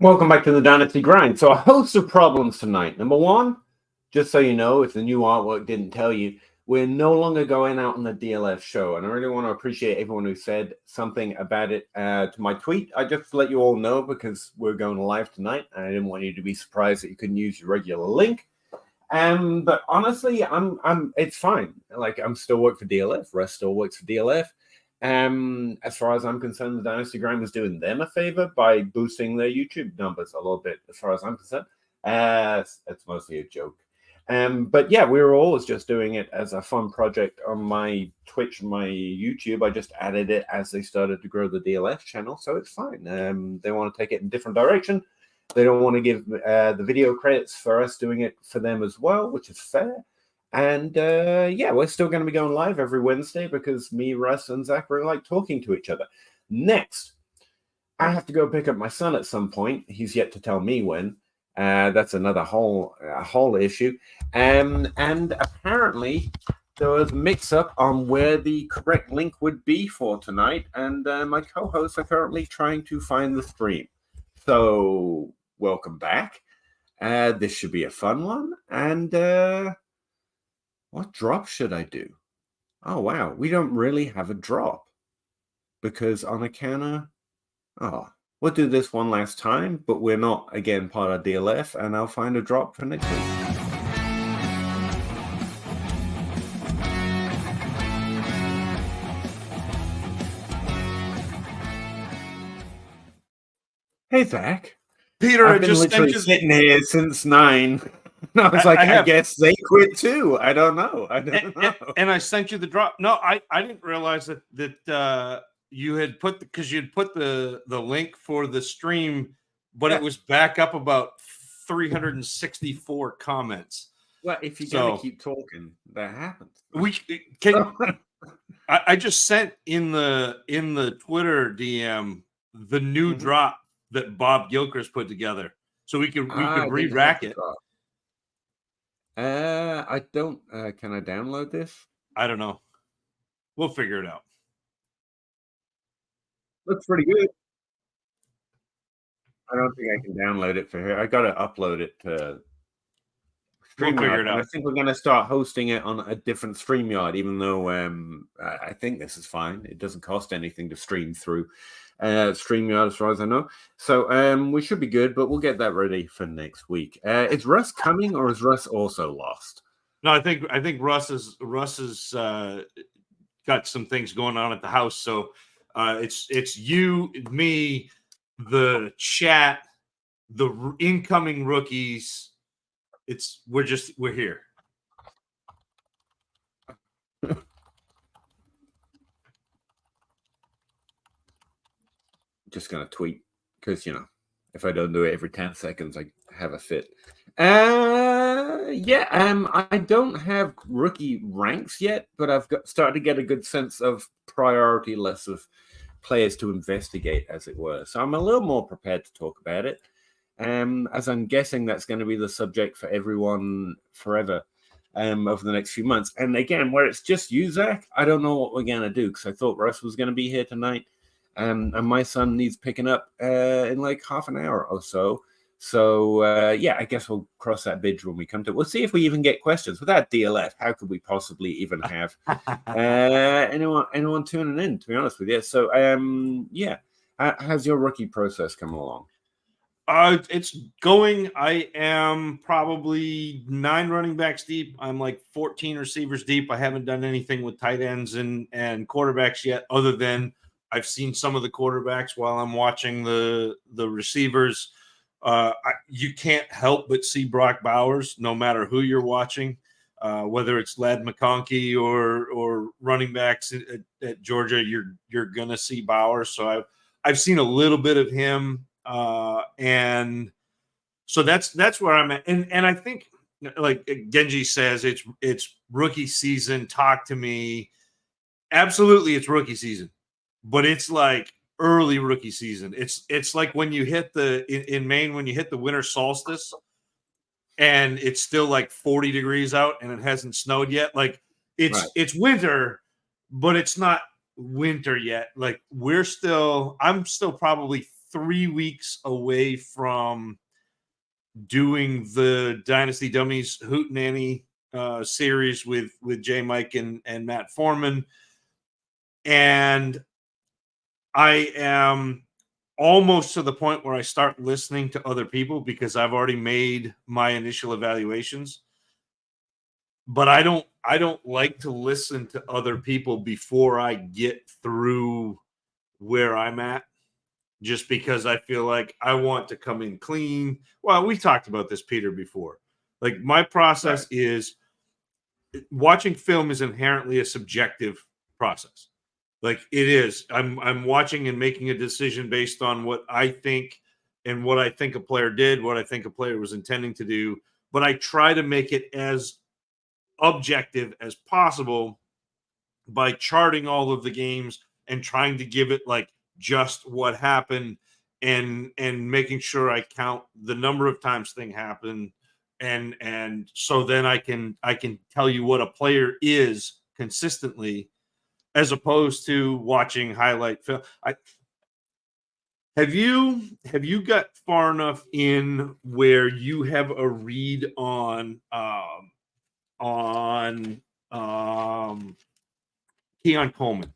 Welcome back to the Dynasty Grind. So a host of problems tonight. Number one, just so you know, if the new artwork didn't tell you, we're no longer going out on the DLF show. And I really want to appreciate everyone who said something about it to my tweet. I just let you all know because we're going live tonight. And I didn't want you to be surprised that you couldn't use your regular link. But honestly, it's fine. Like, I'm still working for DLF. Russ still works for DLF. As far as I'm concerned, the Dynasty Grind was doing them a favor by boosting their YouTube numbers a little bit, as far as I'm concerned. It's mostly a joke. But yeah, we were always just doing it as a fun project on my Twitch and my YouTube. I just added it as they started to grow the DLF channel, so it's fine. They want to take it in a different direction. They don't want to give the video credits for us doing it for them as well, which is fair. And yeah, we're still going to be going live every Wednesday because me, Russ, and Zach really like talking to each other. Next, I have to go pick up my son at some point. He's yet to tell me when. That's another whole issue. And apparently there was a mix-up on where the correct link would be for tonight. And my co-hosts are currently trying to find the stream. So welcome back. This should be a fun one. And what drop should I do? Oh, wow. We don't really have a drop. Because on account of... we'll do this one last time, but we're not, again, part of DLF, and I'll find a drop for next week. Hey, Zach. Peter, I've been literally sitting here since 9. I was I guess they quit too. I don't know. And I sent you the drop. No, I didn't realize that you had put because you'd put the link for the stream, but it was back up about 364 comments. Well, if you're gonna keep talking, that happens. I just sent in the Twitter DM the new drop that Bob Gilchrist put together, so we could re-rack it. I don't. Can I download this? I don't know. We'll figure it out. Looks pretty good. I don't think I can download it for here. I got to upload it to StreamYard. We'll figure it out. I think we're going to start hosting it on a different StreamYard, even though I think this is fine. It doesn't cost anything to stream through StreamYard, as far as I know. So we should be good, but we'll get that ready for next week. Is Russ coming, or is Russ also lost? No, I think Russ is got some things going on at the house. So it's you, me, the chat, the incoming rookies. We're here. Just gonna tweet because if I don't do it every 10 seconds, I have a fit. I don't have rookie ranks yet, but I've started to get a good sense of priority list of players to investigate, as it were. So I'm a little more prepared to talk about it. As I'm guessing that's going to be the subject for everyone forever over the next few months. And again, where it's just you, Zach, I don't know what we're going to do because I thought Russ was going to be here tonight. And my son needs picking up in like half an hour or so. So, I guess we'll cross that bridge when we come to it. We'll see if we even get questions. Without DLF, how could we possibly even have anyone tuning in, to be honest with you? So, how's your rookie process come along? It's going. I am probably 9 running backs deep. I'm like 14 receivers deep. I haven't done anything with tight ends and quarterbacks yet, other than I've seen some of the quarterbacks while I'm watching the receivers. You can't help but see Brock Bowers, no matter who you're watching, whether it's Ladd McConkey or running backs at Georgia. You're gonna see Bowers. So I've seen a little bit of him, and so that's where I'm at. And I think, like Genji says, it's rookie season. Talk to me. Absolutely, it's rookie season. But it's like early rookie season. It's like when you hit in Maine, when you hit the winter solstice and it's still like 40 degrees out and it hasn't snowed yet. Like it's winter, but it's not winter yet. Like I'm still probably 3 weeks away from doing the Dynasty Dummies Hootenanny series with J. Mike and Matt Foreman. And I am almost to the point where I start listening to other people because I've already made my initial evaluations. But I don't like to listen to other people before I get through where I'm at, just because I feel like I want to come in clean. Well, we talked about this, Peter, before. Like, my process is watching film is inherently a subjective process. Like, it is. I'm watching and making a decision based on what I think and what I think a player did, what I think a player was intending to do. But I try to make it as objective as possible by charting all of the games and trying to give it like just what happened and making sure I count the number of times thing happened and so then I can tell you what a player is consistently, as opposed to watching highlight film. Have you got far enough in where you have a read on Keon Coleman?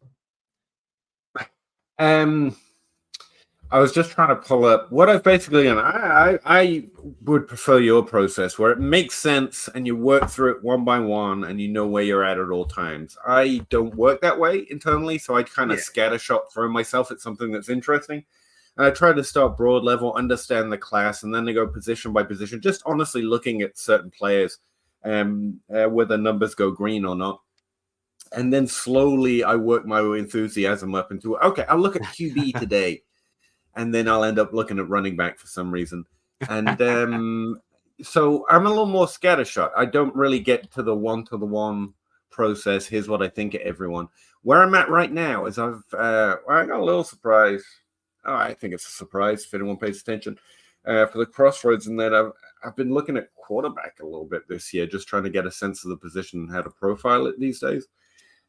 I was just trying to pull up what I've basically done. I would prefer your process where it makes sense and you work through it one by one and you know where you're at all times. I don't work that way internally, so I kind of scattershot through myself at something that's interesting. And I try to start broad level, understand the class, and then they go position by position, just honestly looking at certain players, whether numbers go green or not. And then slowly I work my enthusiasm up into, okay, I'll look at QB today. And then I'll end up looking at running back for some reason. And so I'm a little more scattershot. I don't really get to the one-to-the-one process. Here's what I think of everyone. Where I'm at right now is I got a little surprise. Oh, I think it's a surprise if anyone pays attention for the crossroads. And then I've been looking at quarterback a little bit this year, just trying to get a sense of the position and how to profile it these days.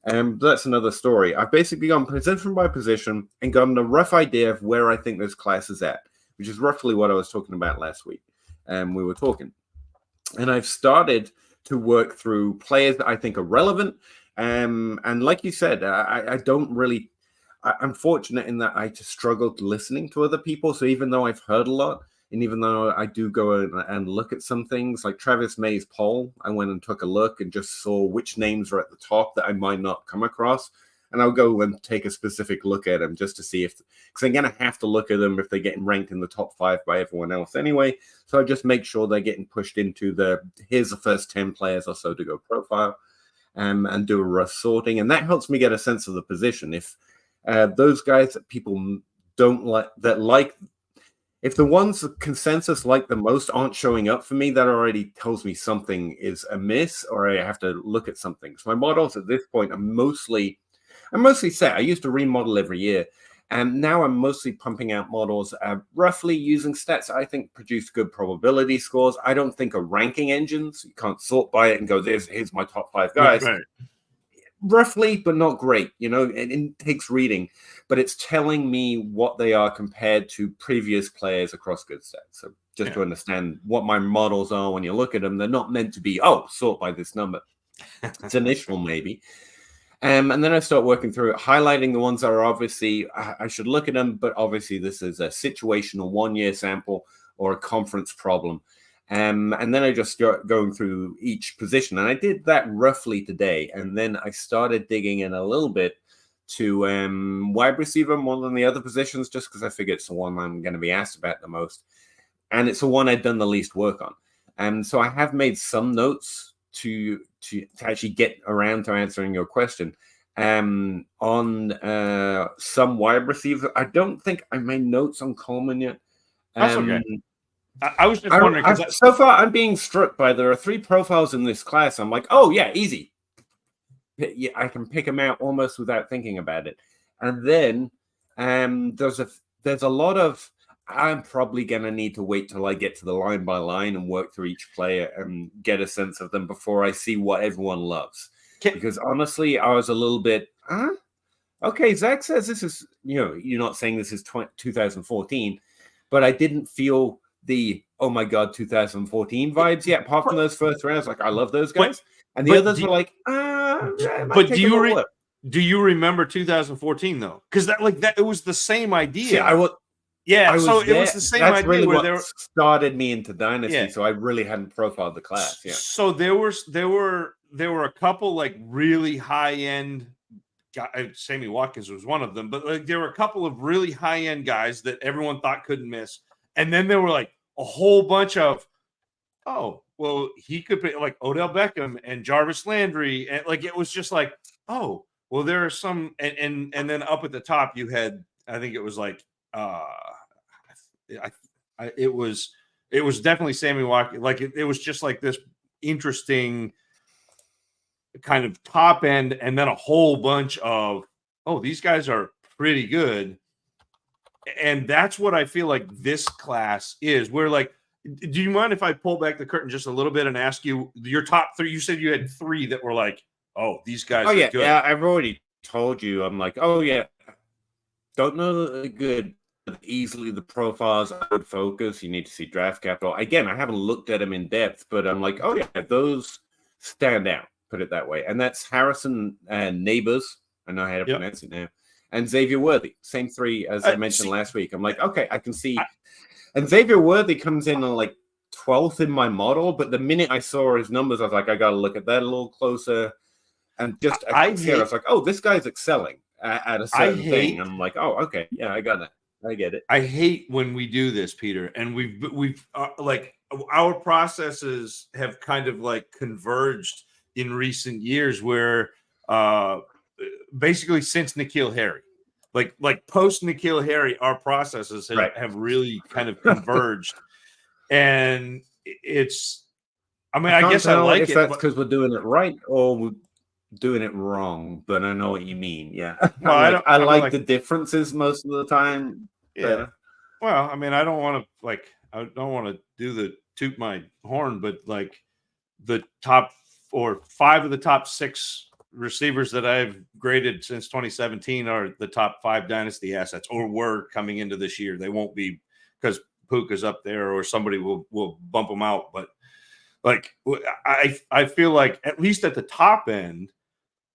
That's another story. I've basically gone position by position and gotten a rough idea of where I think this class is at, which is roughly what I was talking about last week. We were talking. And I've started to work through players that I think are relevant. And like you said, I don't really... I'm fortunate in that I just struggled listening to other people. So even though I've heard a lot, and even though I do go and look at some things, like Travis May's poll, I went and took a look and just saw which names are at the top that I might not come across. And I'll go and take a specific look at them just to see if, because I'm going to have to look at them if they're getting ranked in the top 5 by everyone else anyway. So I just make sure they're getting pushed into here's the first 10 players or so to go profile and do a rough sorting. And that helps me get a sense of the position. If those guys that people don't like, if the ones that consensus like the most aren't showing up for me, that already tells me something is amiss or I have to look at something. So my models at this point are mostly set. I used to remodel every year, and now I'm mostly pumping out models roughly using stats I think produce good probability scores. I don't think are ranking engines. You can't sort by it and go, here's my top 5 guys. Right. Roughly, but not great, it takes reading, but it's telling me what they are compared to previous players across good stats. So just to understand what my models are when you look at them, they're not meant to be, sort by this number. It's initial maybe. And then I start working through it, highlighting the ones that are obviously, I should look at them, but obviously this is a situational 1-year sample or a conference problem. And then I just start going through each position. And I did that roughly today. And then I started digging in a little bit to wide receiver more than the other positions, just because I figured it's the one I'm going to be asked about the most. And it's the one I've done the least work on. And so I have made some notes to actually get around to answering your question. On some wide receivers, I don't think I made notes on Coleman yet. That's okay. I was just wondering, because so far I'm being struck by there are 3 profiles in this class. I'm like, oh yeah, easy. Yeah, I can pick them out almost without thinking about it. And then there's a lot of, I'm probably gonna need to wait till I get to the line by line and work through each player and get a sense of them before I see what everyone loves. Because honestly, I was a little bit, Okay, Zach says this is, you're not saying this is 2014, but I didn't feel the, oh my God, 2014 vibes yet. Apart from those first rounds, like, I love those guys. And the others were like, it might take a little work. Do you remember 2014 though? Because it was the same idea. See, it was the same That's idea. really where what started me into Dynasty. So I really hadn't profiled the class. Yeah. So there were a couple like really high end. Sammy Watkins was one of them, but like there were a couple of really high end guys that everyone thought couldn't miss, and then there were like a whole bunch of, oh well, he could be like Odell Beckham and Jarvis Landry, and like it was just like, oh well, there are some, and then up at the top you had, I think it was like it was definitely Sammy Watkins. Like it was just like this interesting kind of top end, and then a whole bunch of, oh, these guys are pretty good. And that's what I feel like this class is. We're like, do you mind if I pull back the curtain just a little bit and ask you your top three? You said you had three that were like, oh, these guys are good. Yeah, I've already told you. I'm like, oh yeah, don't know that they're good. Easily the profiles I would focus. You need to see draft capital. Again, I haven't looked at them in depth, but I'm like, oh yeah, those stand out. Put it that way. And that's Harrison and Neighbors. I know how to pronounce it now. And Xavier Worthy. Same three as I mentioned last week. I'm like, okay, I can see. And Xavier Worthy comes in on like 12th in my model. But the minute I saw his numbers, I was like, I got to look at that a little closer. And just, I was like, oh, this guy's excelling at a certain thing. And I'm like, oh, okay. Yeah, I got it. I get it. I hate when we do this, Peter. And we've like our processes have kind of like converged in recent years, where basically since N'Keal Harry, like post N'Keal Harry, our processes have really kind of converged. And it's, I mean, I guess I like if it. That's because we're doing it right or we're doing it wrong, but I know what you mean. Yeah. Well, I like the differences most of the time. Yeah. Better. Well, I mean, I don't want to do the toot my horn, but like the top or 5 of the top 6 receivers that I've graded since 2017 are the top 5 Dynasty assets, or were coming into this year. They won't be because Puka's up there or somebody will bump them out. But like, I feel like at least at the top end,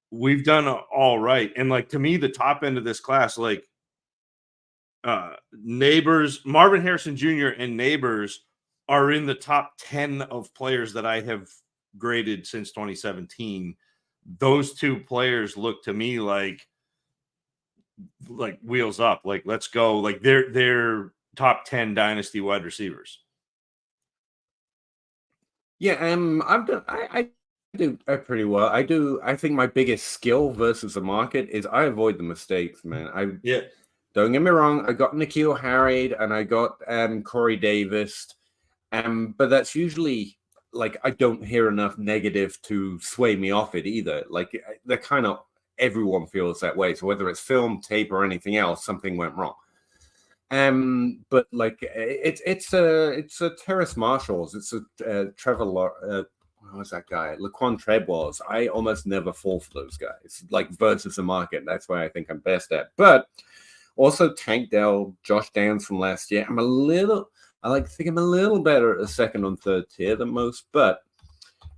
we've done all right. And like, to me, the top end of this class, like Neighbors, Marvin Harrison Jr. and Neighbors are in the top 10 of players that I have graded since 2017. Those 2 players look to me like wheels up, like let's go, like they're top 10 Dynasty wide receivers. Yeah, I do pretty well. I think my biggest skill versus the market is I avoid the mistakes, man. Don't get me wrong, I got N'Keal Harry and I got Corey Davis, but that's usually like I don't hear enough negative to sway me off it either. Like they're kind of, everyone feels that way. So whether it's film, tape, or anything else, something went wrong. But like it's a Terrace Marshalls, it's a Trevor. What was that guy? Laquan Treadwells. I almost never fall for those guys. Like versus the market, that's why I think I'm best at. But also Tank Dell, Josh Downs from last year. I like to think I'm a little better at the second and third tier than most, but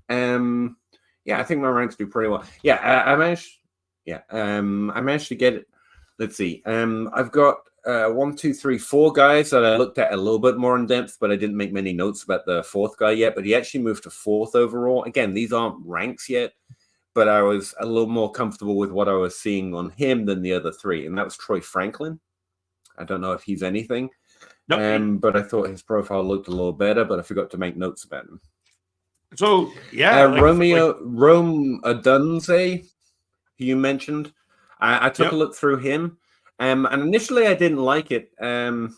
I think my ranks do pretty well. Yeah, I managed to get it. Let's see. I've got 1, 2, 3, 4 guys that I looked at a little bit more in depth, but I didn't make many notes about the 4th guy yet. But he actually moved to 4th overall. Again, these aren't ranks yet, but I was a little more comfortable with what I was seeing on him than the other 3, and that was Troy Franklin. I don't know if he's anything. Nope. But I thought his profile looked a little better, but I forgot to make notes about him. So, yeah. Rome Adunze, who you mentioned. I took a look through him, and initially I didn't like it. And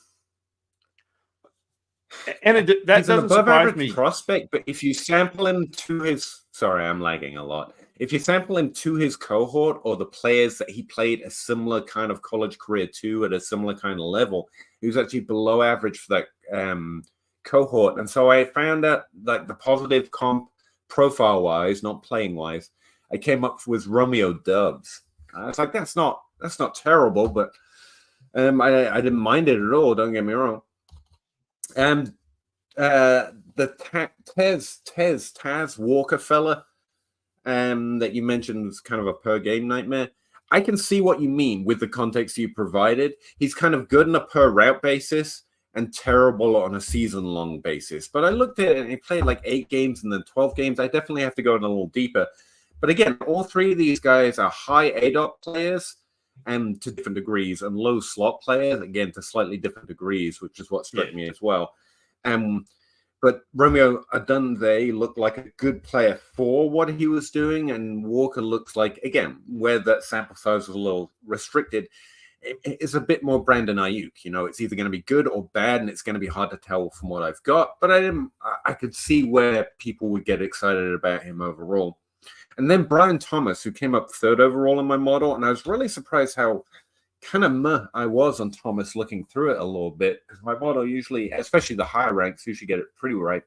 that doesn't surprise me. Prospect, but if you sample him to his... Sorry, I'm lagging a lot. If you sample him to his cohort or the players that he played a similar kind of college career to at a similar kind of level, he was actually below average for that cohort. And so I found out like the positive comp profile-wise, not playing-wise, I came up with Romeo Doubs. I was like, that's not That's not terrible, but I didn't mind it at all. Don't get me wrong. And the Taz Walker fella that you mentioned was kind of a per game nightmare. I can see what you mean with the context you provided. He's kind of good on a per route basis and terrible on a season long basis. But I looked at it and he played like 8 games and then 12 games. I definitely have to go in a little deeper. But again, all 3 of these guys are high ADOT players and to different degrees, and low slot players, again, to slightly different degrees, which is what struck me as well. But Romeo Adunze looked like a good player for what he was doing, and Walker looks like, again, where that sample size was a little restricted, it's a bit more Brandon Ayuk. You know, it's either going to be good or bad, and it's going to be hard to tell from what I've got. But I could see where people would get excited about him overall. And then Brian Thomas, who came up 3rd overall in my model, and I was really surprised how kind of meh I was on Thomas looking through it a little bit, because my model usually, especially the higher ranks, usually get it pretty right.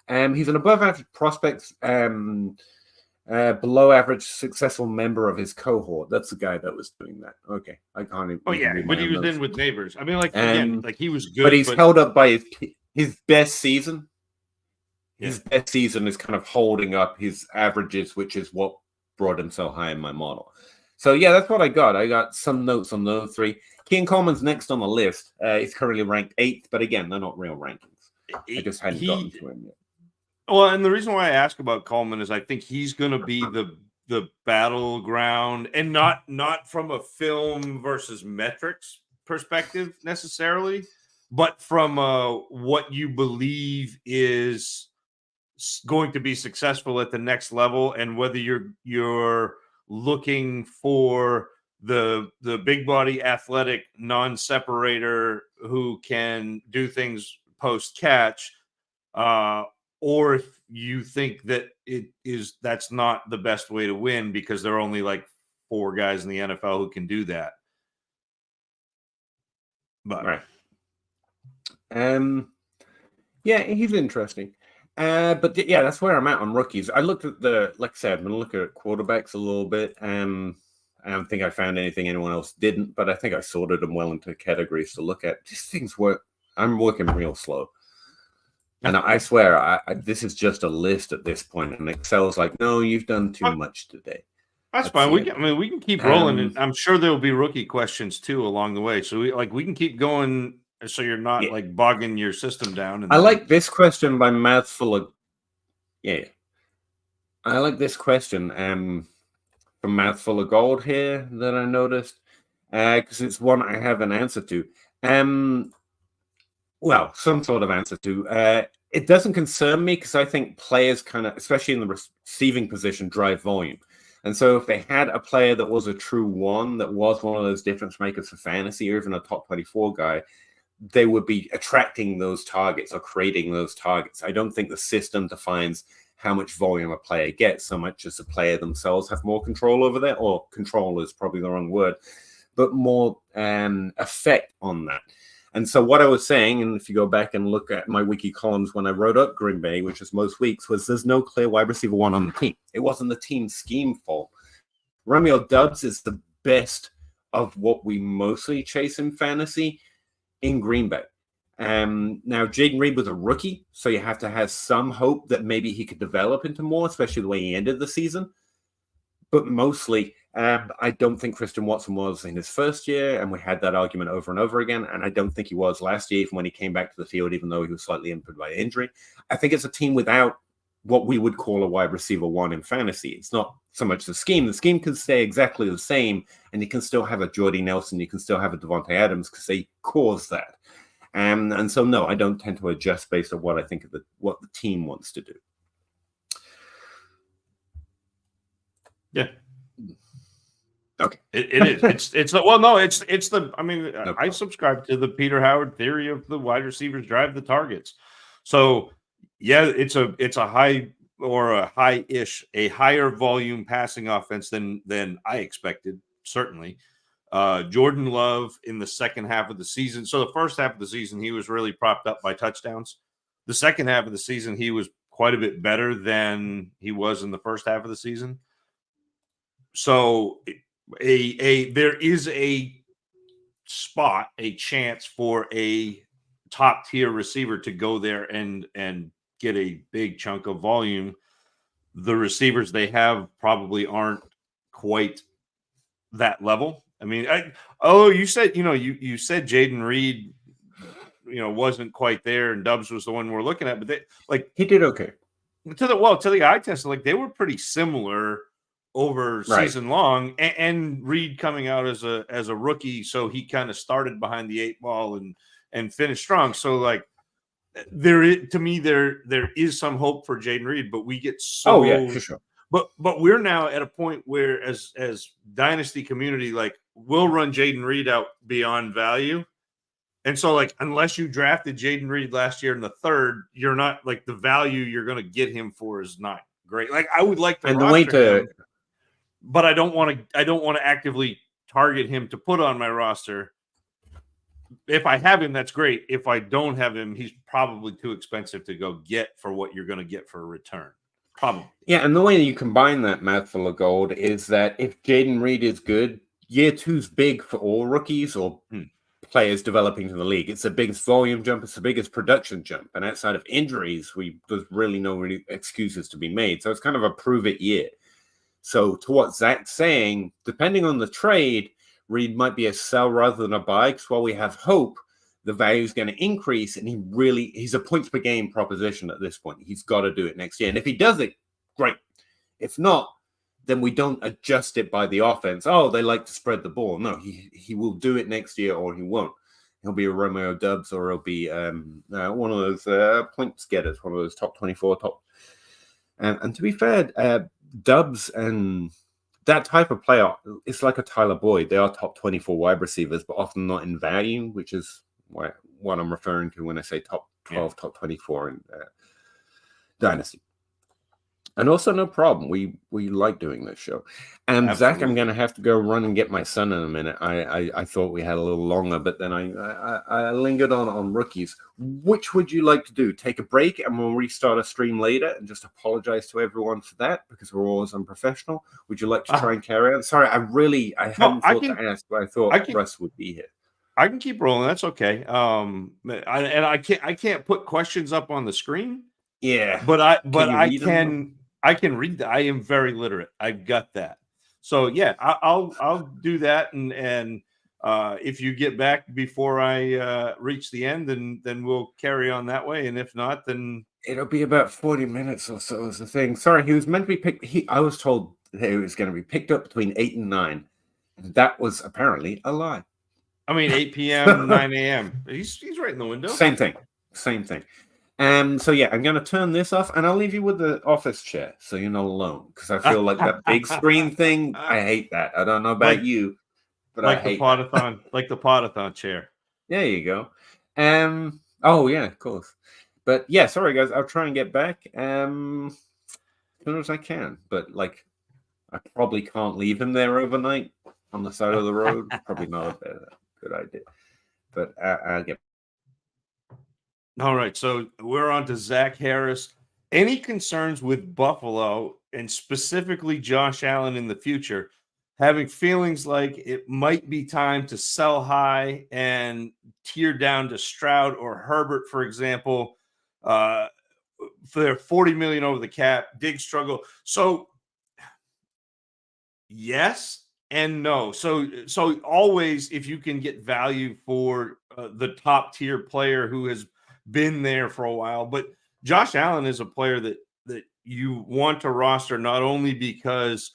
He's an above average prospect, below average successful member of his cohort. That's the guy that was doing that. Okay, I can't even. Oh yeah, but he was in with Neighbors. I mean, like again, like he was good, but he's held up by his best season. His best season is kind of holding up his averages, which is what brought him so high in my model. So, yeah, that's what I got. I got some notes on those 3. Kean Coleman's next on the list. He's currently ranked 8th, but again, they're not real rankings. I just hadn't gotten to him yet. Well, and the reason why I ask about Coleman is I think he's going to be the battleground, and not from a film versus metrics perspective necessarily, but from what you believe is going to be successful at the next level, and whether you're looking for the big body athletic non-separator who can do things post catch, or if you think that that's not the best way to win because there are only like 4 guys in the NFL who can do that. But right. Yeah, he's interesting. But yeah, that's where I'm at on rookies. I looked at like I said, I'm going to look at quarterbacks a little bit. I don't think I found anything anyone else didn't, but I think I sorted them well into categories to look at. These things work. I'm working real slow. And I swear, this is just a list at this point, and Excel's like, no, you've done too much today. That's fine. We can keep rolling, and I'm sure there will be rookie questions too along the way. So we can keep going, so you're not like bogging your system down. And I like this question by Mouthful of I like this question from Mouthful of Gold here that I noticed, because it's one I have an answer to. Well, some sort of answer to. It doesn't concern me because I think players kind of, especially in the receiving position, drive volume. And so if they had a player that was a true one, that was one of those difference makers for fantasy, or even a top 24 guy, they would be attracting those targets or creating those targets. I don't think the system defines how much volume a player gets so much as the player themselves have more control over that, or control is probably the wrong word, but more effect on that. And so what I was saying, and if you go back and look at my wiki columns when I wrote up Green Bay, which is most weeks, was there's no clear wide receiver 1 on the team. It wasn't the team scheme fault. Romeo Doubs is the best of what we mostly chase in fantasy in Green Bay. Now, Jaden Reed was a rookie, so you have to have some hope that maybe he could develop into more, especially the way he ended the season. But mostly, I don't think Christian Watson was in his first year, and we had that argument over and over again, and I don't think he was last year, even when he came back to the field, even though he was slightly impaired by injury. I think it's a team without what we would call a wide receiver 1 in fantasy. It's not so much the scheme. The scheme can stay exactly the same, and you can still have a Jordy Nelson, you can still have a Devontae Adams, because they cause that. And so, no, I don't tend to adjust based on what I think of what the team wants to do. Yeah. Okay. It is. It's the. I mean, no I subscribe to the Peter Howard theory of the wide receivers drive the targets. So yeah, it's a high or a higher volume passing offense than I expected. Certainly, Jordan Love in the second half of the season. So the first half of the season, he was really propped up by touchdowns. The second half of the season, he was quite a bit better than he was in the first half of the season. So there is a spot, a chance for a top tier receiver to go there and get a big chunk of volume. The receivers they have probably aren't quite that level. I mean, you said, you said Jaden Reed, wasn't quite there, and Dubs was the one we're looking at, but he did okay to the eye test. Like, they were pretty similar over season long, and Reed coming out as a rookie, so he kind of started behind the 8 ball and finished strong. So like, there is some hope for Jaden Reed, but we get so for sure. But we're now at a point where as Dynasty community, like, we'll run Jaden Reed out beyond value. And so, like, unless you drafted Jaden Reed last year in the 3rd, you're not, like, the value you're going to get him for is not great. Like, I would like to roster him, but I don't want to actively target him to put on my roster. If I have him, that's great. If I don't have him, he's probably too expensive to go get for what you're going to get for a return. Probably. Yeah, and the way that you combine that mouthful of gold is that if Jaden Reed is good, year 2's big for all rookies or players developing in the league. It's the biggest volume jump. It's the biggest production jump. And outside of injuries, there's really no excuses to be made. So it's kind of a prove-it year. So to what Zach's saying, depending on the trade, Reed might be a sell rather than a buy, because while we have hope, the value is going to increase, and he's a points per game proposition at this point. He's got to do it next year. And if he does it, great. If not, then we don't adjust it by the offense. Oh, they like to spread the ball. No, he will do it next year, or he won't. He'll be a Romeo Dubs, or he'll be one of those points getters, one of those top 24 top. And to be fair, Dubs and that type of player, it's like a Tyler Boyd. They are top 24 wide receivers, but often not in value, which is what I'm referring to when I say top 12, top 24 in Dynasty. And also, no problem. We like doing this show. And Zach, I'm going to have to go run and get my son in a minute. I thought we had a little longer, but then I lingered on rookies. Which would you like to do? Take a break and we'll restart a stream later and just apologize to everyone for that because we're always unprofessional. Would you like to try and carry on? Sorry, I hadn't thought to ask, but I thought Russ would be here. I can keep rolling. That's okay. I can't put questions up on the screen. Yeah, but I can read that. I am very literate. I've got that. So yeah, I'll do that. And if you get back before I reach the end, then we'll carry on that way. And if not, then it'll be about 40 minutes or so is the thing. Sorry, he was meant to be picked. I was told that he was going to be picked up between 8 and 9. That was apparently a lie. I mean, 8 p.m., 9 a.m. He's right in the window. Same thing. So yeah, I'm going to turn this off, and I'll leave you with the office chair, so you're not alone. Because I feel like that big screen thing, I hate that. I don't know about you, but I hate the like the podathon chair. There you go. Oh yeah, of course. But yeah, sorry guys, I'll try and get back as soon as I can. But like, I probably can't leave him there overnight on the side of the road. Probably not a good idea. But I'll get. All right, so we're on to Zach Harris. Any concerns with Buffalo and specifically Josh Allen in the future? Having feelings like it might be time to sell high and tear down to Stroud or Herbert, for example, for their $40 million over the cap. Big struggle. So yes and no. So always, if you can get value for the top tier player who has been there for a while, but Josh Allen is a player that you want to roster not only because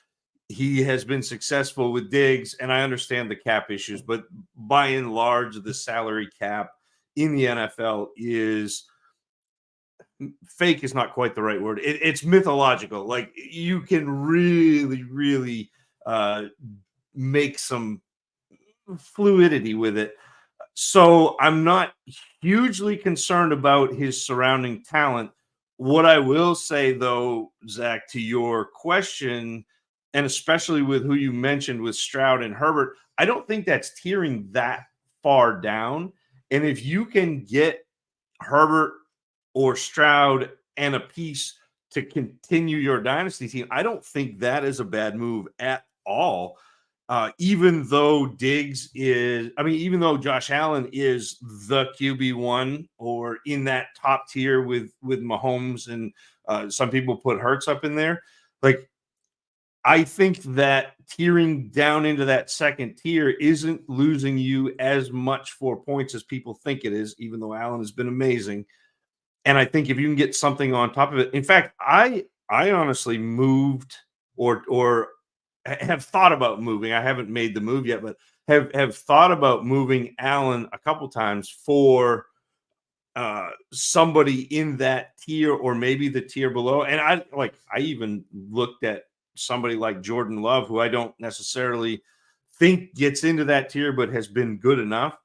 he has been successful with Diggs, and I understand the cap issues, but by and large, the salary cap in the NFL is fake is not quite the right word. It's mythological. Like, you can really, really make some fluidity with it. So I'm not hugely concerned about his surrounding talent. What I will say, though, Zach, to your question, and especially with who you mentioned with Stroud and Herbert, I don't think that's tearing that far down. And if you can get Herbert or Stroud and a piece to continue your dynasty team, I don't think that is a bad move at all. even though even though Josh Allen is the QB1 or in that top tier with Mahomes and some people put Hurts up in there, like I think that tiering down into that second tier isn't losing you as much for points as people think it is, even though Allen has been amazing. And I think if you can get something on top of it, in fact, I honestly moved or have thought about moving. I haven't made the move yet, but have thought about moving Allen a couple times for somebody in that tier or maybe the tier below. And I even looked at somebody like Jordan Love, who I don't necessarily think gets into that tier, but has been good enough,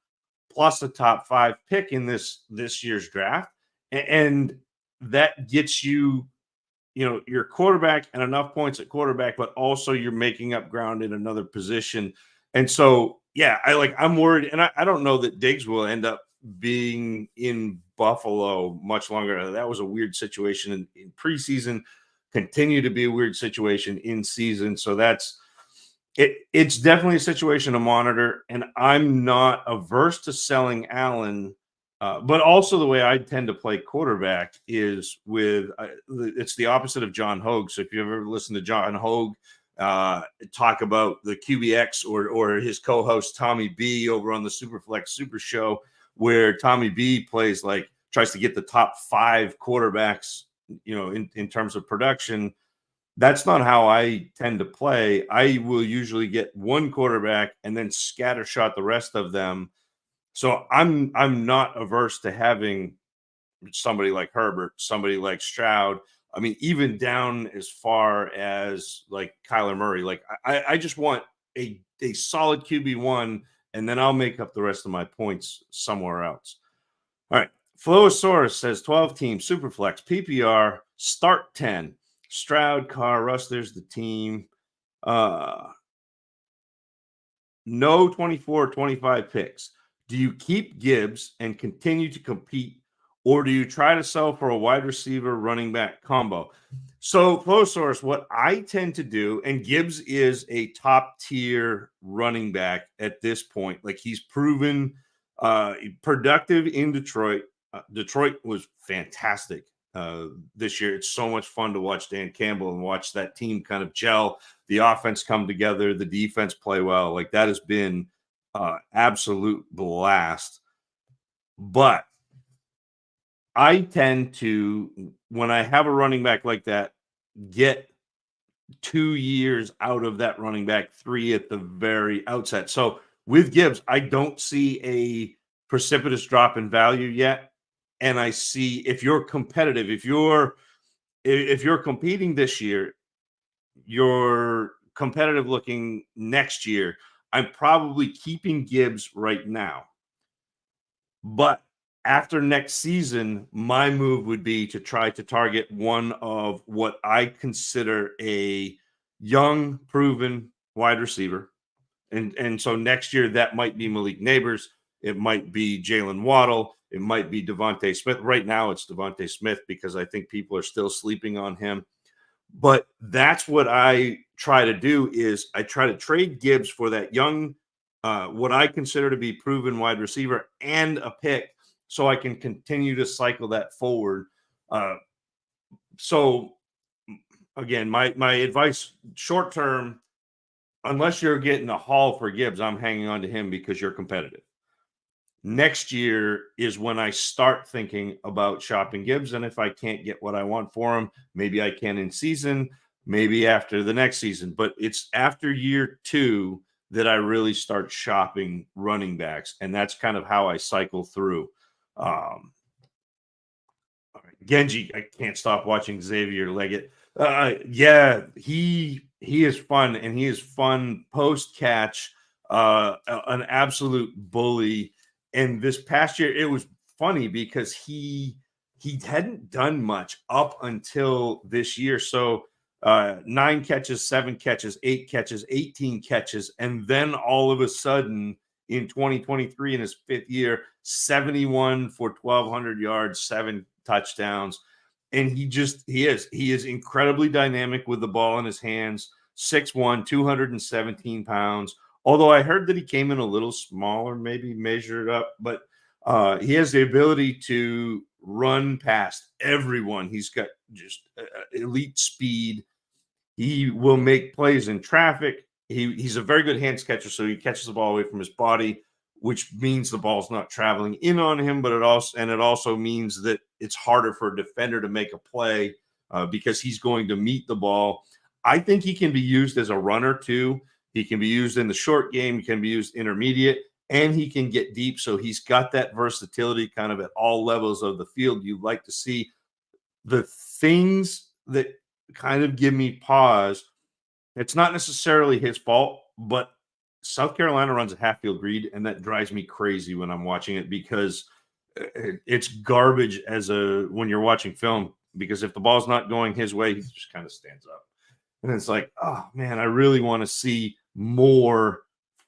plus a top 5 pick in this year's draft. And that gets you, your quarterback and enough points at quarterback, but also you're making up ground in another position. And so, yeah, I'm worried. And I don't know that Diggs will end up being in Buffalo much longer. That was a weird situation in preseason, continue to be a weird situation in season. So it's definitely a situation to monitor. And I'm not averse to selling Allen. But also the way I tend to play quarterback is it's the opposite of John Hogue. So if you ever listen to John Hogue talk about the QBX or his co-host Tommy B over on the Superflex Super Show, where Tommy B tries to get the top 5 quarterbacks, in terms of production. That's not how I tend to play. I will usually get one quarterback and then scattershot the rest of them. So I'm not averse to having somebody like Herbert, somebody like Stroud. I mean, even down as far as like Kyler Murray. Like I just want a solid QB1, and then I'll make up the rest of my points somewhere else. All right. Flowosaurus says 12 teams, Superflex, PPR, start 10. Stroud, Carr, Russ, there's the team. No 24, 25 picks. Do you keep Gibbs and continue to compete, or do you try to sell for a wide receiver running back combo? So, Flowosaurus, what I tend to do, and Gibbs is a top tier running back at this point. Like he's proven productive in Detroit. Detroit was fantastic this year. It's so much fun to watch Dan Campbell and watch that team kind of gel, the offense come together, the defense play well. Like that has been absolute blast. But I tend to, when I have a running back like that, get 2 years out of that running back, 3 at the very outset. So with Gibbs, I don't see a precipitous drop in value yet. And I see if you're competitive, if you're competing this year, you're competitive looking next year, I'm probably keeping Gibbs right now. But after next season, my move would be to try to target one of what I consider a young, proven wide receiver. And so next year, that might be Malik Neighbors. It might be Jalen Waddle. It might be Devontae Smith. Right now, it's Devontae Smith because I think people are still sleeping on him. But that's what I try to do is I try to trade Gibbs for that young, what I consider to be proven wide receiver and a pick so I can continue to cycle that forward. So, again, my advice short term, unless you're getting a haul for Gibbs, I'm hanging on to him because you're competitive. Next year is when I start thinking about shopping Gibbs. And if I can't get what I want for him, maybe I can in season, maybe after the next season. But it's after year 2 that I really start shopping running backs. And that's kind of how I cycle through. Genji, I can't stop watching Xavier Leggett. Yeah, he is fun, and he is fun post catch, an absolute bully. And this past year, it was funny because he hadn't done much up until this year. So 9 catches, 7 catches, 8 catches, 18 catches, and then all of a sudden in 2023, in his 5th year, 71 for 1,200 yards, 7 touchdowns. And he is incredibly dynamic with the ball in his hands. 6'1", 217 pounds. Although I heard that he came in a little smaller, maybe measured up, but he has the ability to run past everyone. He's got just elite speed. He will make plays in traffic. He's a very good hands catcher, so he catches the ball away from his body, which means the ball's not traveling in on him, but it also means that it's harder for a defender to make a play because he's going to meet the ball. I think he can be used as a runner too. He can be used in the short game. He can be used intermediate, and he can get deep. So he's got that versatility kind of at all levels of the field. You'd like to see. The things that kind of give me pause, it's not necessarily his fault, but South Carolina runs a half-field read, and that drives me crazy when I'm watching it because it's garbage when you're watching film, because if the ball's not going his way, he just kind of stands up. And it's like, oh, man, I really want to see more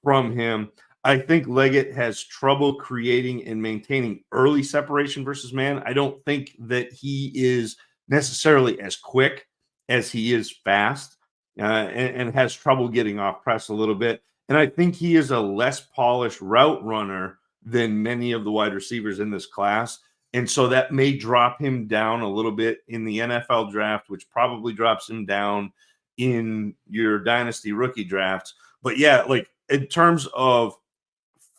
from him. I think Leggett has trouble creating and maintaining early separation versus man. I don't think that he is necessarily as quick as he is fast and has trouble getting off press a little bit. And I think he is a less polished route runner than many of the wide receivers in this class. And so that may drop him down a little bit in the NFL draft, which probably drops him down in your dynasty rookie drafts. But yeah, like in terms of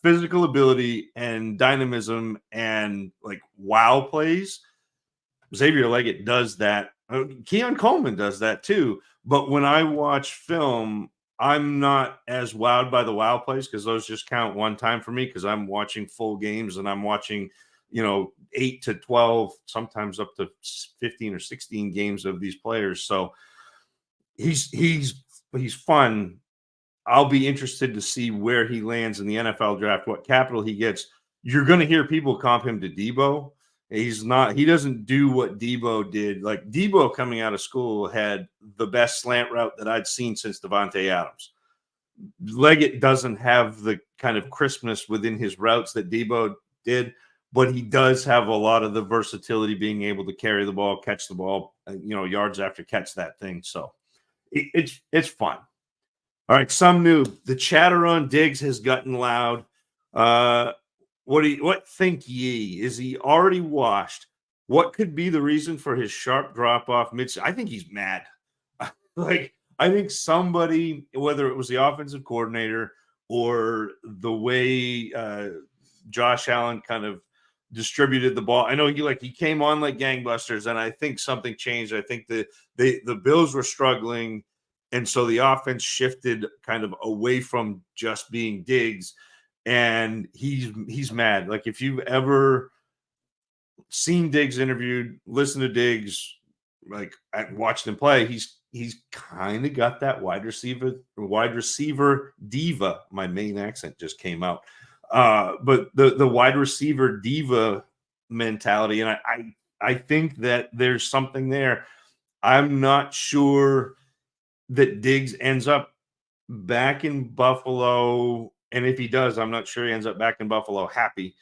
physical ability and dynamism and like wow plays, Xavier Leggett does that. Keon Coleman does that too. But when I watch film, I'm not as wowed by the wow plays because those just count one time for me because I'm watching full games and I'm watching, 8 to 12, sometimes up to 15 or 16 games of these players. So he's fun. I'll be interested to see where he lands in the NFL draft, what capital he gets. You're going to hear people comp him to Debo. He doesn't do what Debo did. Like Debo coming out of school had the best slant route that I'd seen since Devontae Adams. Leggett doesn't have the kind of crispness within his routes that Debo did, but he does have a lot of the versatility, being able to carry the ball, catch the ball, yards after catch that thing. So it's fun. All right, some new. The chatter on Diggs has gotten loud. What think ye? Is he already washed? What could be the reason for his sharp drop off mid? I think he's mad. I think somebody, whether it was the offensive coordinator or the way Josh Allen kind of distributed the ball. I know he came on like gangbusters, and I think something changed. I think the Bills were struggling. And so the offense shifted kind of away from just being Diggs, and he's mad. Like if you've ever seen Diggs interviewed, listened to Diggs, like I watched him play, he's kind of got that wide receiver diva. My main accent just came out, but the wide receiver diva mentality, and I think that there's something there. I'm not sure that Diggs ends up back in Buffalo. And if he does, I'm not sure he ends up back in Buffalo happy.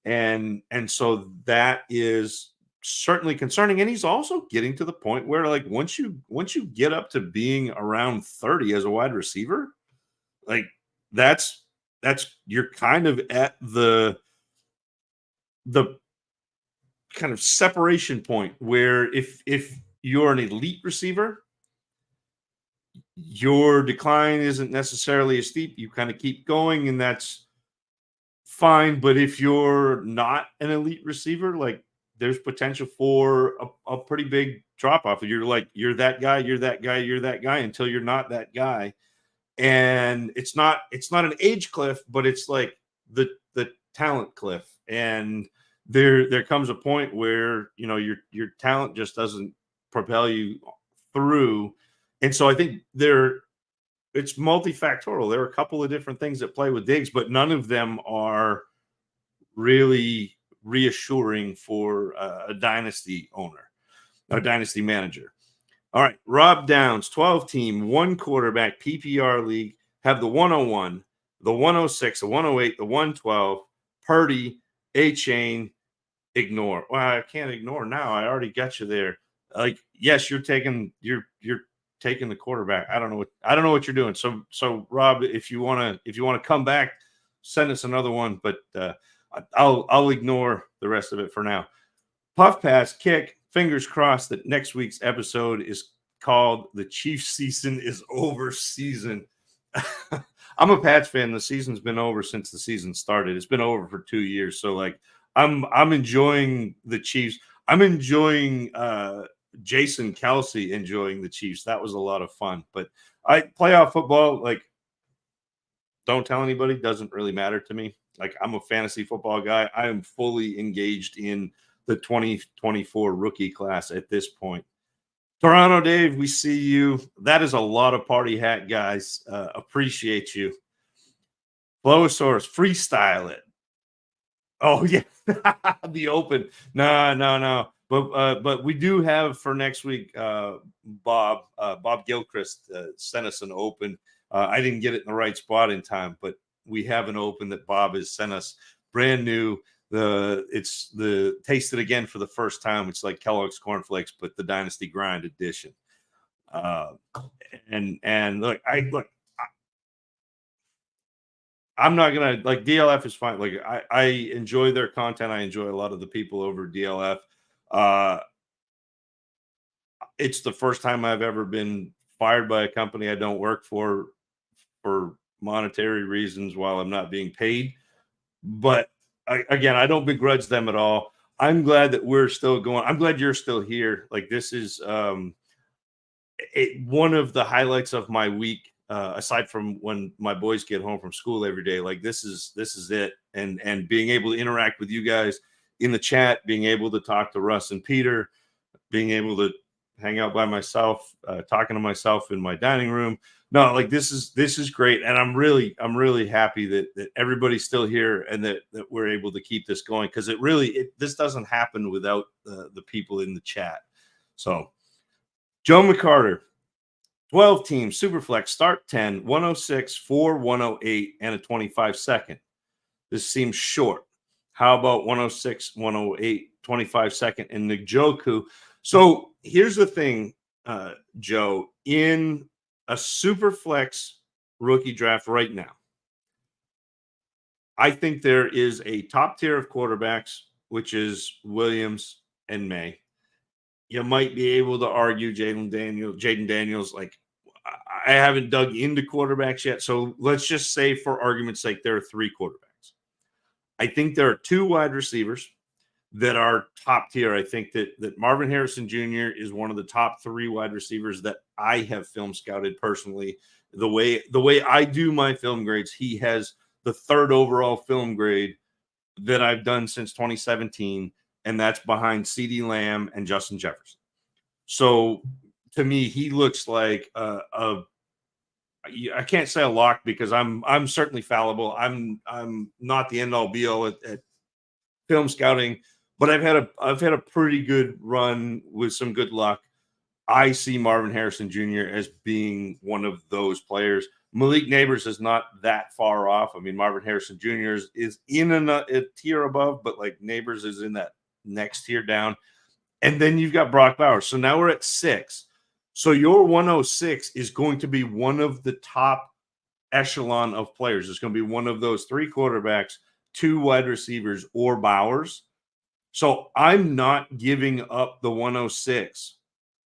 And so that is certainly concerning. And he's also getting to the point where like once you get up to being around 30 as a wide receiver, like that's you're kind of at the kind of separation point where if you're an elite receiver, your decline isn't necessarily as steep. You kind of keep going, and that's fine. But if you're not an elite receiver, like there's potential for a pretty big drop off. You're that guy, you're that guy, you're that guy until you're not that guy. And it's not an age cliff, but it's like the talent cliff. And there comes a point where your talent just doesn't propel you through. And so I think it's multifactorial. There are a couple of different things that play with Diggs, but none of them are really reassuring for a dynasty owner, a dynasty manager. All right, Rob Downs, 12-team, one quarterback PPR league, have the 101, the 106, the 108, the 112, Purdy, A-Chain, ignore. Well, I can't ignore now. I already got you there. Like, yes, you're taking your taking the quarterback. I don't know what you're doing. So Rob, if you want to come back, send us another one, but I'll ignore the rest of it for now. Puff pass kick. Fingers crossed that next week's episode is called "The Chiefs Season is Over" season. I'm a Pats fan. The season's been over since the season started. It's been over for 2 years. So like I'm enjoying the Chiefs. I'm enjoying Jason Kelsey enjoying the Chiefs. That was a lot of fun. But playoff football, like, don't tell anybody, doesn't really matter to me. Like, I'm a fantasy football guy. I am fully engaged in the 2024 rookie class at this point. Toronto Dave, we see you. That is a lot of party hat, guys. Appreciate you. Flowosaurus, freestyle it. Oh, yeah. The open. No. But we do have for next week, Bob Gilchrist sent us an open. I didn't get it in the right spot in time, but we have an open that Bob has sent us, brand new. It's the Taste It Again for the first time. It's like Kellogg's cornflakes, but the Dynasty Grind edition. And look, I'm not gonna, like, DLF is fine. Like, I enjoy their content. I enjoy a lot of the people over DLF. It's the first time I've ever been fired by a company I don't work for monetary reasons while I'm not being paid. But again, I don't begrudge them at all. I'm glad that we're still going. I'm glad you're still here. Like, this is one of the highlights of my week, aside from when my boys get home from school every day. Like, this is it. And being able to interact with you guys in the chat, being able to talk to Russ and Peter, being able to hang out by myself, talking to myself in my dining room. No, like, this is great. And I'm really happy that everybody's still here and that we're able to keep this going, because this doesn't happen without the people in the chat. So Joe McCarter, 12 teams, Superflex, start 10, 106, 4, 108, and a 25 second. This seems short. How about 106, 108, 25 second, and Njoku? So here's the thing, Joe, in a Superflex rookie draft right now, I think there is a top tier of quarterbacks, which is Williams and May. You might be able to argue Jaden Daniels. Like, I haven't dug into quarterbacks yet. So let's just say, for argument's sake, there are 3 quarterbacks. I think there are 2 wide receivers that are top tier. I think that Marvin Harrison Jr. is one of the top 3 wide receivers that I have film scouted personally. The way I do my film grades, he has the 3rd overall film grade that I've done since 2017, and that's behind CeeDee Lamb and Justin Jefferson. So to me, he looks like I can't say a lock, because I'm certainly fallible. I'm not the end all be all at film scouting, but I've had a pretty good run with some good luck. I see Marvin Harrison Jr. as being one of those players. Malik Neighbors is not that far off. I mean, Marvin Harrison Jr. is in a tier above, but like Neighbors is in that next tier down. And then you've got Brock Bowers. So now we're at 6. So your 106 is going to be one of the top echelon of players. It's going to be one of those 3 quarterbacks, 2 wide receivers, or Bowers. So I'm not giving up the 106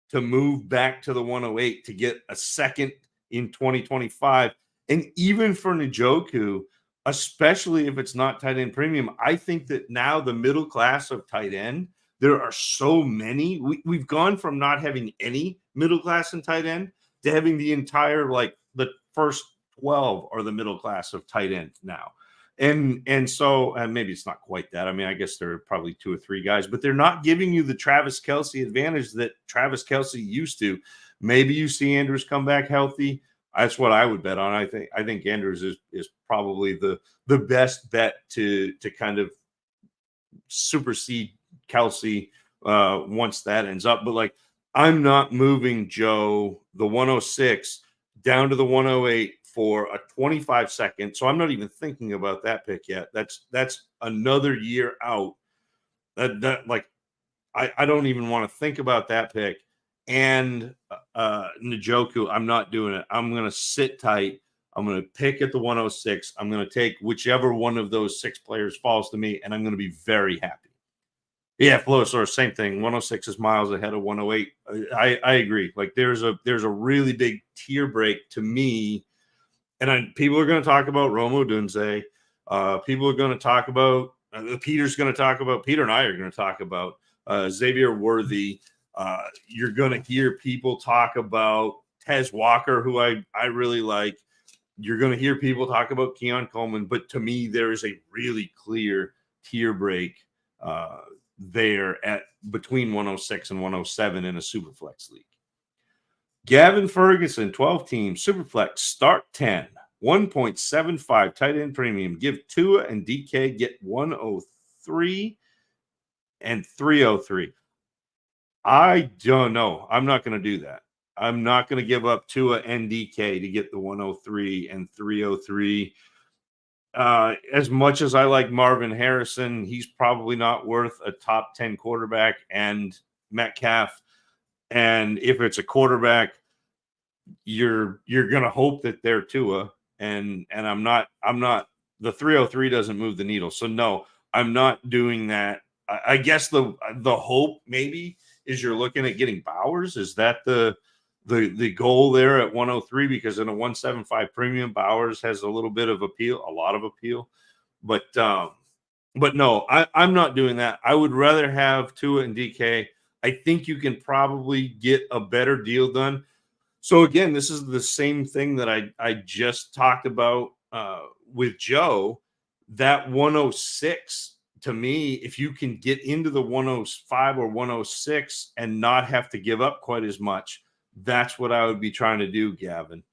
to move back to the 108 to get a second in 2025. And even for Njoku, especially if it's not tight end premium, I think that now the middle class of tight end, there are so many. We've gone from not having any middle class in tight end to having the entire, like, the first 12 are the middle class of tight end now. And so maybe it's not quite that. I mean, I guess there are probably 2 or 3 guys, but they're not giving you the Travis Kelce advantage that Travis Kelce used to. Maybe you see Andrews come back healthy. That's what I would bet on. I think Andrews is probably the best bet to kind of supersede Kelce once that ends up. But like, I'm not moving Joe the 106 down to the 108 for a 25 second. So I'm not even thinking about that pick yet. That's another year out. That like, I don't even want to think about that pick. And Njoku, I'm not doing it. I'm going to sit tight. I'm going to pick at the 106. I'm going to take whichever one of those 6 players falls to me, and I'm going to be very happy. Yeah, Flosaur, same thing. 106 is miles ahead of 108. I agree. Like there's a really big tier break to me, and people are going to talk about Romo Dunze. People are going to talk about Peter and I are going to talk about Xavier Worthy. You're going to hear people talk about Tez Walker, who I really like. You're going to hear people talk about Keon Coleman, but to me, there is a really clear tier break there at between 106 and 107 in a Superflex league. Gavin Ferguson, 12 team Superflex, start 10, 1.75 tight end premium. Give Tua and DK, get 103 and 303. I don't know. I'm not going to do that. I'm not going to give up Tua and DK to get the 103 and 303. As much as I like Marvin Harrison, he's probably not worth a top 10 quarterback and Metcalf. And if it's a quarterback, you're going to hope that they're Tua. And I'm not the 303 doesn't move the needle. So no, I'm not doing that. I guess the hope maybe is you're looking at getting Bowers. Is that the goal there at 103? Because in a 175 premium, Bowers has a little bit of appeal, a lot of appeal. But no, I'm not doing that. I would rather have Tua and DK. I think you can probably get a better deal done. So again, this is the same thing that I just talked about with Joe. That 106 to me, if you can get into the 105 or 106 and not have to give up quite as much, that's what I would be trying to do, Gavin.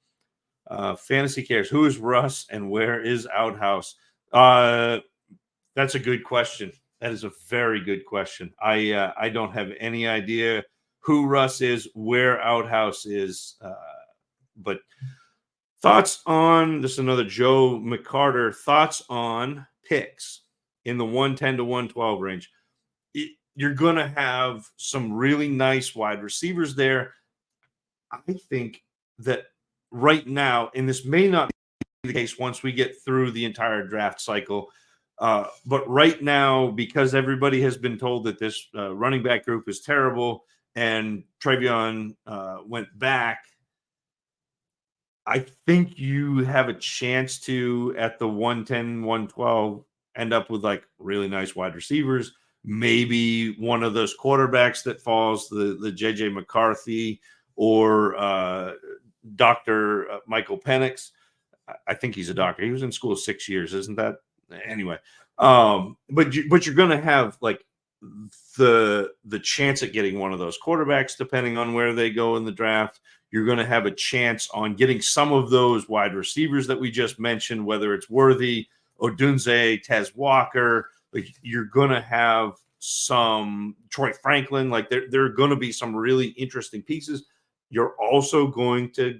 Fantasy Cares. Who is Russ and where is Outhouse? That's a good question. That is a very good question. I don't have any idea who Russ is, where Outhouse is. But thoughts on this is another Joe McCarter. Thoughts on picks in the 110 to 112 range. You're going to have some really nice wide receivers there. I think that right now, and this may not be the case once we get through the entire draft cycle, but right now, because everybody has been told that this running back group is terrible and Trevion went back, I think you have a chance to, at the 110, 112, end up with like really nice wide receivers. Maybe one of those quarterbacks that falls, the JJ McCarthy or Dr. Michael Penix. I think he's a doctor. He was in school 6 years, isn't that? Anyway, but you're going to have like the chance at getting one of those quarterbacks, depending on where they go in the draft. You're going to have a chance on getting some of those wide receivers that we just mentioned, whether it's Worthy, Odunze, Tez Walker. Like you're going to have some Troy Franklin. Like there are going to be some really interesting pieces. You're also going to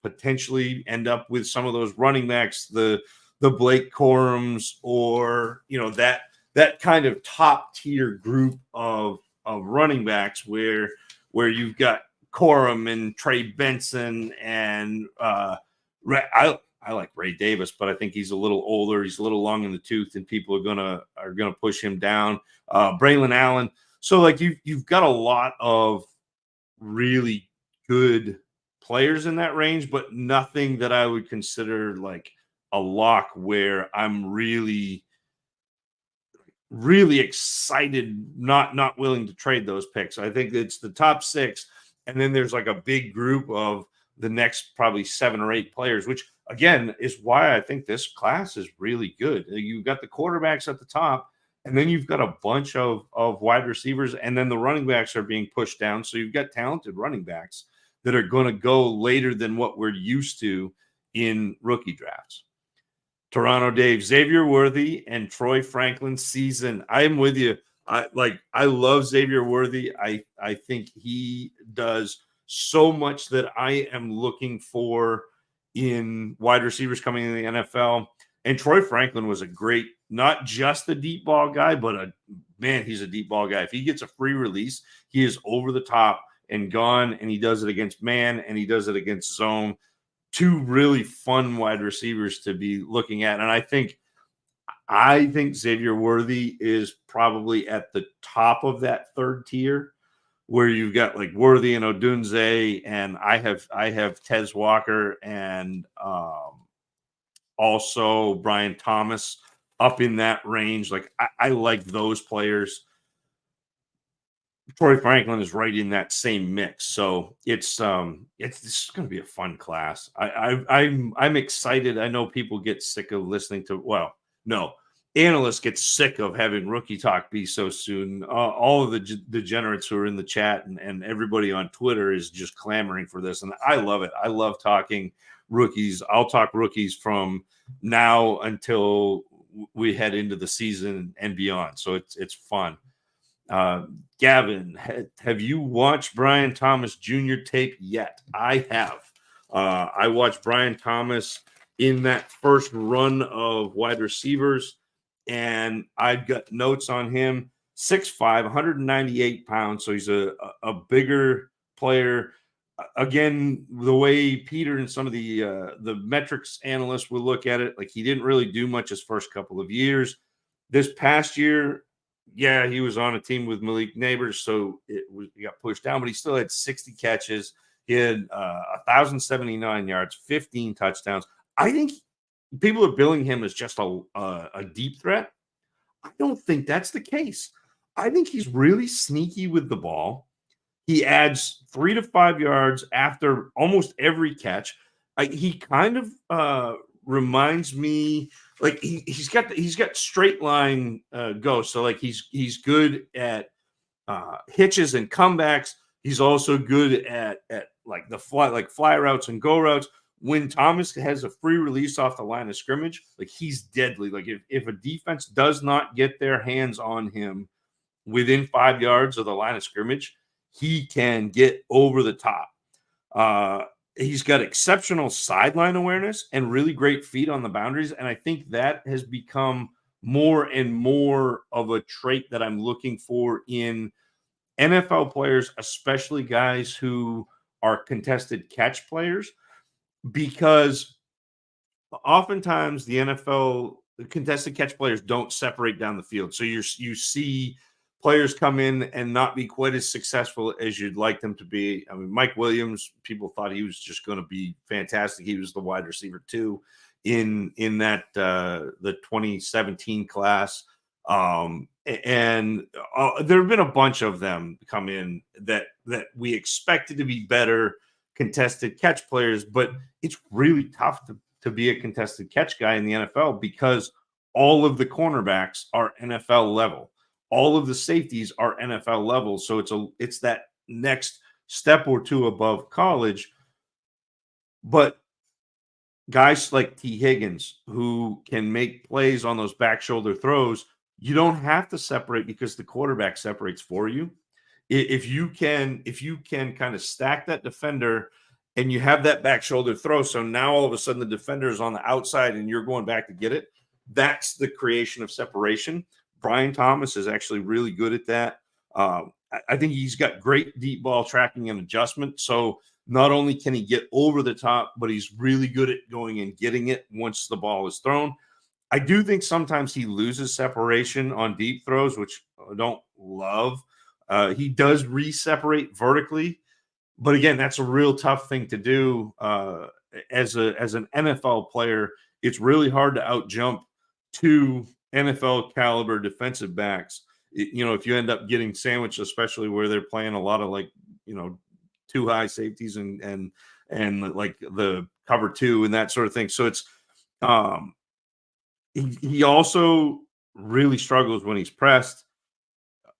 potentially end up with some of those running backs, the Blake Corums, or that kind of top tier group of running backs where you've got Corum and Trey Benson and I like Ray Davis, but I think he's a little older. He's a little long in the tooth, and people are gonna push him down. Braylon Allen. So like you've got a lot of really good players in that range, but nothing that I would consider like a lock where I'm really, really excited, not willing to trade those picks. I think it's the top 6, and then there's like a big group of the next probably 7 or 8 players, which again is why I think this class is really good. You've got the quarterbacks at the top, and then you've got a bunch of wide receivers, and then the running backs are being pushed down. So you've got talented running backs that are going to go later than what we're used to in rookie drafts. Toronto Dave, Xavier Worthy and Troy Franklin season. I am with you. I love Xavier Worthy. I think he does so much that I am looking for in wide receivers coming in the NFL. And Troy Franklin was a great, not just a deep ball guy, but he's a deep ball guy. If he gets a free release, he is over the top. and gone, and he does it against man, and he does it against zone. Two really fun wide receivers to be looking at. And I think Xavier Worthy is probably at the top of that third tier, where you've got like Worthy and Odunze, and I have Tez Walker and also Brian Thomas up in that range. Like I like those players. Troy Franklin is right in that same mix, so it's going to be a fun class. I'm excited. I know people get sick of listening to. Well, no, analysts get sick of having rookie talk be so soon. All of the degenerates who are in the chat and everybody on Twitter is just clamoring for this, and I love it. I love talking rookies. I'll talk rookies from now until we head into the season and beyond. So it's fun. Gavin, have you watched Brian Thomas Jr. tape yet? I have. I watched Brian Thomas in that first run of wide receivers, and I've got notes on him. 6'5", 198 pounds, so he's a bigger player. Again, the way Peter and some of the metrics analysts would look at it, like he didn't really do much his first couple of years. This past year, yeah, he was on a team with Malik Neighbors, so he got pushed down, but he still had 60 catches. He had 1,079 yards, 15 touchdowns. I think people are billing him as just a deep threat. I don't think that's the case. I think he's really sneaky with the ball. He adds 3 to 5 yards after almost every catch. He kind of reminds me, like he's got straight line go. So like he's good at hitches and comebacks. He's also good at like fly routes and go routes. When Thomas has a free release off the line of scrimmage, like he's deadly. Like if a defense does not get their hands on him within 5 yards of the line of scrimmage, he can get over the top. He's got exceptional sideline awareness and really great feet on the boundaries. And I think that has become more and more of a trait that I'm looking for in NFL players, especially guys who are contested catch players, because oftentimes the NFL contested catch players don't separate down the field. So you see players come in and not be quite as successful as you'd like them to be. I mean, Mike Williams, people thought he was just going to be fantastic. He was the wide receiver too in that the 2017 class. And there have been a bunch of them come in that we expected to be better contested catch players, but it's really tough to be a contested catch guy in the NFL because all of the cornerbacks are NFL level. All of the safeties are NFL level. So it's that next step or two above college. But guys like T. Higgins, who can make plays on those back shoulder throws, you don't have to separate because the quarterback separates for you. If you can kind of stack that defender and you have that back shoulder throw, so now all of a sudden the defender is on the outside and you're going back to get it, that's the creation of separation. Brian Thomas is actually really good at that. I think he's got great deep ball tracking and adjustment. So not only can he get over the top, but he's really good at going and getting it once the ball is thrown. I do think sometimes he loses separation on deep throws, which I don't love. He does re-separate vertically, but again, that's a real tough thing to do. As an NFL player, it's really hard to outjump two NFL caliber defensive backs. If you end up getting sandwiched, especially where they're playing a lot of too high safeties and like the cover two and that sort of thing. So it's he also really struggles when he's pressed.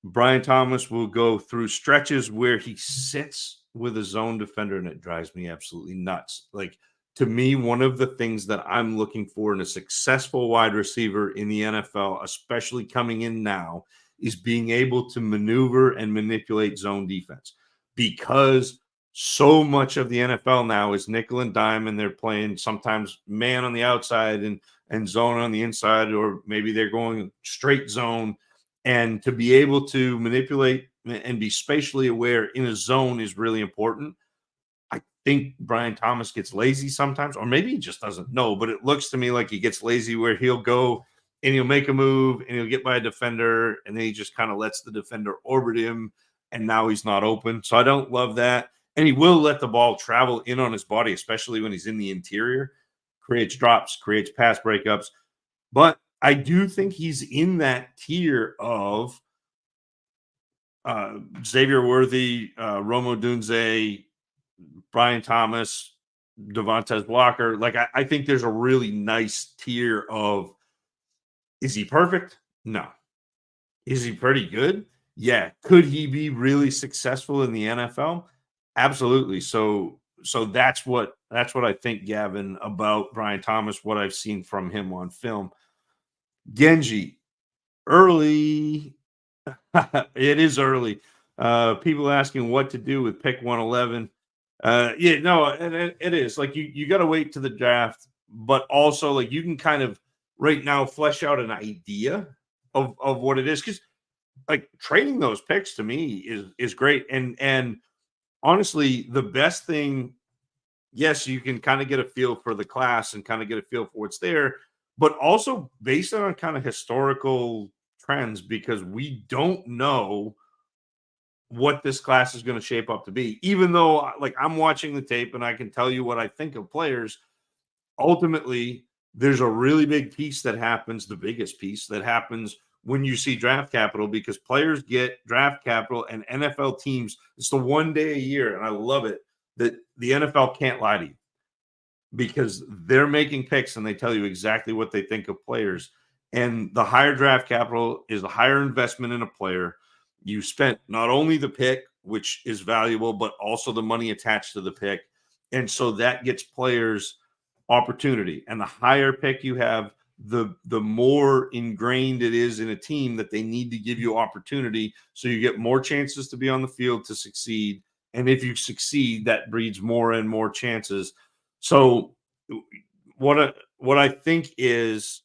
Brian Thomas will go through stretches where he sits with a zone defender, and it drives me absolutely nuts. Like, to me, one of the things that I'm looking for in a successful wide receiver in the NFL, especially coming in now, is being able to maneuver and manipulate zone defense, because so much of the NFL now is nickel and dime, and they're playing sometimes man on the outside and zone on the inside, or maybe they're going straight zone. And to be able to manipulate and be spatially aware in a zone is really important. I think Brian Thomas gets lazy sometimes, or maybe he just doesn't know, but it looks to me like he gets lazy where he'll go and he'll make a move and he'll get by a defender and then he just kind of lets the defender orbit him and now he's not open. So I don't love that. And he will let the ball travel in on his body, especially when he's in the interior, creates drops, creates pass breakups. But I do think he's in that tier of Xavier Worthy, Romo Dunze, Brian Thomas, Devontae Blocker. Like, I think there's a really nice tier of, is he perfect? No. Is he pretty good? Yeah. Could he be really successful in the NFL? Absolutely. So that's what I think, Gavin, about Brian Thomas, what I've seen from him on film. Genji, early. It is early. People asking what to do with pick 111. Yeah, no, and it is like you got to wait to the draft, but also like you can kind of right now flesh out an idea of what it is, because like trading those picks to me is great. And honestly, the best thing, yes, you can kind of get a feel for the class and kind of get a feel for what's there, but also based on kind of historical trends, because we don't know what this class is going to shape up to be. Even though like I'm watching the tape and I can tell you what I think of players, ultimately there's a really big piece that happens, the biggest piece that happens when you see draft capital, because players get draft capital and NFL teams, it's the one day a year, and I love it that the NFL can't lie to you because they're making picks and they tell you exactly what they think of players. And the higher draft capital is a higher investment in a player. You spent not only the pick, which is valuable, but also the money attached to the pick. And so that gets players opportunity. And the higher pick you have, the more ingrained it is in a team that they need to give you opportunity. So you get more chances to be on the field to succeed. And if you succeed, that breeds more and more chances. So what I think is,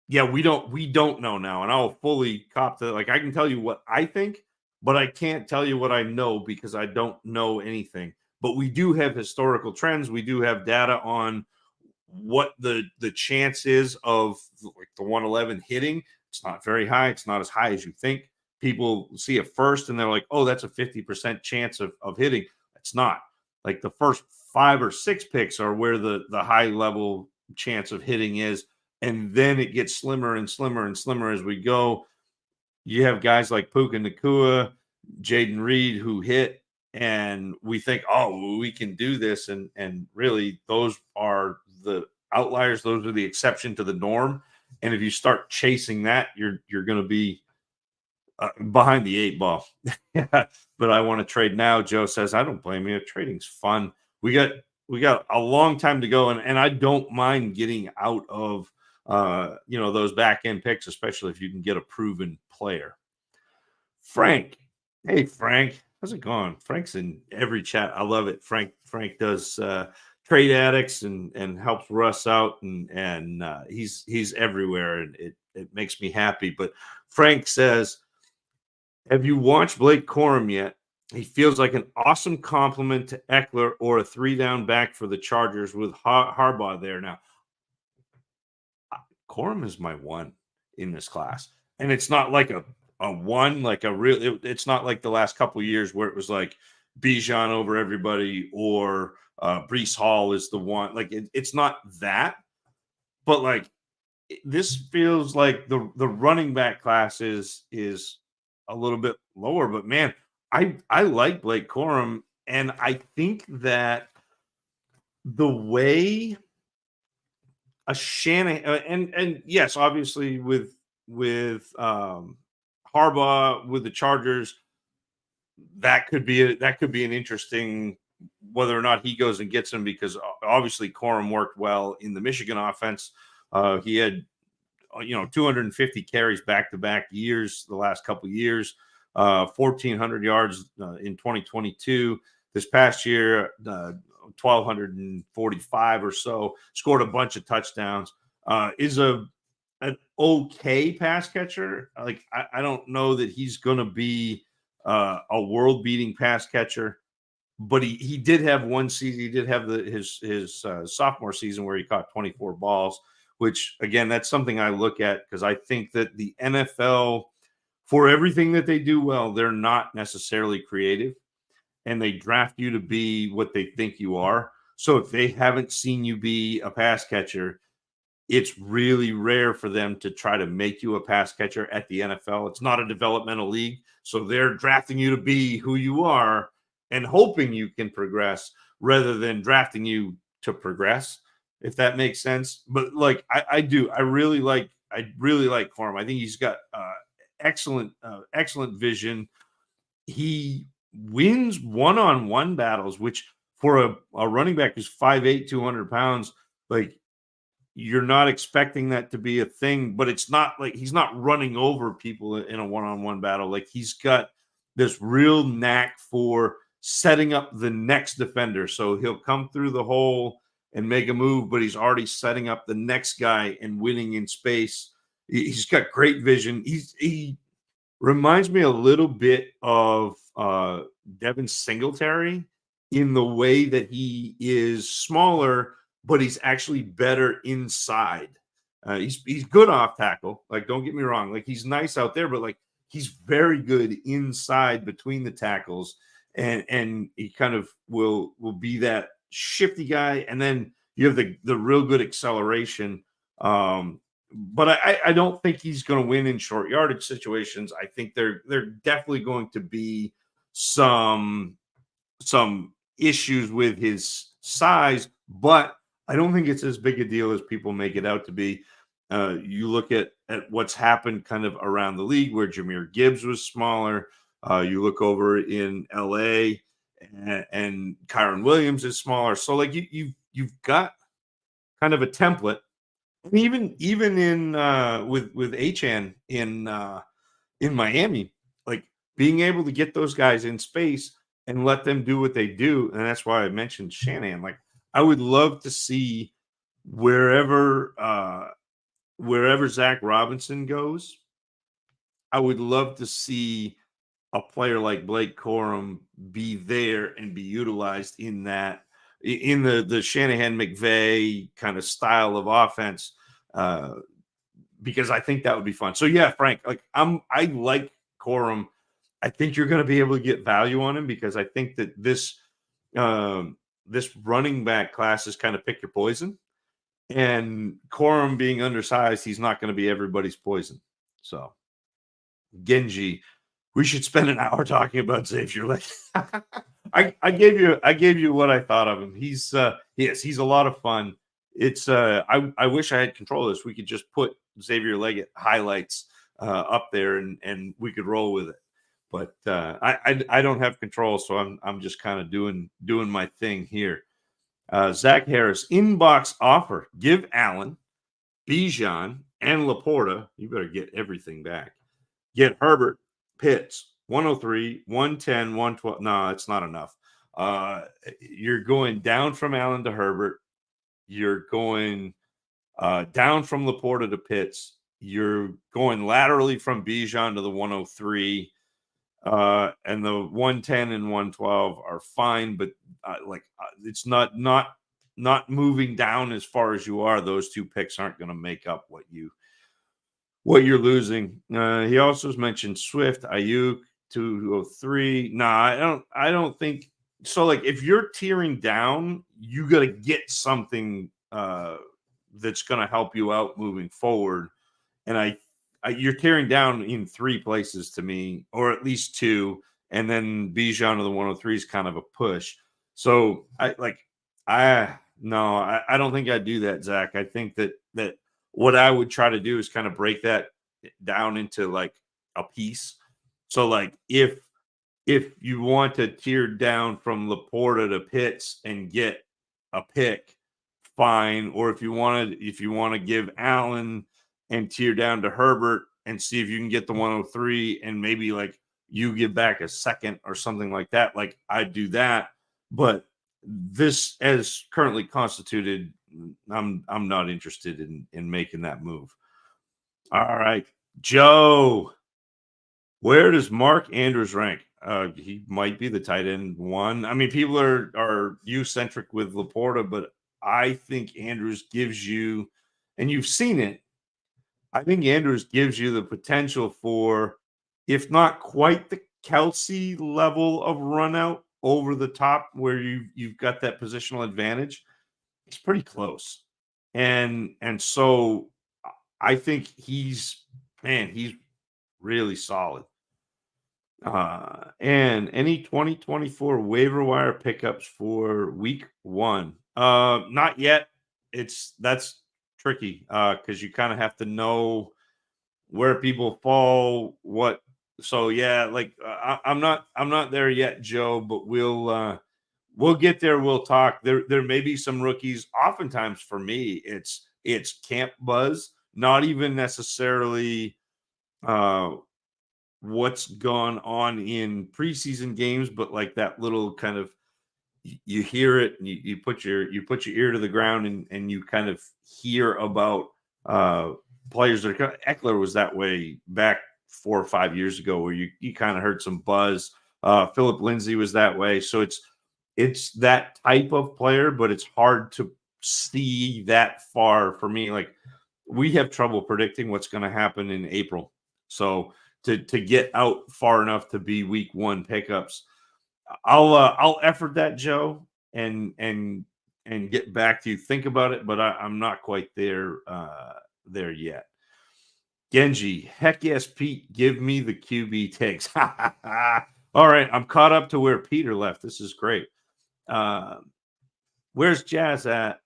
yeah, we don't know now, and I'll fully cop to, like, I can tell you what I think, but I can't tell you what I know because I don't know anything. But we do have historical trends. We do have data on what the chance is of like the 111 hitting. It's not very high. It's not as high as you think. People see it first and they're like, oh, that's a 50% chance of hitting. It's not. Like the first 5 or 6 picks are where the high level chance of hitting is. And then it gets slimmer and slimmer and slimmer as we go. You have guys like Puka Nacua, Jaden Reed who hit, and we think, oh, we can do this. And really, those are the outliers. Those are the exception to the norm. And if you start chasing that, you're going to be behind the 8 ball. But I want to trade now. Joe says, I don't blame you. Trading's fun. We got a long time to go, and I don't mind getting out of those back end picks, especially if you can get a proven player. Frank, hey Frank, how's it going? Frank's in every chat. I love it. Frank does trade addicts and helps Russ out, and he's everywhere, and it makes me happy. But Frank says, have you watched Blake Corum yet? He feels like an awesome compliment to Eckler or a 3-down back for the Chargers with Harbaugh there now. Corum is my one in this class. And it's not like a one, like a real, it's not like the last couple of years where it was like Bijan over everybody or Breece Hall is the one. Like it's not that, but like this feels like the running back class is a little bit lower. But man, I like Blake Corum, and I think that the way a Shanahan and yes, obviously with Harbaugh with the Chargers, that could be an interesting whether or not he goes and gets him, because obviously Corum worked well in the Michigan offense. He had 250 carries back-to-back years the last couple of years, 1,400 yards in 2022. This past year, 1,245 or so, scored a bunch of touchdowns, is an okay pass catcher. Like, I don't know that he's going to be a world-beating pass catcher. But he did have one season. He did have his sophomore season where he caught 24 balls, which, again, that's something I look at because I think that the NFL, for everything that they do well, they're not necessarily creative, and they draft you to be what they think you are. So if they haven't seen you be a pass catcher, it's really rare for them to try to make you a pass catcher at the NFL. It's not a developmental league, so they're drafting you to be who you are and hoping you can progress rather than drafting you to progress, if that makes sense. But like I really like Corum. I think he's got excellent vision. He wins one-on-one battles, which for a running back who's 5'8", 200 pounds, like, you're not expecting that to be a thing, but it's not like he's not running over people in a one-on-one battle. Like, he's got this real knack for setting up the next defender. So he'll come through the hole and make a move, but he's already setting up the next guy and winning in space. He's got great vision. He reminds me a little bit of Devin Singletary in the way that he is smaller, but he's actually better inside. He's good off tackle. Like, don't get me wrong. Like, he's nice out there, but like, he's very good inside between the tackles, and he kind of will be that shifty guy. And then you have the real good acceleration. But I don't think he's going to win in short yardage situations. I think they're definitely going to be some issues with his size, but I don't think it's as big a deal as people make it out to be. You look at what's happened kind of around the league where Jahmyr Gibbs was smaller. You look over in LA and Kyron Williams is smaller. So like you've got kind of a template. And even in with Achan in Miami, like, being able to get those guys in space and let them do what they do. And that's why I mentioned Shanahan. Like, I would love to see wherever Zach Robinson goes, I would love to see a player like Blake Corum be there and be utilized in the Shanahan McVay kind of style of offense, because I think that would be fun. So yeah, Frank, like, I like Corum. I think you're going to be able to get value on him because I think that this running back class is kind of pick your poison. And Corum being undersized, he's not going to be everybody's poison. So, Genji, we should spend an hour talking about Xavier Leggett. I gave you what I thought of him. He's a lot of fun. It's I wish I had control of this. We could just put Xavier Leggett highlights up there and we could roll with it. But I don't have control, so I'm just kind of doing my thing here. Zach Harris, inbox offer. Give Allen, Bijan, and Laporta. You better get everything back. Get Herbert, Pitts, 103, 110, 112. No, it's not enough. You're going down from Allen to Herbert. You're going down from Laporta to Pitts. You're going laterally from Bijan to the 103. And the 110 and 112 are fine, but it's not moving down as far as you are. Those two picks aren't going to make up what you're losing. He also has mentioned Swift, Ayuk, 203. Nah, I don't think so. Like, if you're tearing down, you got to get something that's going to help you out moving forward. And you're tearing down in three places to me, or at least two, and then Bijan to the 103 is kind of a push. So I don't think I'd do that, Zach. I think that what I would try to do is kind of break that down into like a piece. So like if you want to tear down from Laporta to Pitts and get a pick, fine. Or if you want to give Allen and tear down to Herbert and see if you can get the 103 and maybe like you give back a second or something like that. Like, I'd do that. But this, as currently constituted, I'm not interested in making that move. All right, Joe, where does Mark Andrews rank? He might be the tight end one. I mean, people are you-centric with Laporta, but I think Andrews gives you, and you've seen it, I think Andrews gives you the potential for, if not quite the Kelsey level of run out over the top where you've got that positional advantage. It's pretty close. And so I think he's really solid. And any 2024 waiver wire pickups for week 1? Not yet. That's tricky because you kind of have to know where people fall, what. So yeah, like I'm not there yet, Joe, but we'll get there. We'll talk. There may be some rookies. Oftentimes for me, it's camp buzz, not even necessarily what's gone on in preseason games, but like that little kind of, you hear it and you put your ear to the ground and you kind of hear about players that are, Eckler was that way back 4 or 5 years ago, where you kind of heard some buzz. Philip Lindsay was that way. So it's that type of player, but it's hard to see that far for me. Like, we have trouble predicting what's going to happen in April. So to get out far enough to be week 1 pickups, I'll effort that, Joe, and get back to you. Think about it, but I'm not quite there yet. Genji, heck yes, Pete, give me the QB takes. All right, I'm caught up to where Peter left. This is great. Where's Jazz at?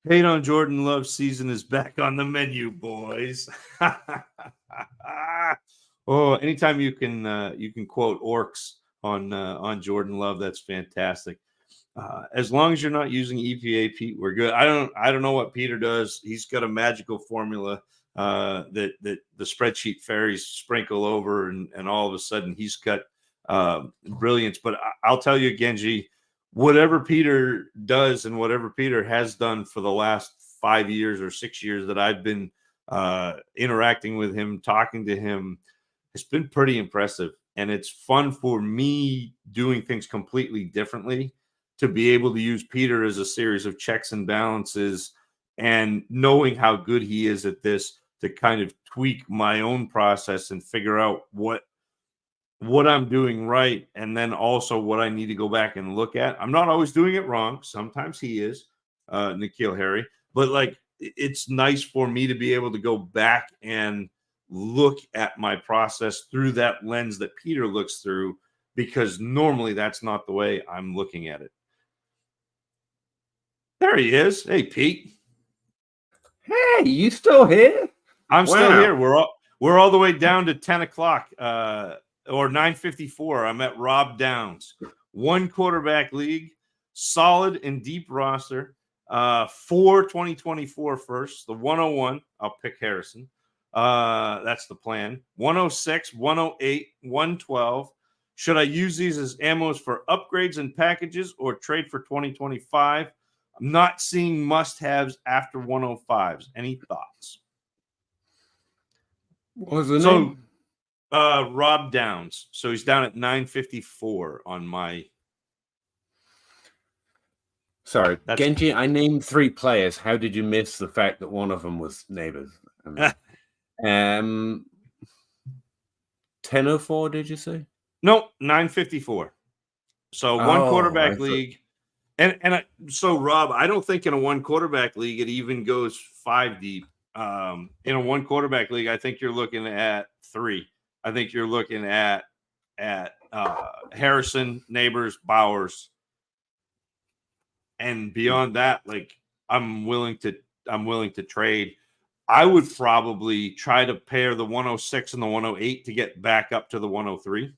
Hate on Jordan Love season is back on the menu, boys. Oh, anytime you can quote orcs on Jordan Love, that's fantastic. As long as you're not using EPA, Pete, we're good. I don't know what Peter does. He's got a magical formula that the spreadsheet fairies sprinkle over, and all of a sudden he's got brilliance. But I'll tell you, Genji, whatever Peter does and whatever Peter has done for the last 5 years or 6 years that I've been interacting with him, talking to him, it's been pretty impressive. And it's fun for me doing things completely differently to be able to use Peter as a series of checks and balances, and knowing how good he is at this to kind of tweak my own process and figure out what I'm doing right, and then also what I need to go back and look at. I'm not always doing it wrong. Sometimes he is, N'Keal Harry. But like, it's nice for me to be able to go back and look at my process through that lens that Peter looks through, because normally that's not the way I'm looking at it. There he is. Hey, Pete. Hey, you still here? I'm still here. We're all the way down to 10 o'clock or 9:54. I'm at Rob Downs. 1 quarterback league, solid and deep roster. 4 2024 first. The 101, I'll pick Harrison. That's the plan. 106, 108, 112. Should I use these as ammos for upgrades and packages or trade for 2025? I'm not seeing must-haves after 105s. Any thoughts? What was the name? Rob Downs. So he's down at 954 on my. Sorry, Genji, I named 3 players. How did you miss the fact that one of them was neighbors? 1004, did you say? No, 954. So 1 quarterback league. So Rob, I don't think in a 1 quarterback league it even goes 5 deep. In a 1 quarterback league, I think you're looking at 3. I think you're looking at Harrison, Neighbors, Bowers, and beyond that, like, I'm willing to trade. I would probably try to pair the 106 and the 108 to get back up to the 103.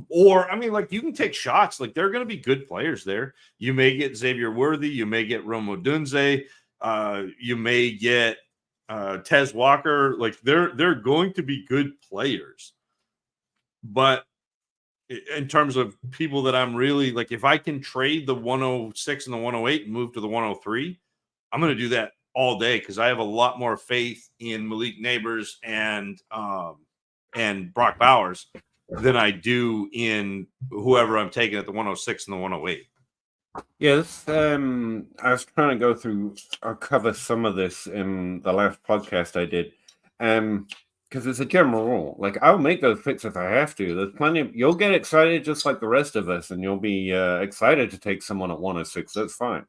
Or, I mean, like, you can take shots. Like, there are going to be good players there. You may get Xavier Worthy. You may get Rome Odunze. You may get Tez Walker. Like, they're going to be good players. But in terms of people that I'm really, like, if I can trade the 106 and the 108 and move to the 103, I'm going to do that all day because I have a lot more faith in Malik Neighbors and Brock Bowers than I do in whoever I'm taking at the 106 and the 108. Yeah, this, I was trying to go through, I'll cover some of this in the last podcast I did, because it's a general rule. Like, I'll make those picks if I have to. There's plenty of, you'll get excited just like the rest of us, and you'll be excited to take someone at 106. That's fine.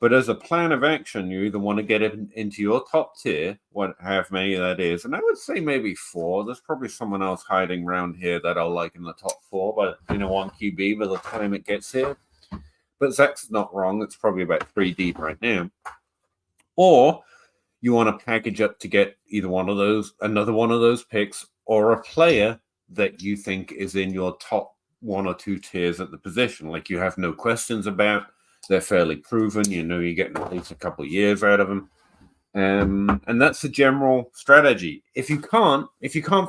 But as a plan of action, you either want to get it into your top tier, however many that is, and I would say maybe 4. There's probably someone else hiding around here that I'll like in the top 4, but one QB by the time it gets here. But Zach's not wrong. It's probably about 3 deep right now. Or you want to package up to get either one of those, another one of those picks, or a player that you think is in your top 1 or 2 tiers at the position, like you have no questions about. They're fairly proven. You know you're getting at least a couple of years out of them. And that's the general strategy. If you can't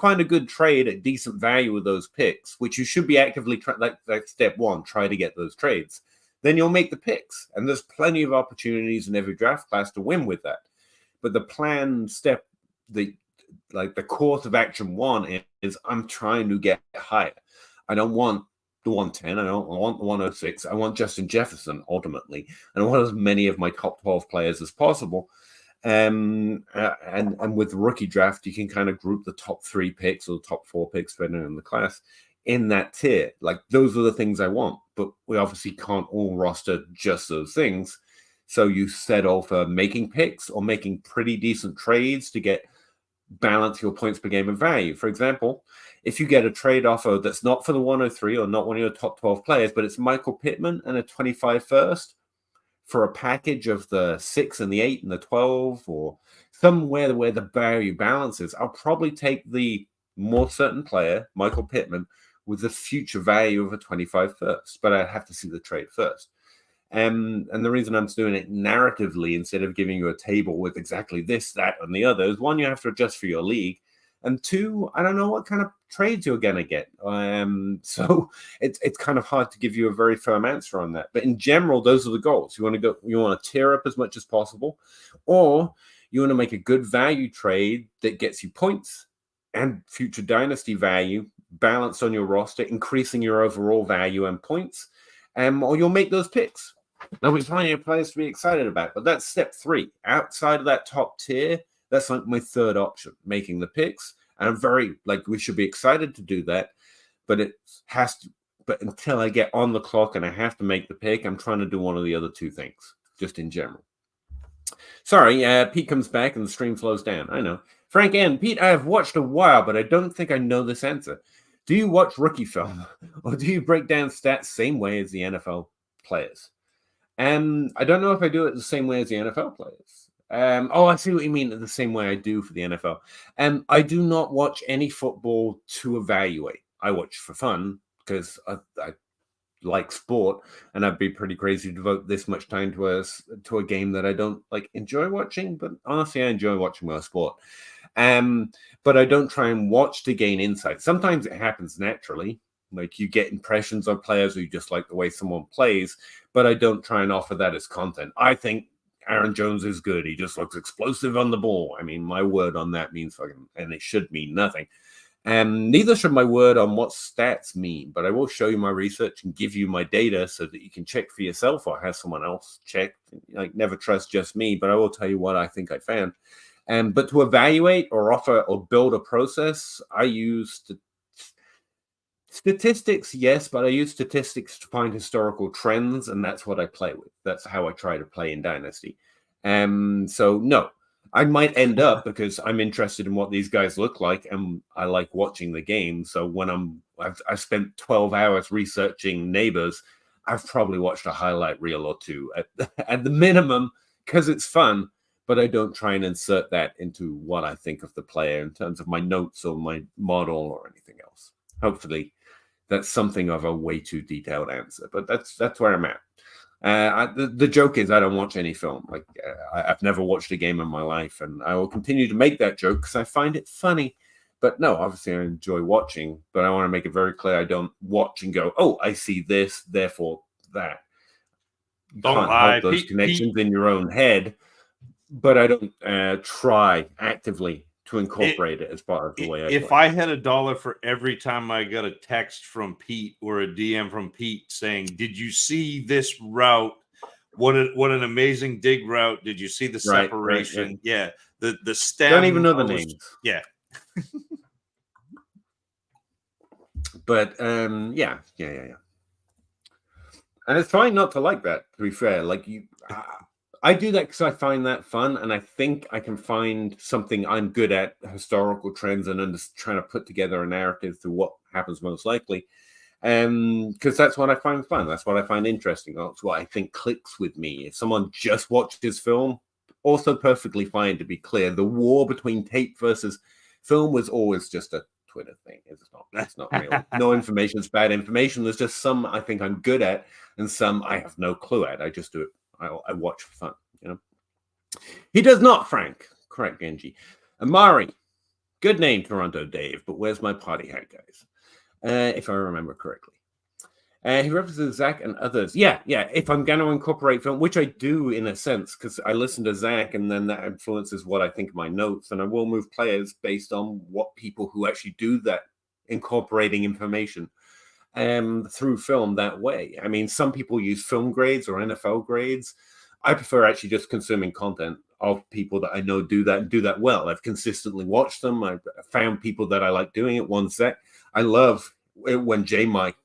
find a good trade at decent value with those picks, which you should be actively like step 1, try to get those trades, then you'll make the picks. And there's plenty of opportunities in every draft class to win with that. But the plan step, the course of action 1 is I'm trying to get higher. I don't want the 110. I don't want the 106. I want Justin Jefferson ultimately. And I want as many of my top 12 players as possible. And with rookie draft, you can kind of group the top 3 picks or the top 4 picks, depending on the class, in that tier. Like, those are the things I want, but we obviously can't all roster just those things. So you settle for making picks or making pretty decent trades to balance your points per game and value. For example, if you get a trade offer that's not for the 103 or not one of your top 12 players, but it's Michael Pittman and a 25 first for a package of the 6 and the 8 and the 12, or somewhere where the value balances, I'll probably take the more certain player, Michael Pittman, with the future value of a 25 first, but I have to see the trade first. And the reason I'm doing it narratively instead of giving you a table with exactly this, that, and the other is, 1, you have to adjust for your league, and 2, I don't know what kind of trades you're going to get. So it's kind of hard to give you a very firm answer on that. But in general, those are the goals. You want to tear up as much as possible, or you want to make a good value trade that gets you points and future dynasty value balanced on your roster, increasing your overall value and points, or you'll make those picks. There'll be plenty of players to be excited about, but that's step 3. Outside of that top tier, that's like my 3rd option, making the picks. And I'm very, we should be excited to do that, but it has to, but until I get on the clock and I have to make the pick, I'm trying to do one of the other 2 things, just in general. Sorry, Pete comes back and the stream slows down. I know. Frank N. Pete, I have watched a while, but I don't think I know this answer. Do you watch rookie film, or do you break down stats same way as the NFL players? I don't know if I do it the same way as the NFL players. I see what you mean, the same way I do for the NFL. I do not watch any football to evaluate. I watch for fun because I like sport, and I'd be pretty crazy to devote this much time to a game that I don't enjoy watching. But honestly, I enjoy watching my sport. But I don't try and watch to gain insight. Sometimes it happens naturally. Like, you get impressions of players, or you just like the way someone plays, but I don't try and offer that as content. I think Aaron Jones is good. He just looks explosive on the ball. I mean, my word on that means fucking, and it should mean nothing. Neither should my word on what stats mean, but I will show you my research and give you my data so that you can check for yourself or have someone else check. Never trust just me, but I will tell you what I think I found. But to evaluate or offer or build a process, I use statistics, yes, but I use statistics to find historical trends, and that's what I play with. That's how I try to play in Dynasty. So no, I might end up, because I'm interested in what these guys look like, and I like watching the game. So when I've spent 12 hours researching neighbors, I've probably watched a highlight reel or 2 at the minimum, because it's fun. But I don't try and insert that into what I think of the player in terms of my notes or my model or anything else. Hopefully, that's something of a way too detailed answer, but that's where I'm at. The joke is I don't watch any film. I've never watched a game in my life, and I will continue to make that joke because I find it funny. But no, obviously I enjoy watching, but I want to make it very clear I don't watch and go, oh, I see this, therefore that. You don't can't lie. help those connections in your own head. but I don't try actively to incorporate it as part of the way I if play. I had $1 for every time I got a text from Pete or a DM from Pete saying, "Did you see this route? What an amazing dig route! Did you see the separation? Right, yeah. The stem. Don't even know the names. Yeah, but yeah. And it's fine not to like that, to be fair. Like I do that because I find that fun, and I think I can find something I'm good at, historical trends, and just trying to put together a narrative to what happens most likely. Because that's what I find fun. That's what I find interesting. That's what I think clicks with me. If someone just watches film, also perfectly fine, to be clear. The war between tape versus film was always just a Twitter thing. It's not real. No information is bad information. There's just some I think I'm good at, and some I have no clue at. I just do it. I watch for fun, you know. He does not, Frank. Correct, Genji. Amari. Good name, Toronto Dave, but where's my party hat, guys? If I remember correctly. He references Zach and others. Yeah. If I'm going to incorporate film, which I do in a sense, because I listen to Zach, and then that influences what I think of my notes, and I will move players based on what people who actually do that, incorporating information through film that way. I mean, some people use film grades or NFL grades. I prefer actually just consuming content of people that I know do that well. I've consistently watched them. I've found people that I like doing it. One Zach. I love when J Mike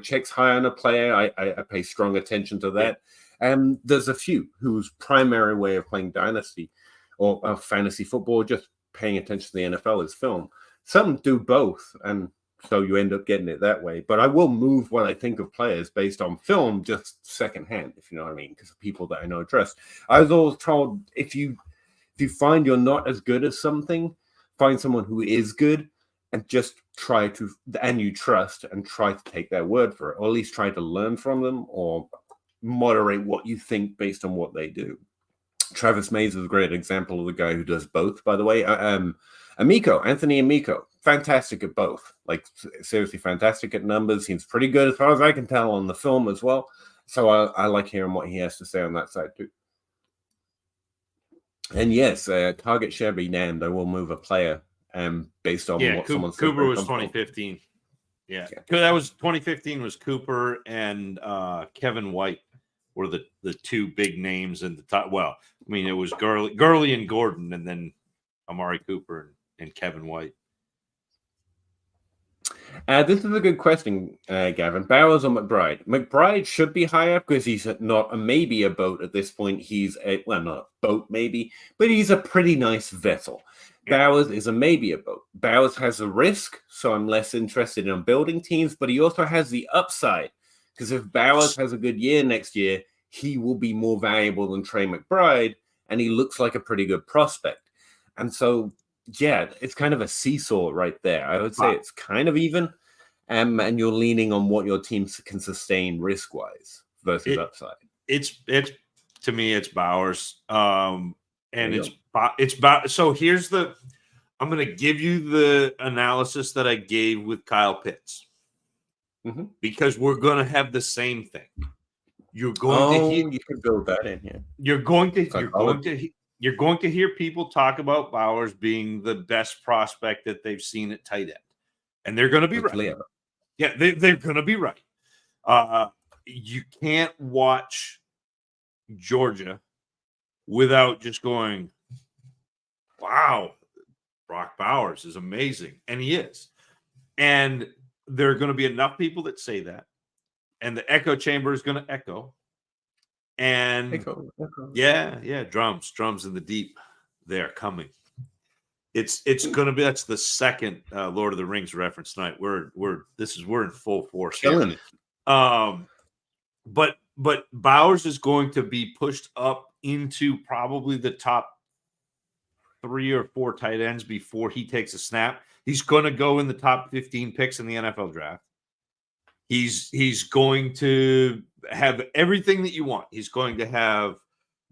checks high on a player. I pay strong attention to that. There's a few whose primary way of playing Dynasty or fantasy football, just paying attention to the NFL, is film. Some do both, and so you end up getting it that way. But I will move what I think of players based on film, just secondhand, if you know what I mean, because of people that I know trust. I was always told, if you find you're not as good at something, find someone who is good and just try to, and you trust, and try to take their word for it, or at least try to learn from them, or moderate what you think based on what they do. Travis Mays is a great example of the guy who does both, by the way. Anthony Amico, fantastic at both. Like, seriously fantastic at numbers. Seems pretty good as far as I can tell on the film as well. So I like hearing what he has to say on that side too. And yes, target share be damned. I will move a player based on what someone said. Cooper was 2015. Yeah. That was 2015 was Cooper and Kevin White were the two big names in the top. Well, I mean, it was Gurley and Gordon, and then Amari Cooper and Kevin White. This is a good question, Gavin. Bowers or McBride? McBride should be higher because he's not maybe a boat at this point. He's not a boat maybe, but he's a pretty nice vessel. Bowers is a maybe a boat. Bowers has a risk, so I'm less interested in building teams, but he also has the upside, because if Bowers has a good year next year, he will be more valuable than Trey McBride, and he looks like a pretty good prospect. And so, yeah, it's kind of a seesaw right there. I would say it's kind of even, and you're leaning on what your team can sustain risk-wise versus upside. It's to me, it's Bowers, and it's so here's I'm going to give you the analysis that I gave with Kyle Pitts, because we're going to have the same thing. You're going to you can build that in here. You're going to hear people talk about Bowers being the best prospect that they've seen at tight end, and they're going to be right. Yeah, they're going to be right. You can't watch Georgia without just going, wow, Brock Bowers is amazing. And he is. And there are going to be enough people that say that. And the echo chamber is going to echo. And echo. Yeah, drums in the deep. They're coming. It's going to be, that's the second Lord of the Rings reference tonight. We're in full force. Killing it. But Bowers is going to be pushed up into probably the top 3 or 4 tight ends before he takes a snap. He's going to go in the top 15 picks in the NFL draft. He's going to have everything that you want. He's going to have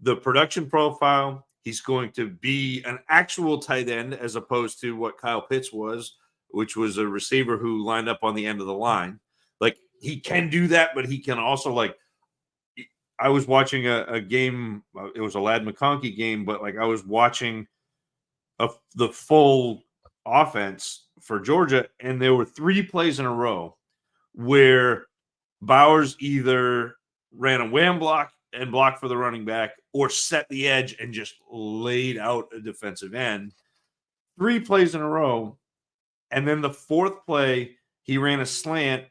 the production profile. He's going to be an actual tight end as opposed to what Kyle Pitts was, which was a receiver who lined up on the end of the line. Like, he can do that, but he can also, like, I was watching a game. It was a Ladd McConkey game, but like I was watching the full offense for Georgia, and there were 3 plays in a row where Bowers either ran a wham block and blocked for the running back or set the edge and just laid out a defensive end. 3 plays in a row. And then the 4th play, he ran a slant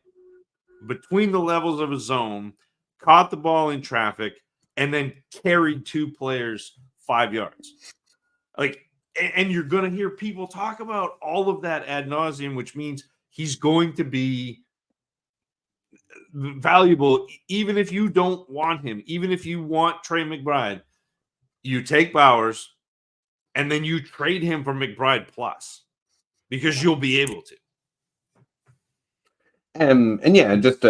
between the levels of his zone, caught the ball in traffic, and then carried 2 players 5 yards. Like, and you're going to hear people talk about all of that ad nauseum, which means he's going to be valuable, even if you don't want him, even if you want Trey McBride, you take Bowers and then you trade him for McBride plus because you'll be able to. And yeah, just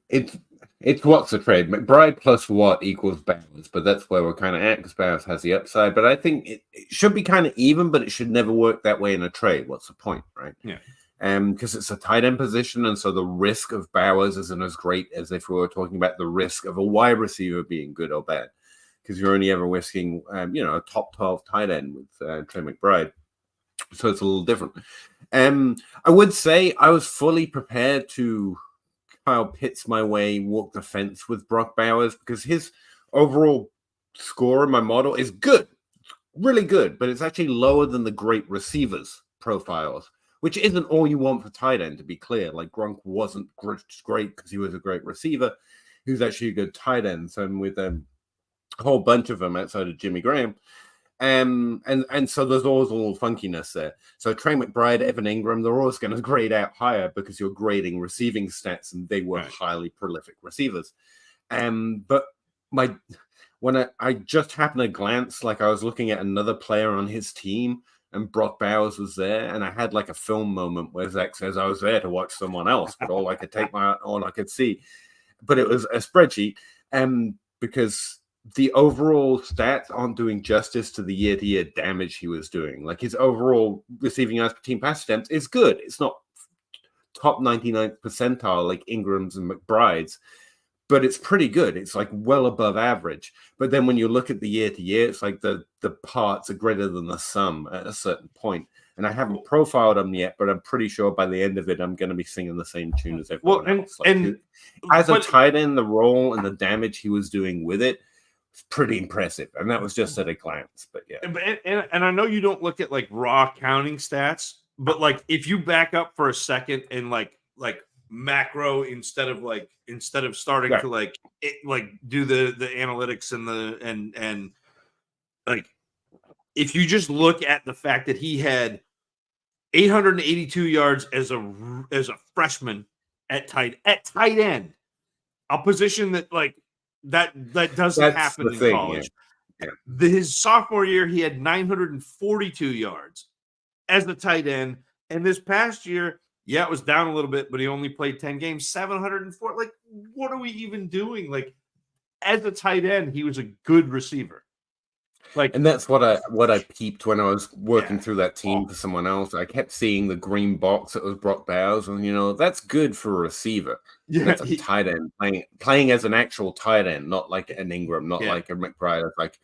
it's what's the trade? McBride plus what equals Bowers, but that's where we're kind of at because Bowers has the upside. But I think it should be kind of even, but it should never work that way in a trade. What's the point, right? Yeah. Because it's a tight end position, and so the risk of Bowers isn't as great as if we were talking about the risk of a wide receiver being good or bad, because you're only ever risking, a top 12 tight end with Trey McBride. So it's a little different. I would say I was fully prepared to Kyle Pitts my way, walk the fence with Brock Bowers because his overall score in my model is good, really good, but it's actually lower than the great receivers profiles, which isn't all you want for tight end, to be clear. Like Gronk wasn't great because he was a great receiver. He was actually a good tight end. So with a whole bunch of them outside of Jimmy Graham. And so there's always a little funkiness there. So Trey McBride, Evan Ingram, they're always going to grade out higher because you're grading receiving stats, and they were highly prolific receivers. But when I just happened to glance, like I was looking at another player on his team, and Brock Bowers was there, and I had like a film moment where Zach says I was there to watch someone else, but all I could see, but it was a spreadsheet, because the overall stats aren't doing justice to the year-to-year damage he was doing. Like his overall receiving yards per team pass attempts is good. It's not top 99th percentile like Ingram's and McBride's, but it's pretty good. It's like well above average. But then when you look at the year-to-year, it's like the parts are greater than the sum at a certain point. And I haven't profiled them yet, but I'm pretty sure by the end of it, I'm going to be singing the same tune as everyone else. Like, as a tight end, the role and the damage he was doing with it, pretty impressive, and that was just at a glance. But yeah, and I know you don't look at like raw counting stats, but like if you back up for a second and like macro instead of starting to like do the analytics and like if you just look at the fact that he had 882 yards as a freshman at tight end, a position that like that doesn't happen in college. Yeah. His sophomore year, he had 942 yards as the tight end. And this past year, it was down a little bit, but he only played 10 games, 704. Like, what are we even doing? Like, as a tight end, he was a good receiver. Like, and that's what I peeped when I was working through that team for someone else. I kept seeing the green box that was Brock Bowers, and that's good for a receiver. Yeah, that's a tight end playing as an actual tight end, not like an Ingram, not like a McBride. It's like,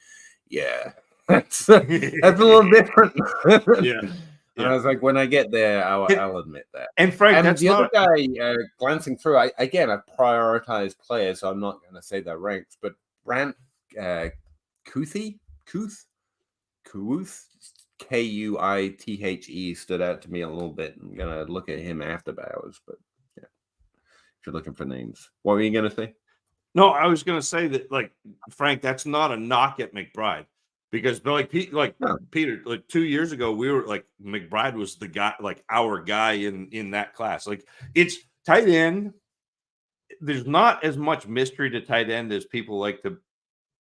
that's a little different. And I was like, when I get there, I'll admit that. And Frank, that's the other guy glancing through. I prioritized players, so I'm not going to say their ranks, but Brant Kuithe, Kuithe stood out to me a little bit. I'm gonna look at him after Bowers, but yeah, if you're looking for names, what were you gonna say? No, I was gonna say that, like, Frank, that's not a knock at McBride, because Peter, like 2 years ago, we were like McBride was the guy, like our guy in that class. Like, it's tight end. There's not as much mystery to tight end as people like to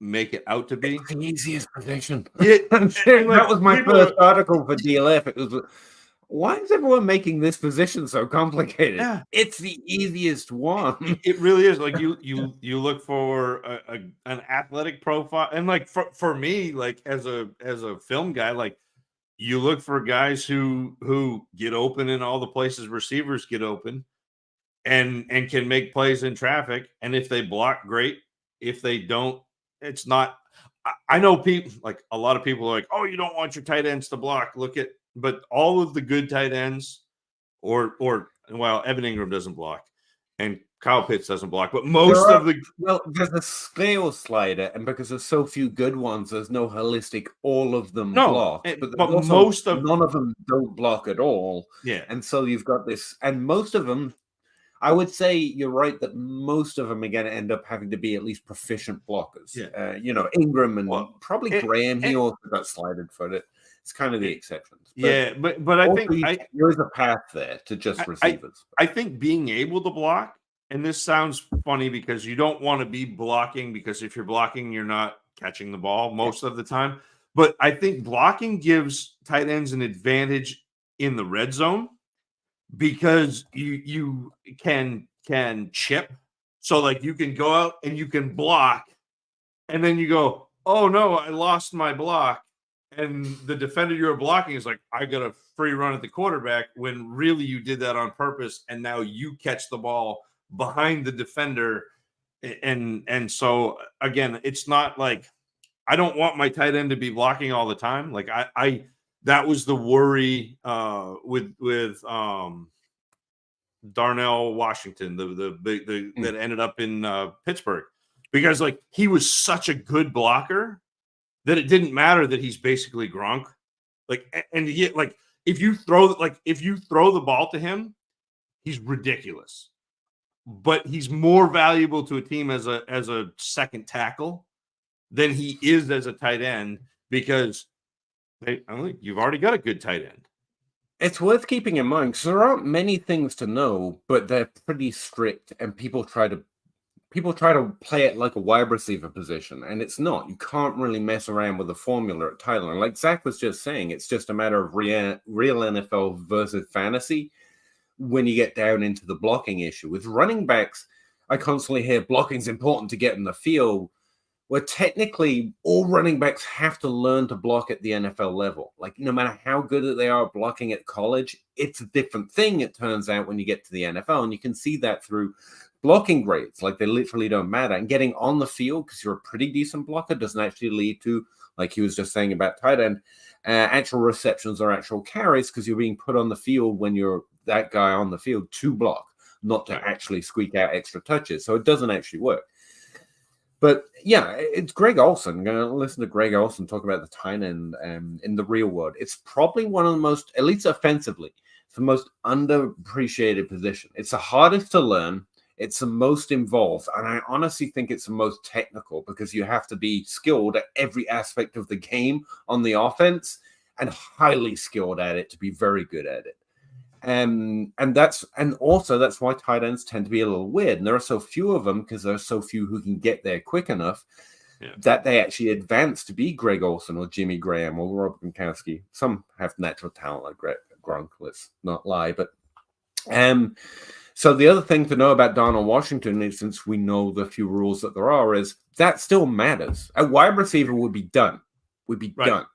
make it out to be. It's the easiest position. That was my first article for DLF. It was, why is everyone making this position so complicated? Yeah, it's the easiest one. It really is. Like you look for an athletic profile, and like for me, like as a film guy, like you look for guys who get open in all the places receivers get open, and can make plays in traffic, and if they block, great. if they don't, it's not. I know people, like a lot of people are like, oh, you don't want your tight ends to block. But all of the good tight ends, well, Evan Ingram doesn't block, and Kyle Pitts doesn't block, but there's a scale slider, and because there's so few good ones, there's no holistic all of them block. But most of none of them don't block at all. Yeah, and so you've got this, and most of them, I would say you're right that most of them are going to end up having to be at least proficient blockers. Yeah. Ingram and probably Graham. He also got slided footed. It's kind of the exceptions. But I think there is a path there to just receivers. I think being able to block, and this sounds funny because you don't want to be blocking, because if you're blocking, you're not catching the ball most of the time. But I think blocking gives tight ends an advantage in the red zone because you can chip. So like you can go out and you can block, and then you go, oh no, I lost my block. And the defender you're blocking is like, I got a free run at the quarterback, when really you did that on purpose. And now you catch the ball behind the defender. And so again, it's not like, I don't want my tight end to be blocking all the time. Like that was the worry with Darnell Washington, that ended up in Pittsburgh, because like he was such a good blocker that it didn't matter that he's basically Gronk. Like, and yet, like if you throw the ball to him, he's ridiculous. But he's more valuable to a team as a second tackle than he is as a tight end, because I think you've already got a good tight end. It's worth keeping in mind because there aren't many things to know, but they're pretty strict, and people try to play it like a wide receiver position, and it's not. You can't really mess around with the formula at tight end. Like Zach was just saying, it's just a matter of real NFL versus fantasy when you get down into the blocking issue. With running backs, I constantly hear blocking's important to get in the field, where technically all running backs have to learn to block at the NFL level. Like, no matter how good they are blocking at college, it's a different thing, it turns out, when you get to the NFL. And you can see that through blocking grades. Like, they literally don't matter. And getting on the field, because you're a pretty decent blocker, doesn't actually lead to, like he was just saying about tight end, actual receptions or actual carries, because you're being put on the field when you're that guy on the field to block, not to actually squeak out extra touches. So it doesn't actually work. But yeah, it's Greg Olsen. I'm going to listen to Greg Olsen talk about the tight end in the real world. It's probably one of the most, at least offensively, it's the most underappreciated position. It's the hardest to learn. It's the most involved. And I honestly think it's the most technical, because you have to be skilled at every aspect of the game on the offense, and highly skilled at it to be very good at it. And that's why tight ends tend to be a little weird. And there are so few of them, because there are so few who can get there quick enough that they actually advance to be Greg Olsen or Jimmy Graham or Rob Gronkowski. Some have natural talent like Gronk, let's not lie. But so the other thing to know about Darnell Washington is, since we know the few rules that there are, is that still matters. A wide receiver would be done. Done.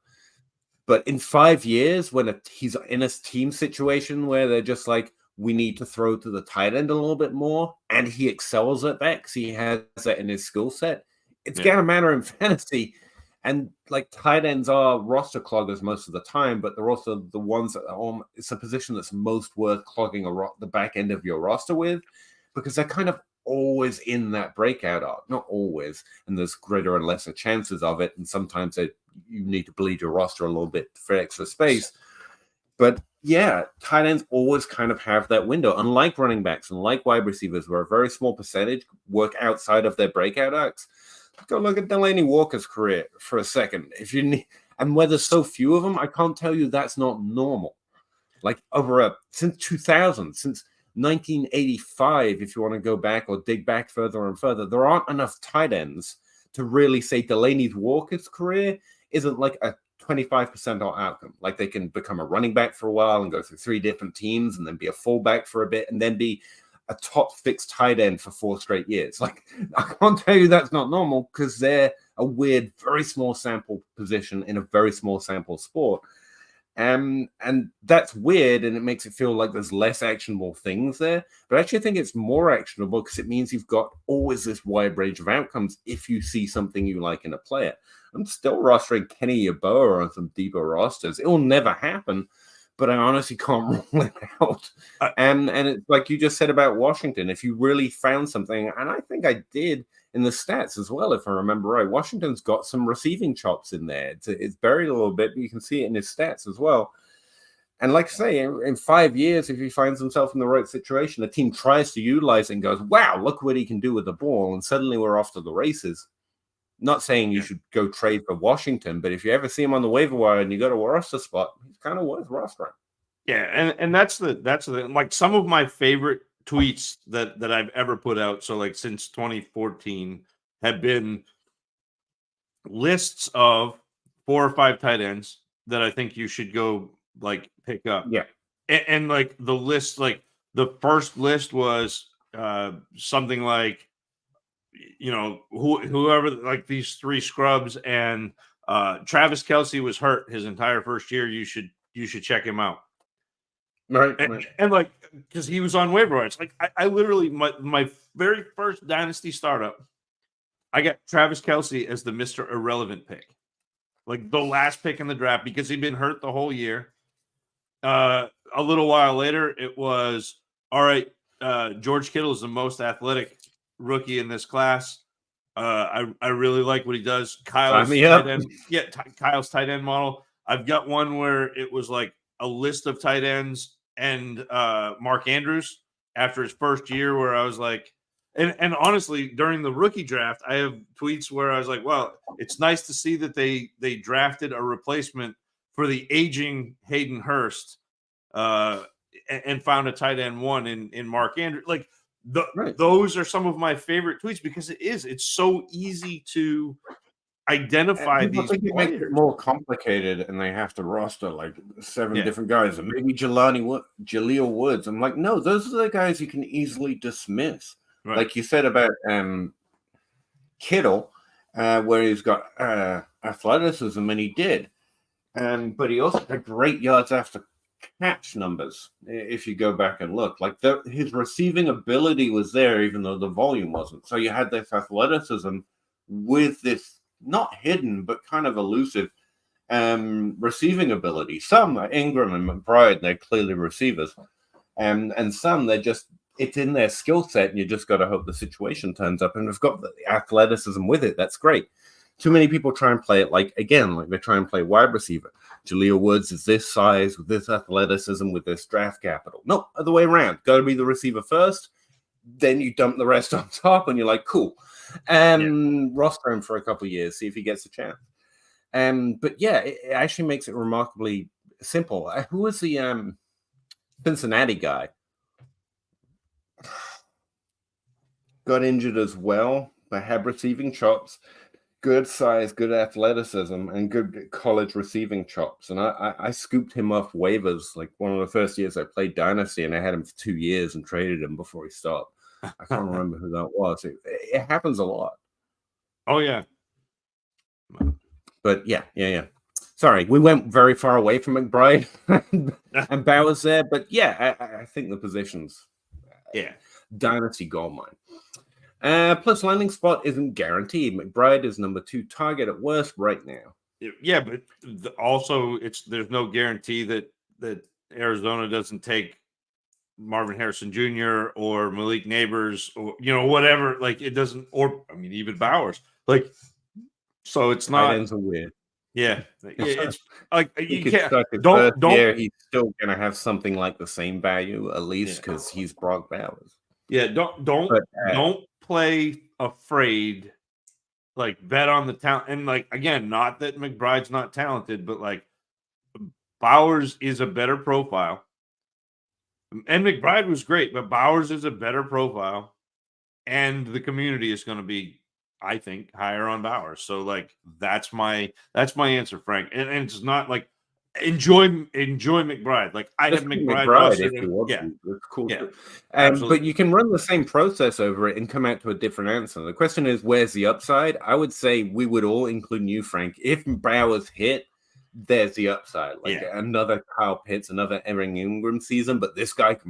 But in 5 years, when he's in a team situation where they're just like, we need to throw to the tight end a little bit more, and he excels at that because he has that in his skill set, it's going to matter in fantasy. And like, tight ends are roster cloggers most of the time, but they're also the ones that it's a position that's most worth clogging the back end of your roster with, because they're kind of always in that breakout arc. Not always, and there's greater and lesser chances of it, and sometimes you need to bleed your roster a little bit for extra space. But yeah, tight ends always kind of have that window, unlike running backs and like wide receivers, where a very small percentage work outside of their breakout arcs. Go look at Delaney Walker's career for a second. And where there's so few of them, I can't tell you that's not normal. Like, since 2000, since 1985, if you want to go back or dig back further and further, there aren't enough tight ends to really say Delaney Walker's career isn't like a 25% outcome. Like, they can become a running back for a while and go through 3 different teams and then be a fullback for a bit and then be a top fixed tight end for 4 straight years. Like, I can't tell you that's not normal, because they're a weird, very small sample position in a very small sample sport. And that's weird, and it makes it feel like there's less actionable things there. But I actually think it's more actionable because it means you've got always this wide range of outcomes if you see something you like in a player. I'm still rostering Kenny Yeboah on some deeper rosters. It will never happen, but I honestly can't rule it out. And it's like you just said about Washington. If you really found something, and I think I did in the stats as well, if I remember right, Washington's got some receiving chops in there. It's buried a little bit, but you can see it in his stats as well. And like I say, in 5 years, if he finds himself in the right situation, the team tries to utilize it and goes, wow, look what he can do with the ball. And suddenly we're off to the races. Not saying you should go trade for Washington, but if you ever see him on the waiver wire and you got a roster spot, he's kind of worth rostering. Yeah, and that's the like some of my favorite tweets that I've ever put out. So like since 2014 have been lists of 4 or 5 tight ends that I think you should go like pick up. Yeah, and like the list, like the first list was something like, you know, whoever, like these 3 scrubs, and Travis Kelce was hurt his entire first year. You should check him out. Right. And like, because he was on waiver rights. Like I literally, my very first Dynasty startup, I got Travis Kelce as the Mr. Irrelevant pick, like the last pick in the draft, because he'd been hurt the whole year. A little while later, it was, all right, George Kittle is the most athletic rookie in this class. I really like what he does. Kyle's tight end, Kyle's tight end model. I've got one where it was like a list of tight ends and Mark Andrews after his first year, where I was like, and honestly, during the rookie draft, I have tweets where I was like, well, it's nice to see that they drafted a replacement for the aging Hayden Hurst and found a tight end 1 in Mark Andrews. Like those are some of my favorite tweets, because it's so easy to identify these players. Make it more complicated, and they have to roster like 7 different guys, and maybe Jaleel Woods. I'm like, no, those are the guys you can easily dismiss. Right. Like you said about Kittle, where he's got athleticism, and he did. But he also had great yards after catch numbers, if you go back and look. Like his receiving ability was there, even though the volume wasn't. So you had this athleticism with this not hidden, but kind of elusive receiving ability. Some are Ingram and McBride, they're clearly receivers. And some, they're just, it's in their skill set, and you just got to hope the situation turns up. And we've got the athleticism with it. That's great. Too many people try and play it like they try and play wide receiver. Jaleel Woods is this size, with this athleticism, with this draft capital. No, other way around. Got to be the receiver first. Then you dump the rest on top, and you're like, cool. Roster him for a couple of years, see if he gets a chance. But yeah, it actually makes it remarkably simple. Who was the Cincinnati guy? Got injured as well, but had receiving chops, good size, good athleticism, and good college receiving chops. And I scooped him off waivers like one of the first years I played Dynasty, and I had him for 2 years and traded him before he stopped. I can't remember who that was. It happens a lot. Oh, yeah. But yeah. Sorry, we went very far away from McBride and Bowers there. But yeah, I think the positions, Dynasty gold mine. Plus, landing spot isn't guaranteed. McBride is number 2 target at worst right now. Yeah, but also there's no guarantee that Arizona doesn't take Marvin Harrison Jr. or Malik Neighbors, or whatever. Like it doesn't, or I mean even Bowers. Like, so it's not. Ends are weird. Yeah, it's like you can't. Don't. He's still gonna have something like the same value at least because he's Brock Bowers. Yeah, don't play afraid. Like bet on the talent, and like again, not that McBride's not talented, but like Bowers is a better profile. And McBride was great, but Bowers is a better profile, and the community is going to be, I think, higher on Bowers. So, like, that's my answer, Frank. And it's not like enjoy McBride. Like I have McBride if you want to. That's cool. Yeah, but you can run the same process over it and come out to a different answer. The question is, where's the upside? I would say we would all, including you, Frank, if Bowers hit, there's the upside. Like Yeah. another Kyle Pitts, another Evan Ingram season, but this guy's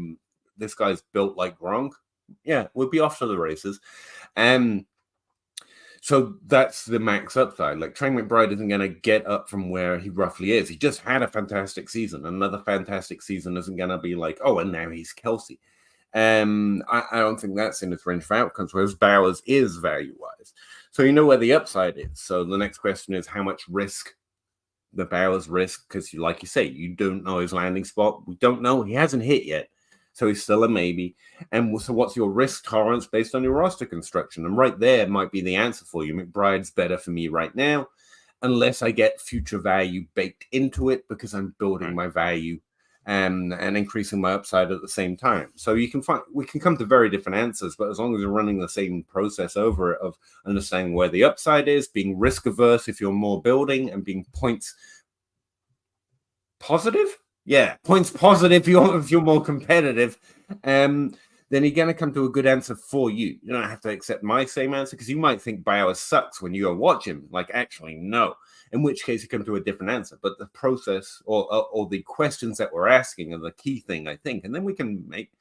built like Gronk. Yeah, we'll be off to the races. So that's the max upside. Like Trey McBride isn't going to get up from where he roughly is. He just had a fantastic season. Another fantastic season isn't going to be like, oh, and now he's Kelsey. I don't think that's in his range of outcomes, whereas Bowers is value-wise. So you know where the upside is. So the next question is how much risk the Bowers risk, because like you say, you don't know his landing spot. We don't know. He hasn't hit yet. So he's still a maybe. And so what's your risk tolerance based on your roster construction? And right there might be the answer for you. McBride's better for me right now, unless I get future value baked into it because I'm building my value and increasing my upside at the same time. So we can come to very different answers, but as long as you're running the same process over it of understanding where the upside is, being risk averse if you're more building, and being points positive. Yeah, points positive if you're more competitive, then you're going to come to a good answer for you. You don't have to accept my same answer because you might think Bowers sucks when you go watch him. Like, actually, no. In which case, you come to a different answer. But the process or the questions that we're asking are the key thing, I think. And then we can make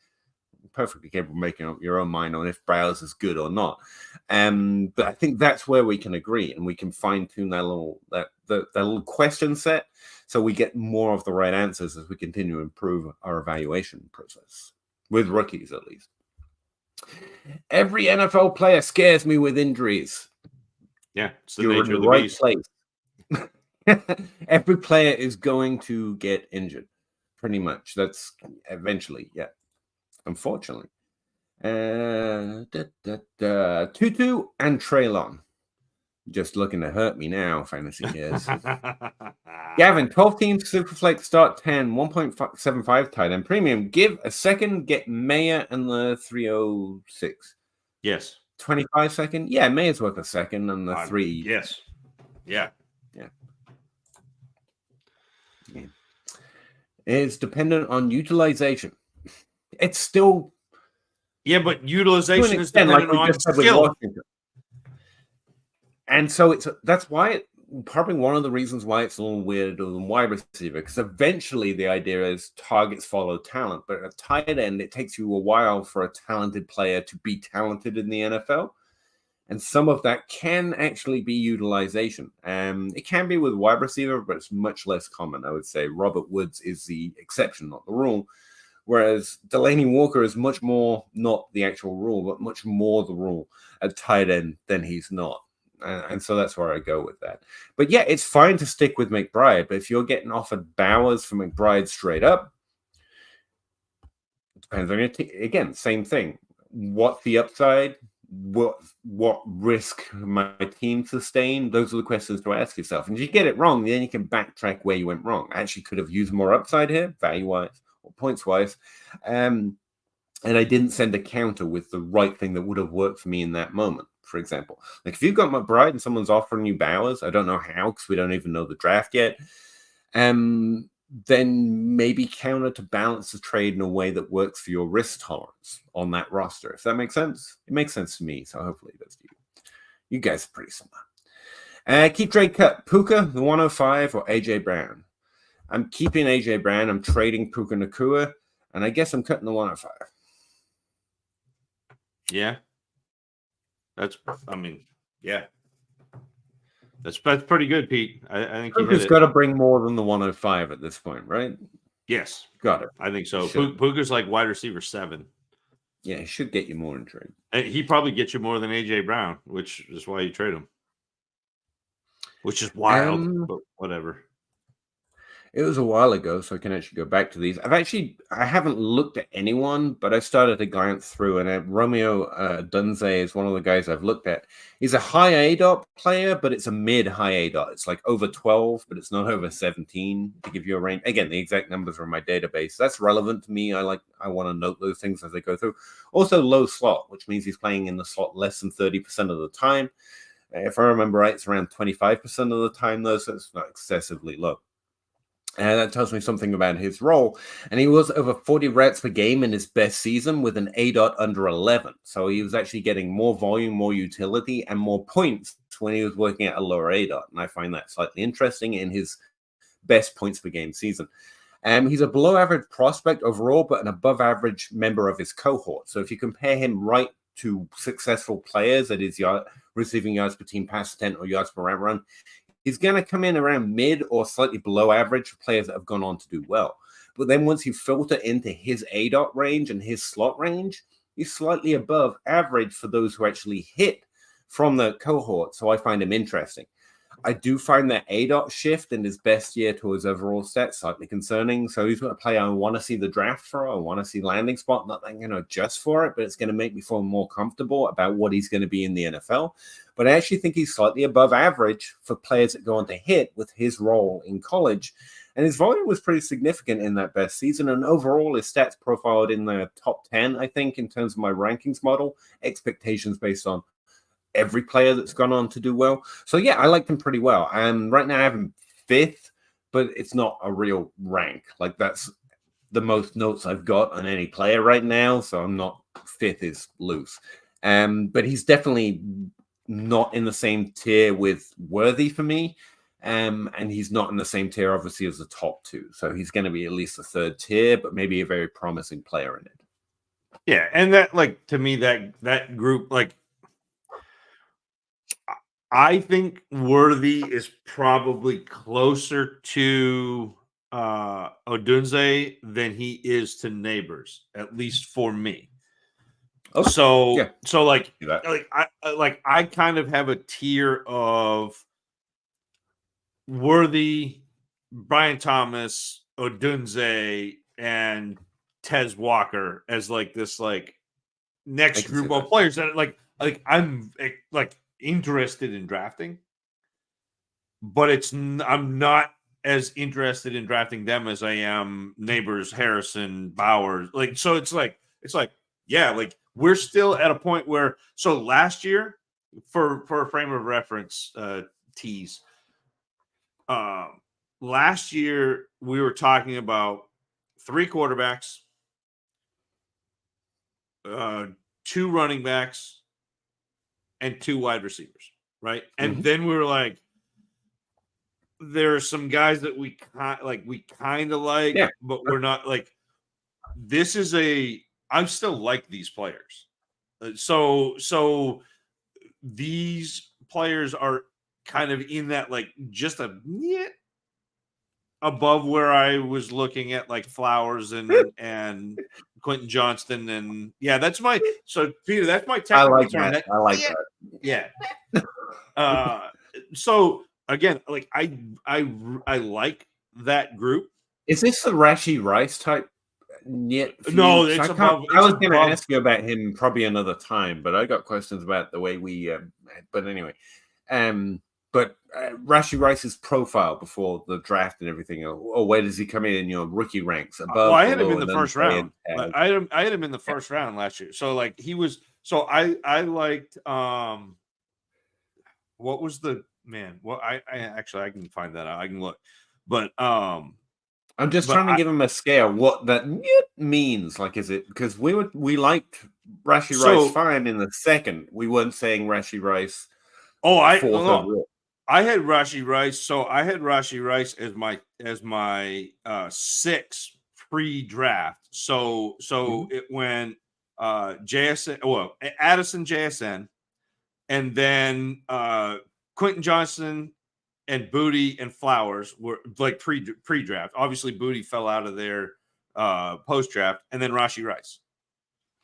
perfectly capable of making up your own mind on if Bowers is good or not. But I think that's where we can agree, and we can fine tune that little question set, so we get more of the right answers as we continue to improve our evaluation process with rookies, at least. Every NFL player scares me with injuries. Yeah, it's the You're nature in of the the right beast. place. Every player is going to get injured, pretty much. That's eventually, yeah. Unfortunately. Tutu and Traylon. Just looking to hurt me now, fantasy is. Gavin, 12 teams, Superflex, start 10, 1.75 tight end premium. Give a second, get Mayer and the 306. Yes. 25 second? Yeah, Mayer's worth a second and the 3. Yes. Yeah. It's dependent on utilization. It's still. Yeah, but utilization is dependent on skill. And so that's why probably one of the reasons why it's a little weirder than wide receiver, because eventually the idea is targets follow talent, but at tight end, it takes you a while for a talented player to be talented in the NFL. And some of that can actually be utilization. It can be with wide receiver, but it's much less common. I would say Robert Woods is the exception, not the rule. Whereas Delaney Walker is much more not the actual rule, but much more the rule at tight end than he's not. And so that's where I go with that. But yeah, it's fine to stick with McBride. But if you're getting offered Bowers for McBride straight up, it depends on your team. Again, same thing. What's the upside? What risk my team sustain? Those are the questions to ask yourself. And if you get it wrong, then you can backtrack where you went wrong. I actually could have used more upside here, value-wise or points-wise. And I didn't send a counter with the right thing that would have worked for me in that moment. For example, like if you've got McBride and someone's offering you Bowers, I don't know how because we don't even know the draft yet. Then maybe counter to balance the trade in a way that works for your risk tolerance on that roster. If that makes sense, it makes sense to me. So hopefully it does to you. You guys are pretty smart. Keep trade cut Puka, the 105, or AJ Brown. I'm keeping AJ Brown. I'm trading Puka Nacua, and I guess I'm cutting the 105. Yeah. That's pretty good, Pete. I think Puka's got to bring more than the 105 at this point, right? Yes. Got it. I think so. Puka's like wide receiver 7. Yeah, he should get you more in trade. And he probably gets you more than AJ Brown, which is why you trade him. Which is wild, but whatever. It was a while ago, so I can actually go back to these. I haven't looked at anyone, but I started to glance through, and Romeo Dunze is one of the guys I've looked at. He's a high ADOT player, but it's a mid-high ADOT. It's like over 12, but it's not over 17 to give you a range. Again, the exact numbers are in my database. That's relevant to me. I want to note those things as I go through. Also low slot, which means he's playing in the slot less than 30% of the time. If I remember right, it's around 25% of the time, though, so it's not excessively low. And that tells me something about his role. And he was over 40 reps per game in his best season with an ADOT under 11. So he was actually getting more volume, more utility, and more points when he was working at a lower ADOT. And I find that slightly interesting in his best points per game season. He's a below average prospect overall, but an above average member of his cohort. So if you compare him right to successful players, that is receiving yards per team pass attempt or yards per route run, he's going to come in around mid or slightly below average for players that have gone on to do well. But then once you filter into his ADOT range and his slot range, he's slightly above average for those who actually hit from the cohort. So I find him interesting. I do find that ADOT shift in his best year to his overall stats slightly concerning. So he's going to play I want to see the draft for. I want to see landing spot. Not that I'm going to adjust for it, but it's going to make me feel more comfortable about what he's going to be in the NFL. But I actually think he's slightly above average for players that go on to hit with his role in college. And his volume was pretty significant in that best season. And overall, his stats profiled in the top 10, I think, in terms of my rankings model, expectations based on every player that's gone on to do well. So yeah, I liked him pretty well. And right now I have him 5th, but it's not a real rank. Like that's the most notes I've got on any player right now. So I'm not 5th is loose. But he's definitely not in the same tier with Worthy for me. And he's not in the same tier, obviously, as the top 2. So he's going to be at least a 3rd tier, but maybe a very promising player in it. Yeah. And that, like, to me, that group, like, I think Worthy is probably closer to Odunze than he is to Neighbors, at least for me. Okay. So like I kind of have a tier of Worthy, Brian Thomas, Odunze, and Tez Walker as like this like next group of players that like I'm like interested in drafting, but I'm not as interested in drafting them as I am Neighbors, Harrison, Bowers. Like, so it's like, yeah, like we're still at a point where, so last year for a frame of reference, tease, last year we were talking about 3 quarterbacks, 2 running backs, and 2 wide receivers, right? And then we were like, there are some guys that we kind of like, yeah, but we're not like, this is I still like these players. So these players are kind of in that, like, just a above where I was looking at like Flowers and Quentin Johnston, and yeah, that's my, so Peter, that's my technical term. I like that. Yeah. So again, like I like that group. Is this the Rashee Rice type? Yet no, it's above. I was going to ask you about him probably another time, but I got questions about the way we. But anyway, but Rashee Rice's profile before the draft and everything, or where does he come in your rookie ranks? Above, well, I had him in the first round. I had him in the first round last year. So like he was. So I liked. What was the man? Well, I actually I can find that out. I can look, but I'm just trying to give him a scale. What that means, like, is it because we liked Rashee Rice fine in the second. We weren't saying Rashee Rice. Oh, I had Rashee Rice. So I had Rashee Rice as my 6 pre-draft. So it went JSN, well, Addison JSN, and then Quentin Johnston and Booty and Flowers were like pre-draft. Obviously, Booty fell out of their post-draft, and then Rashee Rice.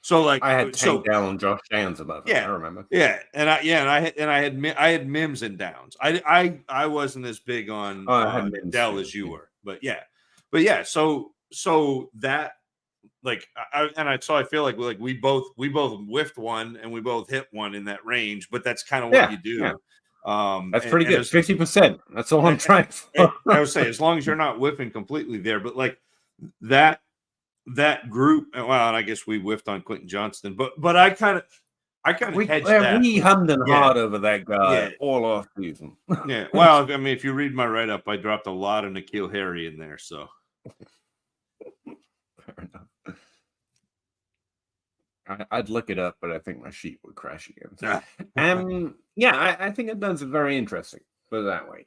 So like I had Tank Dell and Josh Downs above him. Yeah, I remember. Yeah, and I had Mims and Downs. I wasn't as big on Dell as you were, but yeah. So that like I feel like we both whiffed one and we both hit one in that range, but that's kind of what you do. Yeah. That's pretty good. 50%. That's all I'm trying for. I would say as long as you're not whiffing completely there, but like that group. Well, and I guess we whiffed on Quentin Johnston, but I kind of hedged that. We hummed and hard over that guy all off season. Yeah. Well, I mean, if you read my write up, I dropped a lot of N'Keal Harry in there. So fair enough. I'd look it up, but I think my sheet would crash again. So, I think it does very interesting. Put it that way.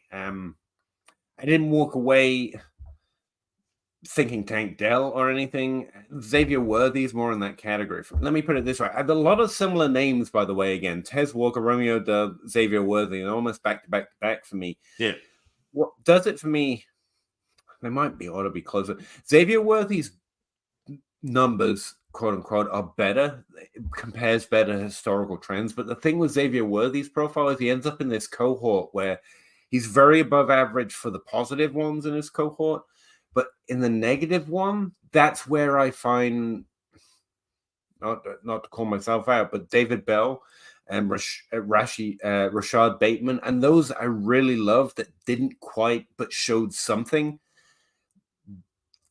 I didn't walk away thinking Tank Dell or anything. Xavier Worthy's more in that category. Let me put it this way. I have a lot of similar names, by the way, again. Tez Walker, Romeo Dub, Xavier Worthy, and almost back to back to back for me. Yeah. What does it for me? They might be ought to be closer. Xavier Worthy's numbers, quote unquote, are better, compares better historical trends. But the thing with Xavier Worthy's profile is he ends up in this cohort where he's very above average for the positive ones in his cohort. But in the negative one, that's where I find, not to call myself out, but David Bell and Rashad Bateman, and those I really love that didn't quite, but showed something.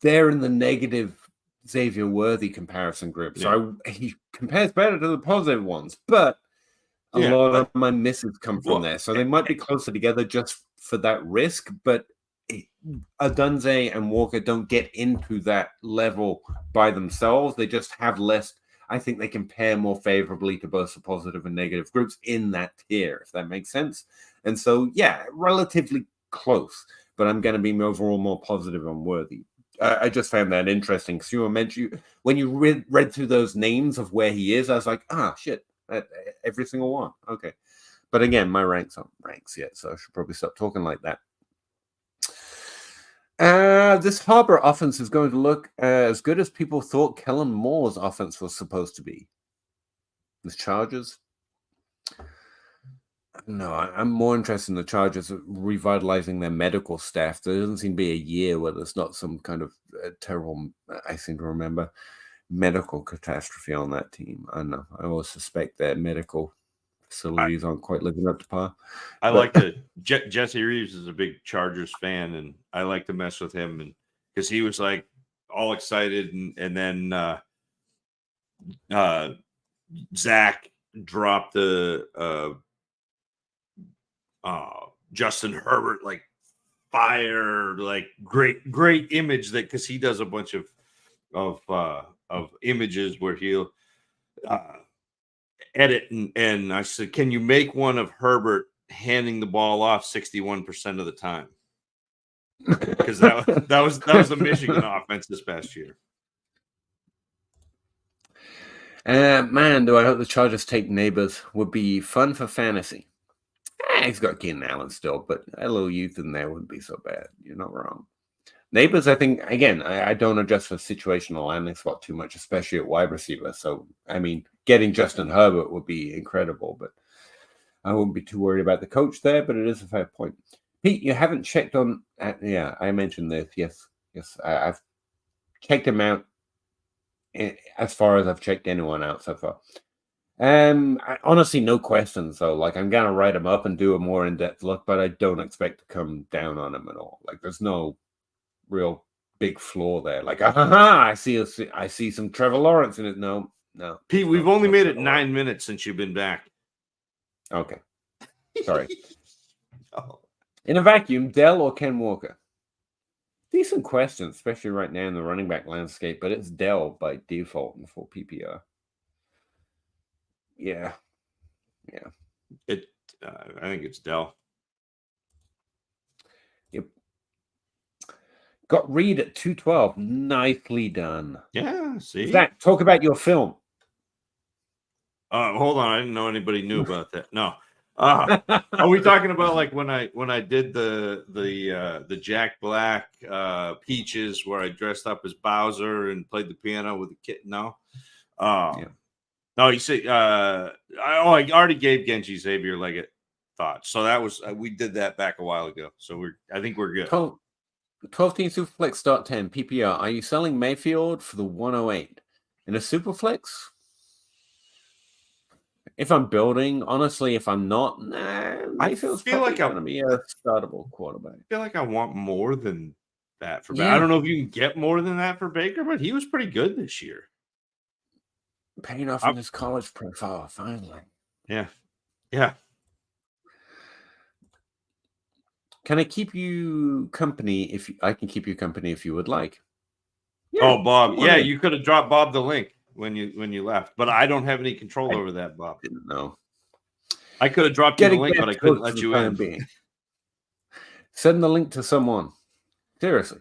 They're in the negative Xavier Worthy comparison group. So he compares better to the positive ones, but a lot of my misses come from there. So they might be closer together just for that risk, but Adunze and Walker don't get into that level by themselves. They just have less. I think they compare more favorably to both the positive and negative groups in that tier, if that makes sense. And so, yeah, relatively close, but I'm going to be overall more positive on Worthy. I just found that interesting because you were mentioning when you read through those names of where he is, I was like, shit, every single one. Okay. But again, my ranks aren't ranks yet, so I should probably stop talking like that. This Harbor offense is going to look as good as people thought Kellen Moore's offense was supposed to be. The Chargers. No, I'm more interested in the Chargers revitalizing their medical staff. There doesn't seem to be a year where there's not some kind of terrible, I seem to remember, medical catastrophe on that team. I don't know. I always suspect that medical facilities aren't quite living up to par. I like to Jesse Reeves is a big Chargers fan, and I like to mess with him, and because he was like all excited, and then Zach dropped the Justin Herbert like fire, like great image that because he does a bunch of images where he'll edit and I said, can you make one of Herbert handing the ball off 61% of the time? Because that was the Michigan offense this past year. Man, do I hope the Chargers take Neighbors. Would be fun for fantasy. He's got Keenan Allen still, but a little youth in there wouldn't be so bad. You're not wrong. Neighbors, I think, again, I don't adjust for situational landing spot too much, especially at wide receiver. So, I mean, getting Justin Herbert would be incredible, but I wouldn't be too worried about the coach there, but it is a fair point. Pete, you haven't checked on, I mentioned this. Yes, I've checked him out as far as I've checked anyone out so far. Honestly, no questions though. Like I'm gonna write him up and do a more in-depth look, but I don't expect to come down on him at all. Like there's no real big flaw there. Like I see some Trevor Lawrence in it. No. Pete, we've only made it 9 minutes since you've been back. Okay, sorry. Oh. In a vacuum, Dell or Ken Walker? Decent question, especially right now in the running back landscape. But it's Dell by default and full PPR. Yeah. I think it's Dell. Yep. Got Reed at 212. Nicely done. Yeah, see? Zach, talk about your film. Hold on. I didn't know anybody knew about that. No. Are we talking about like when I did the Jack Black Peaches where I dressed up as Bowser and played the piano with the kid? No. Yeah. No, you see, I already gave Genji Xavier Leggett thoughts. So that was we did that back a while ago. So I think we're good. 12-team Superflex start 10 PPR. Are you selling Mayfield for the 108 in a Superflex? If I'm building, honestly, if I'm not, Mayfield's probably going to be a startable quarterback. I feel like I want more than that for Baker. I don't know if you can get more than that for Baker, but he was pretty good this year. Paying off in his college profile, finally. Yeah. Can I keep you company I can keep you company if you would like? Yeah, oh, Bob. Yeah, you could have dropped Bob the link when you left, but I don't have any control over that, Bob. Didn't know. I could have dropped you the link, but I couldn't let you in. Send the link to someone. Seriously.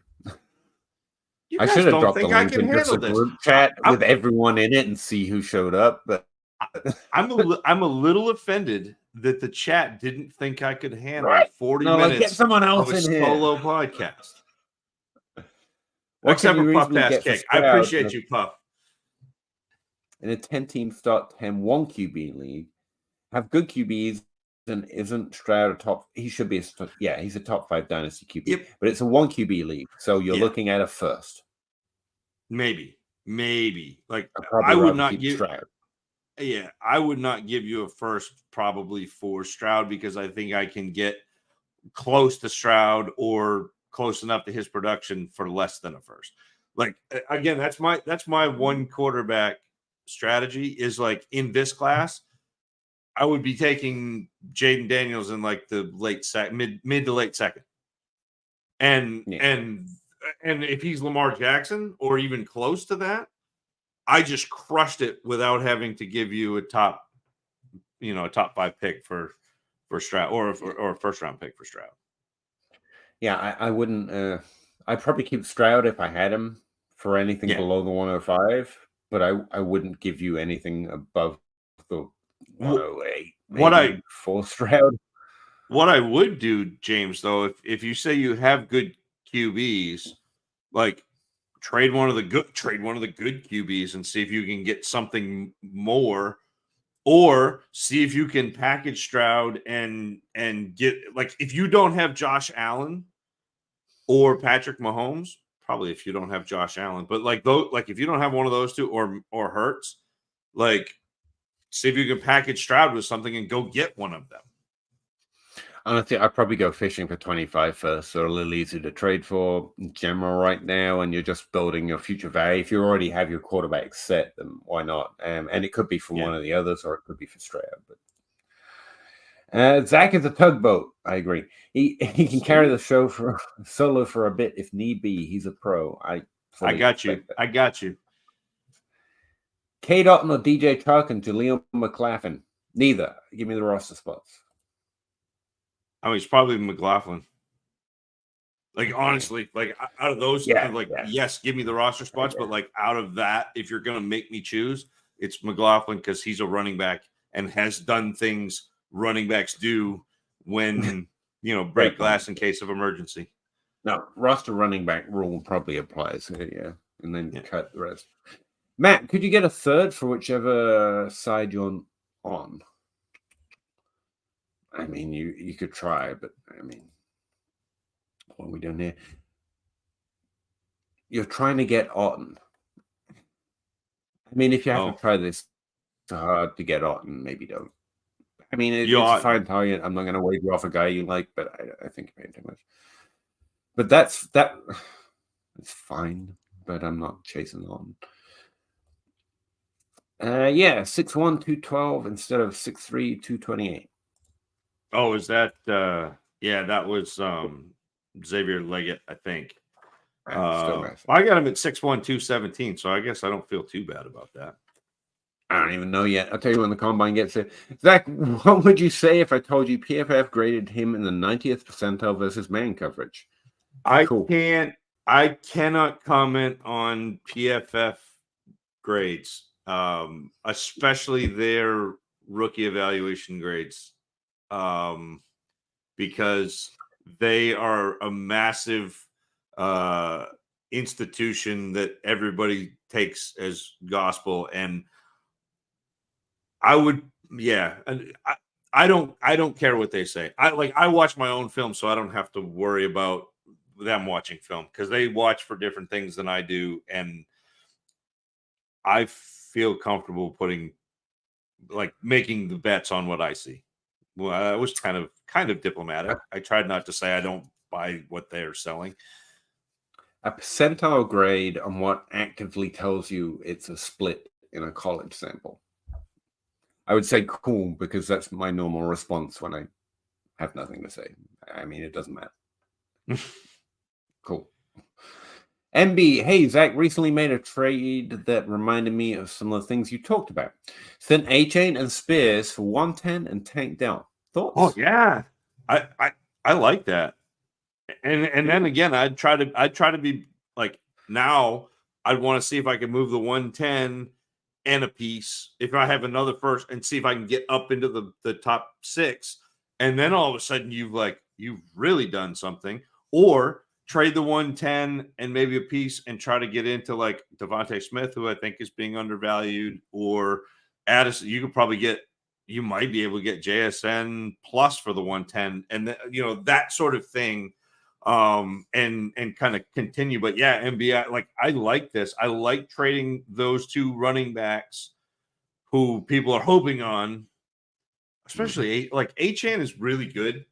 You I guys should have don't dropped the think I link can in just a handle this. group chat with everyone in it and see who showed up. But I'm a little offended that the chat didn't think I could handle 40 get minutes someone of else a in solo here. podcast. What Except can for you Puff reasonably Pass get for Cake. I Stroud appreciate you, Puff. in a 10-team start 10-1 QB league? Have good QBs and isn't Stroud a top? He should be he's a top 5 dynasty QB. Yep. But it's a 1 QB league, so you're looking at a first. Maybe. Like I would not give Stroud. Yeah, I would not give you a first probably for Stroud because I think I can get close to Stroud or close enough to his production for less than a first. Like again, that's my one quarterback strategy is like in this class, I would be taking Jaden Daniels in like the late mid to late second. And if he's Lamar Jackson or even close to that, I just crushed it without having to give you a top 5 pick for Stroud or a first round pick for Stroud. Yeah, I wouldn't. I'd probably keep Stroud if I had him for anything below the 105, but I wouldn't give you anything above the 108. For Stroud. What I would do, James, though, if you say you have good QBs, like trade one of the good QBs and see if you can get something more, or see if you can package Stroud and get like if you don't have Josh Allen or Patrick Mahomes, probably if you don't have Josh Allen, but like if you don't have one of those two or Hurts, like see if you can package Stroud with something and go get one of them. Honestly, I'd probably go fishing for 25 first. They're a little easy to trade for in general right now, and you're just building your future value. If you already have your quarterback set, then why not? And it could be for one of the others, or it could be for Stroud. But Zach is a tugboat. I agree. He can carry the show solo for a bit if need be. He's a pro. I got you. I got you. K. Dotton or DJ Chark and Jaleel McLaughlin. Neither. Give me the roster spots. I mean, it's probably McLaughlin. Like, honestly, like out of those, yes, give me the roster spots. But like out of that, if you're going to make me choose, it's McLaughlin because he's a running back and has done things running backs do when, break glass in case of emergency. No, roster running back rule probably applies. And then cut the rest. Matt, could you get a third for whichever side you're on? I mean, you could try, but I mean, what are we doing here? You're trying to get Otten. I mean, if you have to try this, it's hard to get Otten. Maybe don't. I mean, it's a fine target. I'm not going to wager off a guy you like, but I think you're paying too much. But that's fine. But I'm not chasing Otten. 6'1", 212 instead of 6'3", 228. Oh, is that that was Xavier Leggett, I think. I got him at 6'1", 217, so I guess I don't feel too bad about that. I don't even know yet. I'll tell you when the combine gets there. Zach, what would you say if I told you PFF graded him in the 90th percentile versus man coverage? I cannot comment on PFF grades, especially their rookie evaluation grades. Because they are a massive institution that everybody takes as gospel, and I don't care what they say. I watch my own film, so I don't have to worry about them watching film because they watch for different things than I do, and I feel comfortable making the bets on what I see. Well, I was kind of diplomatic. I tried not to say I don't buy what they're selling. A percentile grade on what actively tells you it's a split in a college sample. I would say cool because that's my normal response when I have nothing to say. I mean, it doesn't matter. Cool. MB, hey, Zach recently made a trade that reminded me of some of the things you talked about. Sent A-Chain and Spears for 110 and Tank down. Thoughts? Oh, yeah. I like that. And then again, I'd try to be like, now I'd want to see if I can move the 110 and a piece if I have another first, and see if I can get up into the top 6. And then all of a sudden you've really done something. Or trade the 110 and maybe a piece and try to get into like Devontae Smith, who I think is being undervalued, or Addison. You might be able to get JSN plus for the 110, and that sort of thing, and kind of continue. But yeah, NBA, like, I like this. I like trading those two running backs who people are hoping on, especially like Achane is really good.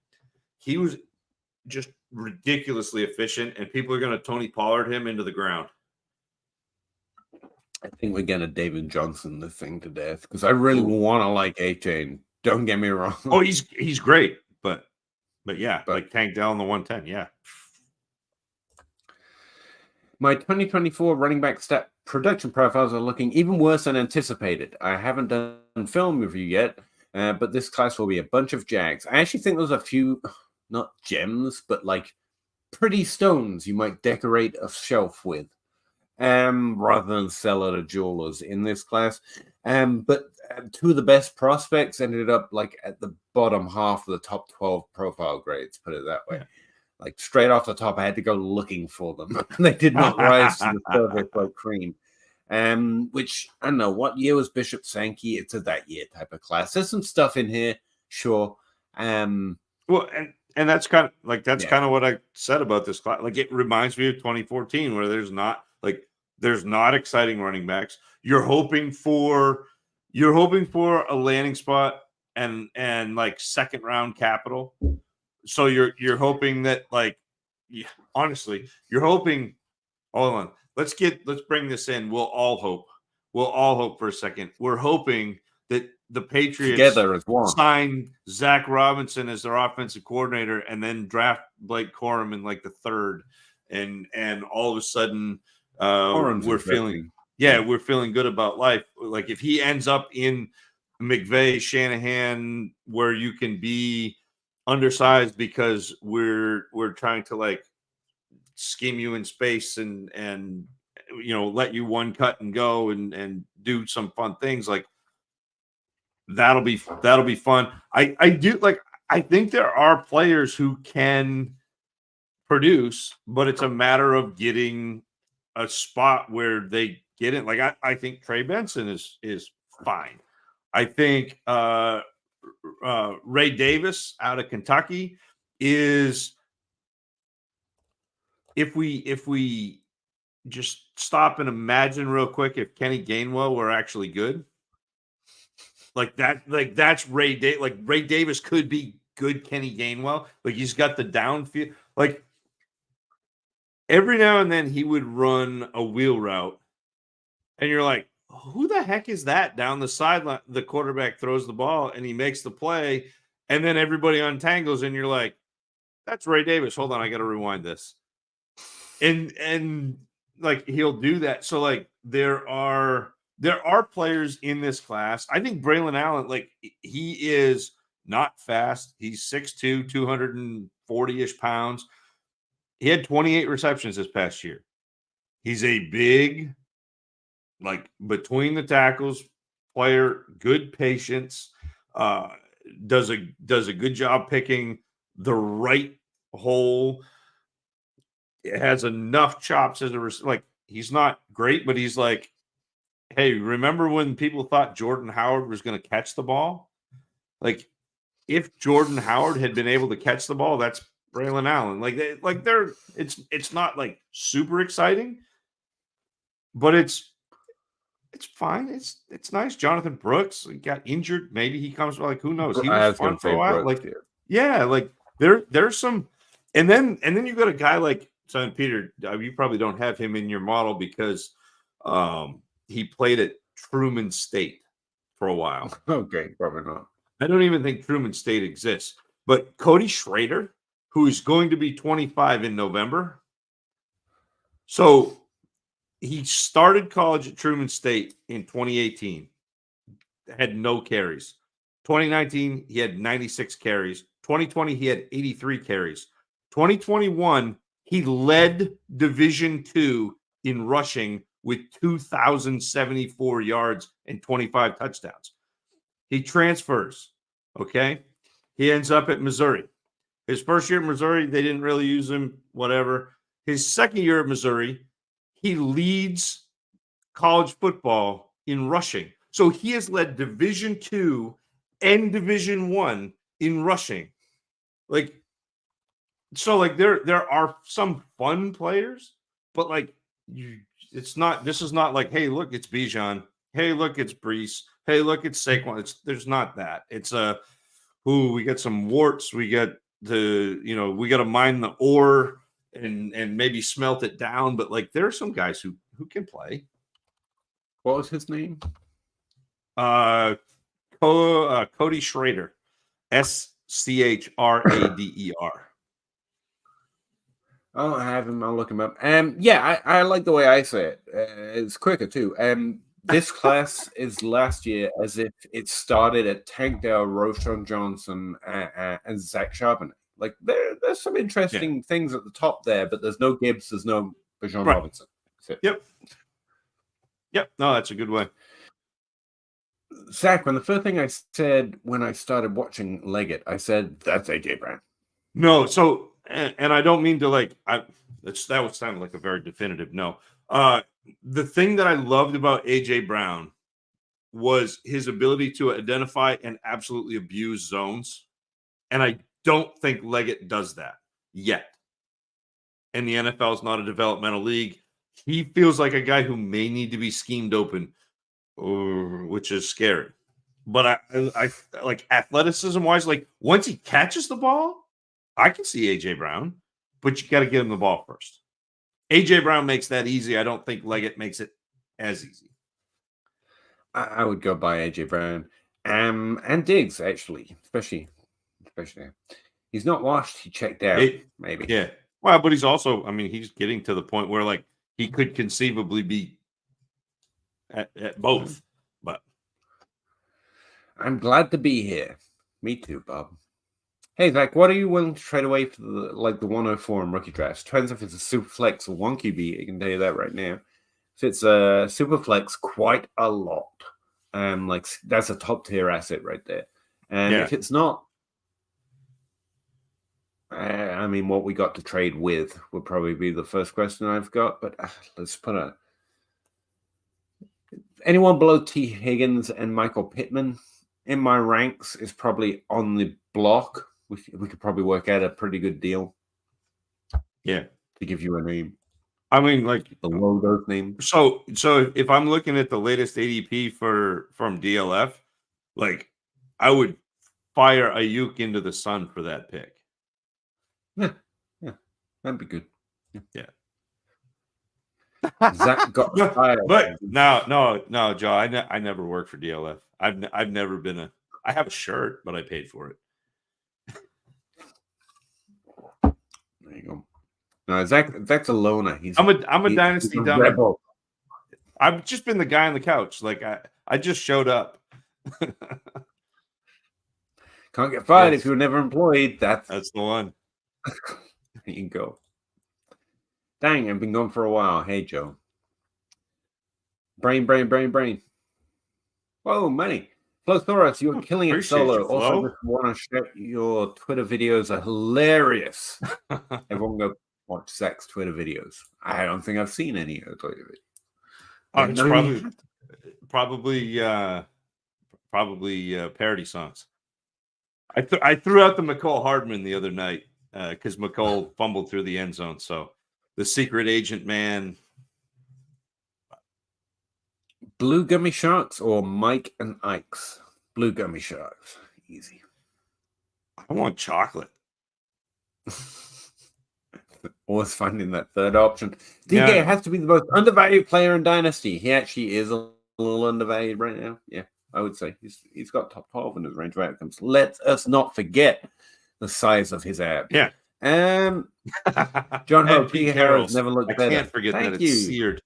He was just ridiculously efficient, and people are going to Tony Pollard him into the ground. I think we're going to David Johnson the thing to death, because I really want to like Achane. Don't get me wrong. Oh, he's great, but yeah, like Tank Dell on the 110, yeah. My 2024 running back stat production profiles are looking even worse than anticipated. I haven't done film review yet, but this class will be a bunch of Jags. I actually think there's a few, not gems, but like pretty stones you might decorate a shelf with, rather than sell at a jeweler's in this class. But two of the best prospects ended up like at the bottom half of the top 12 profile grades, put it that way. Yeah. Like straight off the top, I had to go looking for them. They did not rise to the surface like cream. Which, I don't know, what year was Bishop Sankey? It's a that year type of class. There's some stuff in here, sure. Well, and that's kind of kind of what I said about this class. Like, it reminds me of 2014, where there's not exciting running backs. You're hoping for a landing spot and like second round capital. So you're hoping that, like, honestly, you're hoping. Hold on, let's bring this in. We'll all hope for a second. We're hoping that the Patriots together as one sign Zach Robinson as their offensive coordinator, and then draft Blake Corum in like the 3rd, and all of a sudden we're feeling good about life. Like, if he ends up in McVay, Shanahan, where you can be undersized because we're trying to like scheme you in space and let you one cut and go and do some fun things, like that'll be fun. I think there are players who can produce, but it's a matter of getting a spot where they get it. Like, I think Trey Benson is fine. I think Ray Davis out of Kentucky is, if we just stop and imagine real quick, if Kenny Gainwell were actually good, that's Ray Davis. Like, Ray Davis could be good Kenny Gainwell. Like, he's got the downfield. Like, every now and then he would run a wheel route, and you're like, who the heck is that down the sideline? The quarterback throws the ball and he makes the play, and then everybody untangles, and you're like, that's Ray Davis. Hold on, I got to rewind this. And like, he'll do that. So like, there are players in this class. I think Braylon Allen, like, he is not fast. He's 6'2", 240-ish pounds. He had 28 receptions this past year. He's a big, like, between the tackles player, good patience, does a good job picking the right hole. It has enough chops as like, he's not great, but he's like, hey, remember when people thought Jordan Howard was going to catch the ball? Like, if Jordan Howard had been able to catch the ball, that's Braylon Allen. It's not like super exciting, but it's fine. It's nice. Jonathan Brooks got injured. Maybe he comes, like, who knows? He was fun for a while. Brooks, like, yeah, like there's some, and then you got a guy like Simon Peter. You probably don't have him in your model because he played at Truman State for a while. Okay, probably not. I don't even think Truman State exists. But Cody Schrader, who is going to be 25 in November. So he started college at Truman State in 2018. Had no carries. 2019, he had 96 carries. 2020, he had 83 carries. 2021, he led Division II in rushing with 2,074 yards and 25 touchdowns. He transfers, okay? He ends up at Missouri. His first year at Missouri, they didn't really use him, whatever. His second year at Missouri, he leads college football in rushing. So he has led Division II and Division I in rushing. Like, so like there are some fun players, but like this is not like, hey, look, it's Bijan. Hey, look, it's Brees. Hey, look, it's Saquon. There's not that. It's we get some warts. We get we got to mine the ore and maybe smelt it down. But like, there are some guys who can play. What was his name? Cody Schrader, SCHRADER. Oh, I have him. I'll look him up. Yeah, I like the way I say it. It's quicker too. This class is last year as if it started at Tank Dell, Roshan Johnson, and Zach Charbonnet. Like there's some interesting things at the top there, but there's no Gibbs, there's no Bijan Robinson. Yep. No, that's a good way. Zach, when the first thing I said when I started watching Leggett, I said that's AJ Brown. No, so and I don't mean to like that would sound like a very definitive no. The thing that I loved about AJ Brown was his ability to identify and absolutely abuse zones. And I don't think Leggett does that yet. And the NFL is not a developmental league. He feels like a guy who may need to be schemed open, which is scary. But I like athleticism wise, like once he catches the ball, I can see AJ Brown, but you got to get him the ball first. AJ Brown makes that easy. I don't think Leggett makes it as easy. I would go by AJ Brown, and Diggs actually, especially. He's not washed. He checked out, maybe. Yeah. Well, but he's also, I mean, he's getting to the point where like he could conceivably be at both. But I'm glad to be here. Me too, Bob. Hey, Zach, what are you willing to trade away for the 104 in rookie drafts? Depends if it's a super flex or one QB. I can tell you that right now. If it's a super flex, quite a lot. Like that's a top tier asset right there. And if it's not, I mean, what we got to trade with would probably be the first question I've got. But let's put anyone below T. Higgins and Michael Pittman in my ranks is probably on the block. We could probably work out a pretty good deal. Yeah, to give you a name. I mean, like the logo's name. So if I'm looking at the latest ADP from DLF, like I would fire Ayuk into the sun for that pick. Yeah, that'd be good. Yeah. Zach got fired. But no, Joe. I never worked for DLF. I've never been I have a shirt, but I paid for it. There you go. No, Zach's a loner. I'm a dynasty dummy. Rebel. I've just been the guy on the couch. Like I just showed up. Can't get fired if you were never employed. That's the one. There you go. Dang, I've been gone for a while. Hey, Joe. Brain. Whoa, money. Flothorax, you're killing it solo. Also, just want to share your Twitter videos are hilarious. Everyone go watch Zach's Twitter videos. I don't think I've seen any of the Twitter videos. It's probably parody songs. I threw out the McCall Hardman the other night because McCall fumbled through the end zone. So the secret agent man. Blue Gummy Sharks or Mike and Ike's? Blue Gummy Sharks. Easy. I want chocolate. Always finding that third option. DK has to be the most undervalued player in Dynasty. He actually is a little undervalued right now. Yeah, I would say. He's got top 12 in his range of outcomes. Let us not forget the size of his abs. Yeah. John Hope, P. Harris never looked better. I can't forget that it's seared.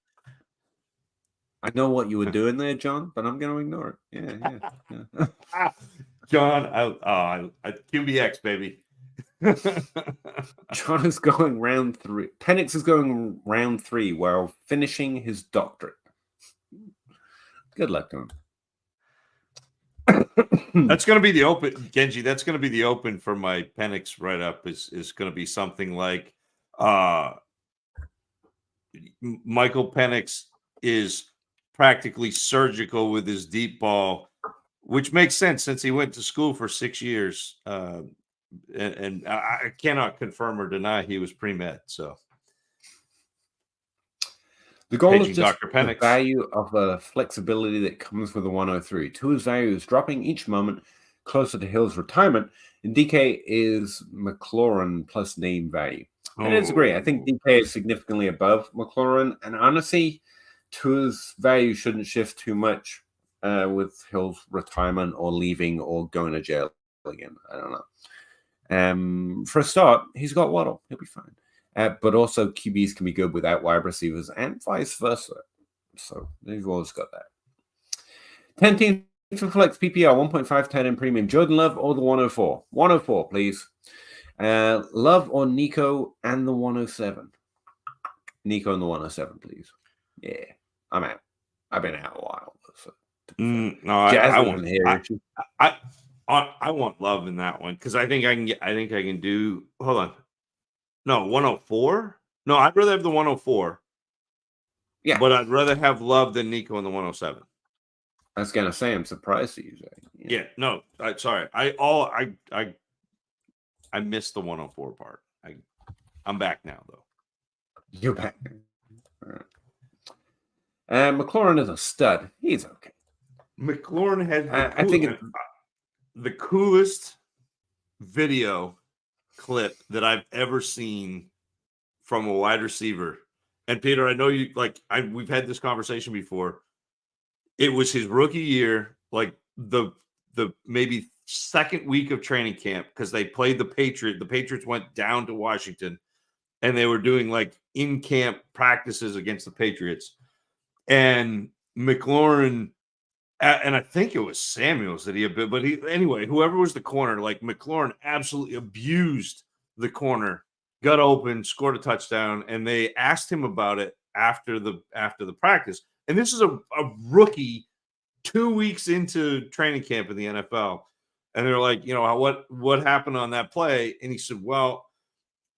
I know what you were doing there, John, but I'm going to ignore it. Yeah. John, I QBX, baby. John is going round 3. Penix is going round 3 while finishing his doctorate. Good luck to him. That's going to be the open, Genji. That's going to be the open for my Penix write-up. Is going to be something like Michael Penix is practically surgical with his deep ball, which makes sense since he went to school for 6 years. And I cannot confirm or deny he was pre-med. So the goal is just Dr. the Penix. value of the flexibility that comes with the 103. Tua's value is dropping each moment closer to Hill's retirement, and DK is McLaurin plus name value. I disagree. I think DK is significantly above McLaurin, and honestly, Tua's value shouldn't shift too much with Hill's retirement or leaving or going to jail again. I don't know. For a start, he's got Waddle. He'll be fine. But also, QBs can be good without wide receivers and vice versa. So they've always got that. 10 teams for flex PPR, 1.5 10 in premium. Jordan Love or the 104? 104, please. Love or Nico and the 107? Nico and the 107, please. Yeah, I'm out. I've been out a while. So. No, I want here. I want Love in that one because I think I can get. I think I can do. Hold on. No, 104. No, I'd rather have the 104. Yeah, but I'd rather have Love than Nico in the 107. I was gonna say I'm surprised at you saying. Yeah, no, sorry. I missed the 104 part. I'm back now though. You're back. All right. McLaurin is a stud. He's okay. McLaurin has I think the coolest video clip that I've ever seen from a wide receiver. And Peter, I know you we've had this conversation before. It was his rookie year, like the maybe second week of training camp, because they played the Patriots. The Patriots went down to Washington and they were doing like in-camp practices against the Patriots. And McLaurin, and I think it was Samuels that anyway, whoever was the corner, like McLaurin absolutely abused the corner, got open, scored a touchdown, and they asked him about it after the practice. And this is a rookie 2 weeks into training camp in the NFL. And they're like, what happened on that play? And he said, well,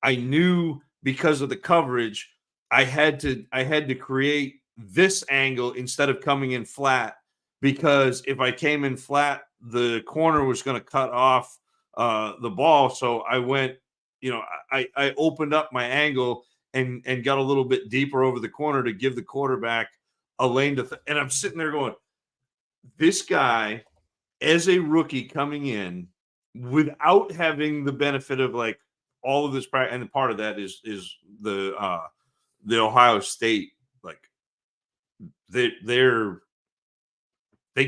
I knew because of the coverage, I had to create this angle instead of coming in flat, because if I came in flat, the corner was going to cut off the ball. So I went, I opened up my angle and got a little bit deeper over the corner to give the quarterback a lane to and I'm sitting there going, this guy as a rookie coming in without having the benefit of like all of this practice, and part of that is the Ohio State, like they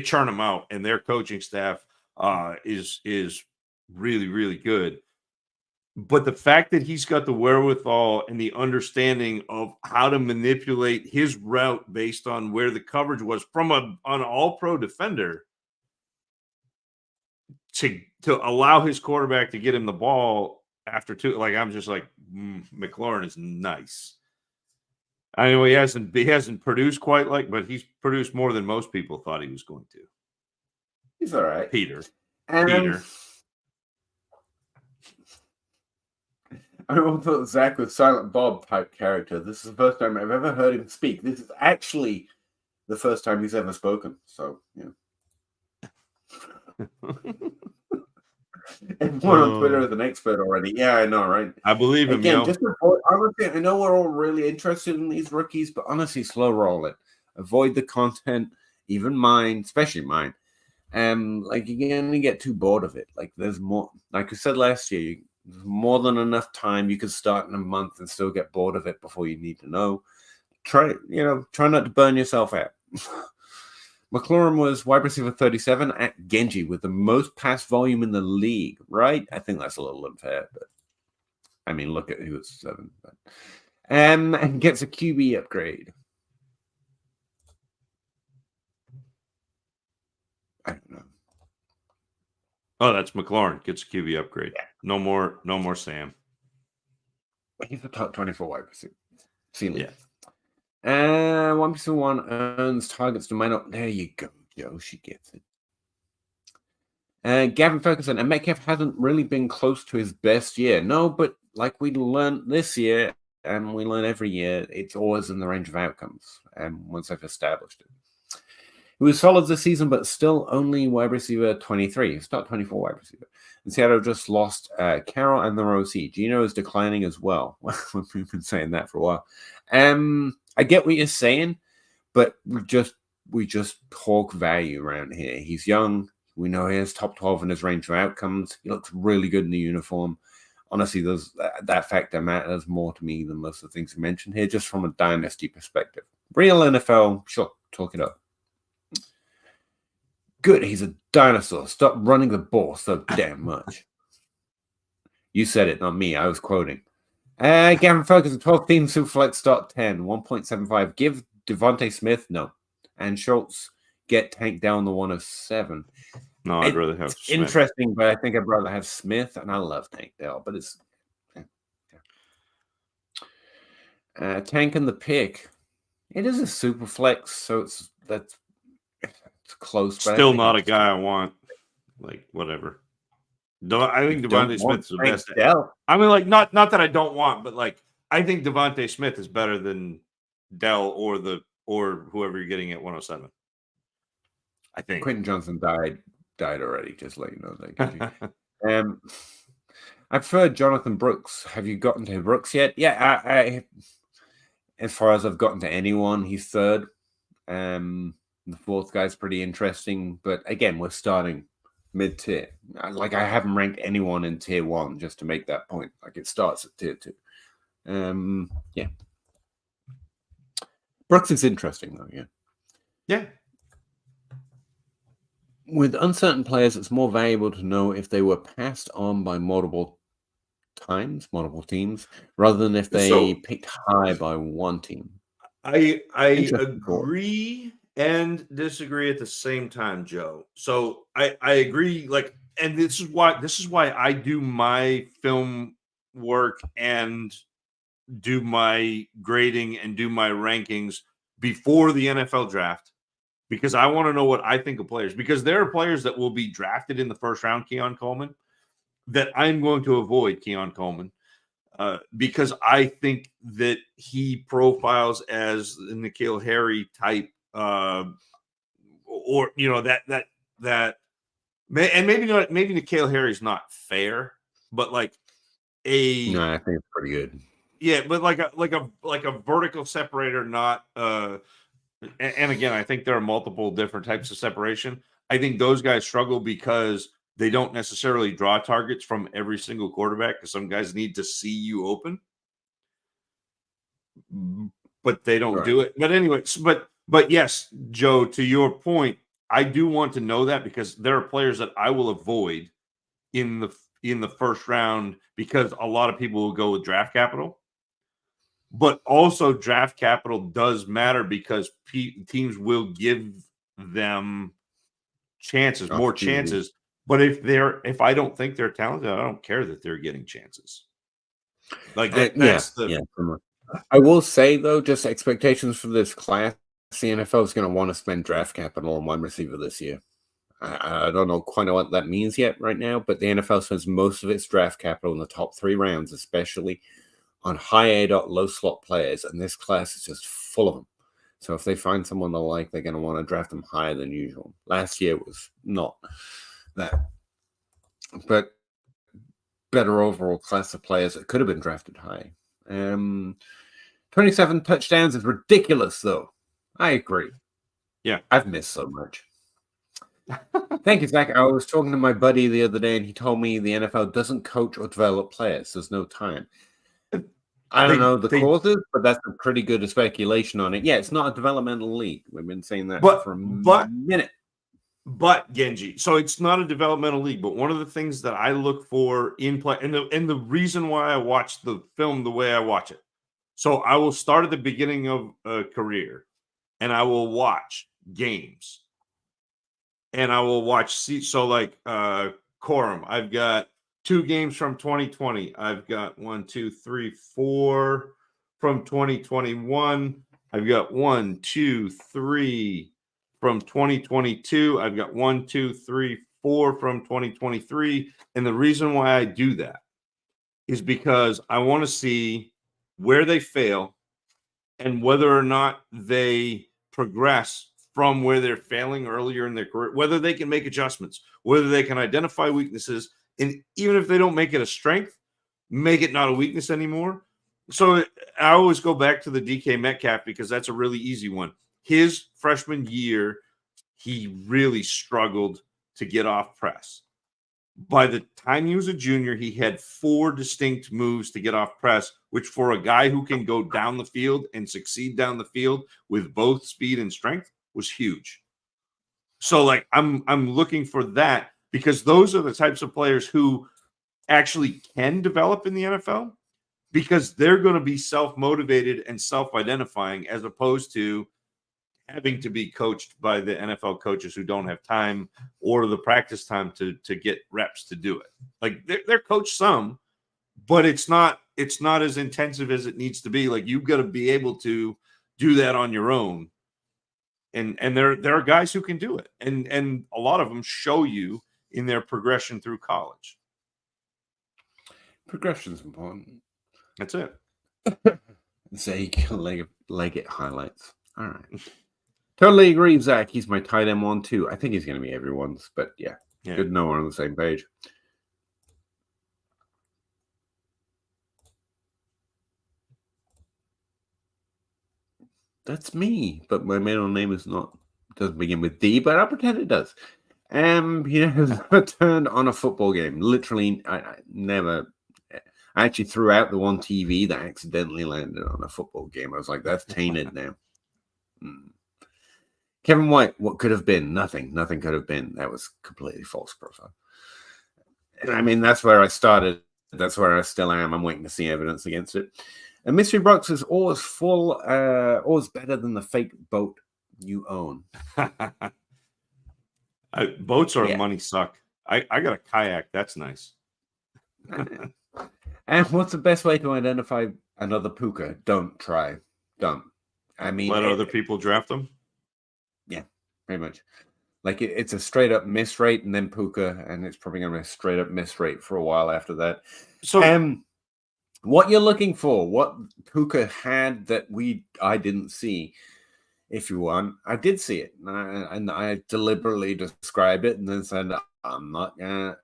churn them out, and their coaching staff is really, really good. But the fact that he's got the wherewithal and the understanding of how to manipulate his route based on where the coverage was from an all-pro defender to allow his quarterback to get him the ball after two, like I'm just like, McLaurin is nice. I know he hasn't produced quite but he's produced more than most people thought he was going to. He's all right. Peter. I always thought Zach was Silent Bob type character. This is the first time I've ever heard him speak. This is actually the first time he's ever spoken. So, yeah. Everyone on Twitter is an expert already. Yeah, I know, right? I believe him. Again, just honestly, I know we're all really interested in these rookies, but honestly, slow roll it. Avoid the content, even mine, especially mine. Like you're gonna get too bored of it. Like there's more. Like I said last year, there's more than enough time. You can start in a month and still get bored of it before you need to know. Try not to burn yourself out. McLaurin was wide receiver 37 at Genji with the most pass volume in the league, right? I think that's a little unfair, but I mean, look at who was 7. But, and gets a QB upgrade. I don't know. Oh, that's McLaurin. Gets a QB upgrade. Yeah. No more Sam. He's the top 24 wide receiver. Ceiling. Yeah. 1+1 earns targets to main up. There you go, Joe. She gets it. Gavin Ferguson, and Metcalf hasn't really been close to his best year. No, but like we learned this year, and we learn every year, it's always in the range of outcomes. And once they've established it. He was solid this season, but still only wide receiver 23. He's not 24 wide receiver. And Seattle just lost Carroll and the OC. Gino is declining as well. We've been saying that for a while. I get what you're saying, but we just talk value around here. He's young. We know he has top 12 in his range of outcomes. He looks really good in the uniform. Honestly, that factor matters more to me than most of the things you mentioned here, just from a dynasty perspective. Real NFL, sure, talk it up. Good, he's a dinosaur. Stop running the ball so damn much. You said it, not me. I was quoting. Gavin Ferguson, 12 team Superflex start 10, 1.75. Give Devontae Smith, no. And Schultz, get Tank down the 107. No, I'd rather have Smith. Interesting, but I think I'd rather have Smith, and I love Tank Dell, but it's Tank and the pick. It is a super flex, so it's close. But Still not a guy I want. Like whatever. I think Devontae Smith is the best. Dell. I mean, like not that I don't want, but like I think Devontae Smith is better than Dell or whoever you're getting at 107. I think Quentin Johnson died already. Just let you know that. I prefer Jonathan Brooks. Have you gotten to Brooks yet? Yeah, I as far as I've gotten to anyone, he's third. The fourth guy's pretty interesting, but again, we're starting mid-tier. Like I haven't ranked anyone in tier 1 just to make that point. Like it starts at tier 2. Yeah. Brooks is interesting though, yeah. Yeah. With uncertain players, it's more valuable to know if they were passed on by multiple teams, rather than if they picked high by one team. I agree and disagree at the same time, Joe. So I agree, like, and this is why I do my film work and do my grading and do my rankings before the NFL draft, because I want to know what I think of players, because there are players that will be drafted in the first round, Keon Coleman, that I'm going to avoid Keon Coleman. Because I think that he profiles as the N'Keal Harry type, or you know that, and maybe N'Keal Harry's not fair, but like No, I think it's pretty good. Yeah, but like a vertical separator, not and again, I think there are multiple different types of separation. I think those guys struggle because they don't necessarily draw targets from every single quarterback, because some guys need to see you open, but they don't do it. But anyway, but yes, Joe, to your point, I do want to know that, because there are players that I will avoid in the first round, because a lot of people will go with draft capital. But also draft capital does matter, because teams will give them more chances. But if I don't think they're talented, I don't care that they're getting chances. Like that's I will say though, just expectations for this class, the NFL is going to want to spend draft capital on one receiver this year. I don't know quite what that means yet right now, but the NFL spends most of its draft capital in the top 3 rounds, especially on high A low slot players, and this class is just full of them. So if they find someone they like, they're going to want to draft them higher than usual. Last year was not that, but better overall class of players that could have been drafted high. 27 touchdowns is ridiculous, though. I agree. Yeah, I've missed so much. Thank you, Zach. I was talking to my buddy the other day, and he told me the NFL doesn't coach or develop players. There's no time. I don't know the causes, but that's a pretty good speculation on it. Yeah, it's not a developmental league. We've been saying that for a minute. But Genji, so it's not a developmental league. But one of the things that I look for in play, and the reason why I watch the film the way I watch it, so I will start at the beginning of a career, and I will watch games, and I will watch. So like Corum. I've got 2 games from 2020. I've got 1, 2, 3, 4 from 2021. I've got 1, 2, 3 from 2022. I've got 1, 2, 3, 4 from 2023. And the reason why I do that is because I want to see where they fail and whether or not they progress from where they're failing earlier in their career, whether they can make adjustments, whether they can identify weaknesses, and even if they don't make it a strength, make it not a weakness anymore. So I always go back to the DK Metcalf because that's a really easy one. His freshman year, he really struggled to get off press. By the time he was a junior, he had 4 distinct moves to get off press, which for a guy who can go down the field and succeed down the field with both speed and strength was huge. So like I'm looking for that because those are the types of players who actually can develop in the NFL because they're going to be self-motivated and self-identifying as opposed to having to be coached by the NFL coaches who don't have time or the practice time to get reps to do it. Like they're coached some, but it's not as intensive as it needs to be. Like you've got to be able to do that on your own. And there are guys who can do it. And a lot of them show you in their progression through college. Progression's important. That's it. Zeke, Leggett highlights. All right. Totally agree, Zach. He's my tight end 1 too. I think he's going to be everyone's, but yeah. Good to know we're on the same page. That's me, but my middle name doesn't begin with D, but I'll pretend it does. He never turned on a football game. Literally, I actually threw out the one TV that accidentally landed on a football game. I was like, that's tainted now. Kevin White, what could have been? Nothing. Nothing could have been. That was completely false profile. I mean, that's where I started. That's where I still am. I'm waiting to see evidence against it. And Mystery Box is always always better than the fake boat you own. Boats are money suck. I got a kayak. That's nice. And what's the best way to identify another puka? Don't try. Don't. I mean, let other people draft them. Yeah, pretty much. Like it's a straight up miss rate and then puka, and it's probably going to be a straight up miss rate for a while after that. So, what you're looking for, what puka had that I didn't see, if you want, I did see it, and I deliberately described it, and then said I'm not gonna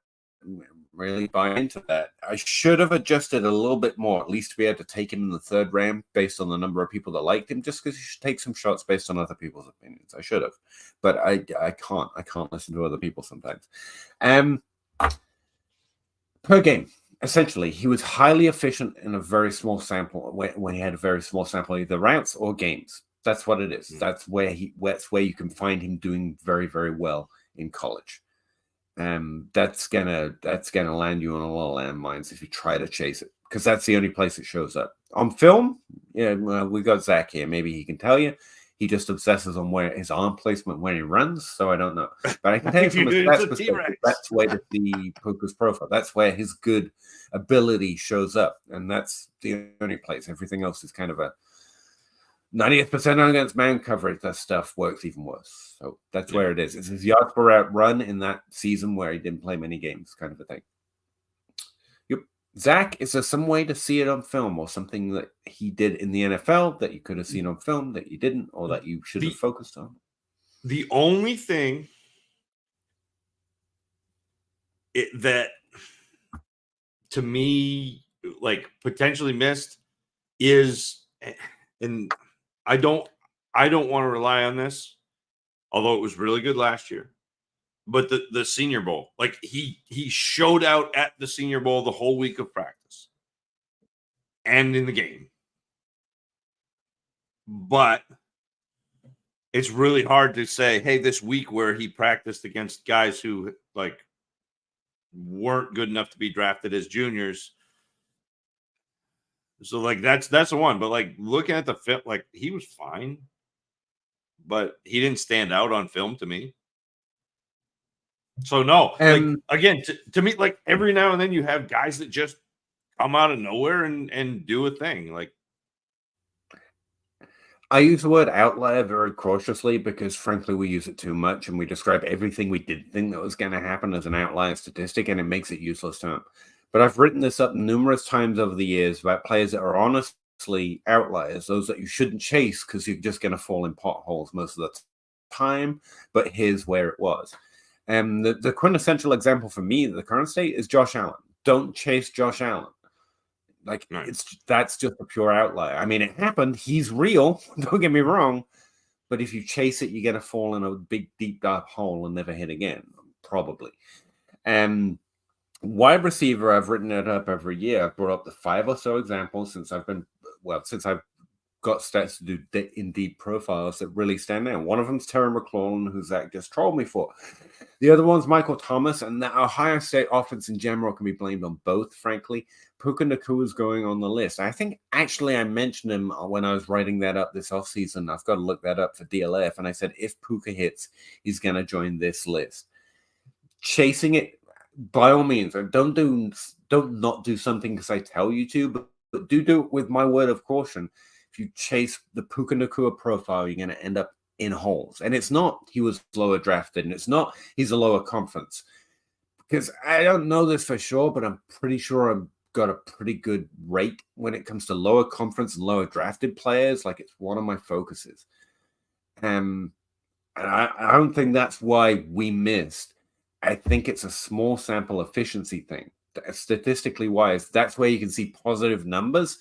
really buy into that. I should have adjusted a little bit more, at least to be able to take him in the 3rd round based on the number of people that liked him, just because you should take some shots based on other people's opinions. I should have, but I can't listen to other people sometimes. Per game, essentially, he was highly efficient in a very small sample when he had a very small sample, either routes or games. That's what it is. That's where you can find him doing very, very well in college. That's gonna land you on a lot of landmines if you try to chase it, because that's the only place it shows up on film. Yeah, well, we got Zach here. Maybe he can tell you. He just obsesses on where his arm placement when he runs, so I don't know. But I can tell you from a stats perspective, that's where the puka's profile. That's where his good ability shows up, and that's the only place. Everything else is kind of a 90th percentile against man coverage. That stuff works even worse. So that's where it is. It's his yards per route run in that season where he didn't play many games, kind of a thing. Yep. Zach, is there some way to see it on film or something that he did in the NFL that you could have seen on film that you didn't, or that you should have focused on? The only thing that to me like potentially missed is, and I don't want to rely on this, although it was really good last year. But the Senior Bowl, like he showed out at the Senior Bowl the whole week of practice and in the game. But it's really hard to say, hey, this week where he practiced against guys who like weren't good enough to be drafted as juniors. So like that's the one. But like looking at the film, like he was fine, but he didn't stand out on film to me. So no, like again, to me, like every now and then you have guys that just come out of nowhere and do a thing. Like I use the word outlier very cautiously because, frankly, we use it too much and we describe everything we did think that was going to happen as an outlier statistic, and it makes it useless term. But I've written this up numerous times over the years about players that are honestly outliers, those that you shouldn't chase because you're just going to fall in potholes most of the time. But here's where it was. And the quintessential example for me, the current state, is Josh Allen. Don't chase Josh Allen. Like, that's just a pure outlier. I mean, it happened. He's real. Don't get me wrong. But if you chase it, you're going to fall in a big, deep, dark hole and never hit again, probably. Wide receiver, I've written it up every year. I've brought up the 5 or so examples since I've got stats to do in-deep profiles that really stand out. One of them's Terry McLaurin, who Zach just trolled me for. The other one's Michael Thomas, and the Ohio State offense in general can be blamed on both, frankly. Puka Nacua is going on the list. I think actually I mentioned him when I was writing that up this offseason. I've got to look that up for DLF, and I said if Puka hits, he's going to join this list. Chasing it, by all means, don't not do something because I tell you to, but do it with my word of caution. If you chase the Puka Nacua profile, you're going to end up in holes. And it's not he was lower drafted, and it's not he's a lower conference. Because I don't know this for sure, but I'm pretty sure I've got a pretty good rate when it comes to lower conference and lower drafted players. Like, it's one of my focuses. And I don't think that's why we missed. I think it's a small sample efficiency thing. Statistically wise, that's where you can see positive numbers.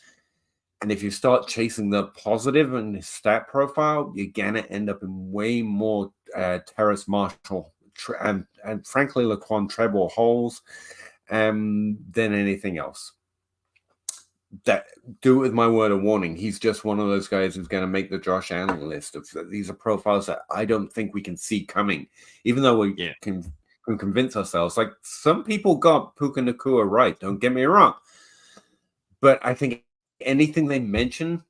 And if you start chasing the positive in the stat profile, you're going to end up in way more Terrace Marshall and frankly, Laquan Treble holes than anything else. Do it with my word of warning. He's just one of those guys who's going to make the Josh Allen list. These are profiles that I don't think we can see coming, even though we can convince ourselves. Like, some people got Puka Nacua right, don't get me wrong. But I think anything they mention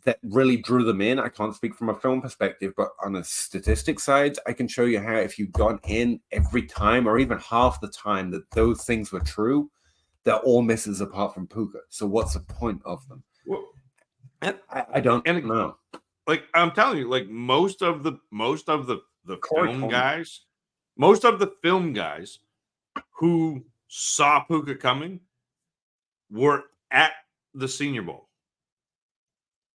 that really drew them in, I can't speak from a film perspective, but on a statistic side, I can show you how if you've gone in every time or even half the time that those things were true, they're all misses apart from Puka. So what's the point of them? Well, I don't know. Like, I'm telling you, like most of the film guys, most of the film guys who saw Puka coming were at the Senior Bowl.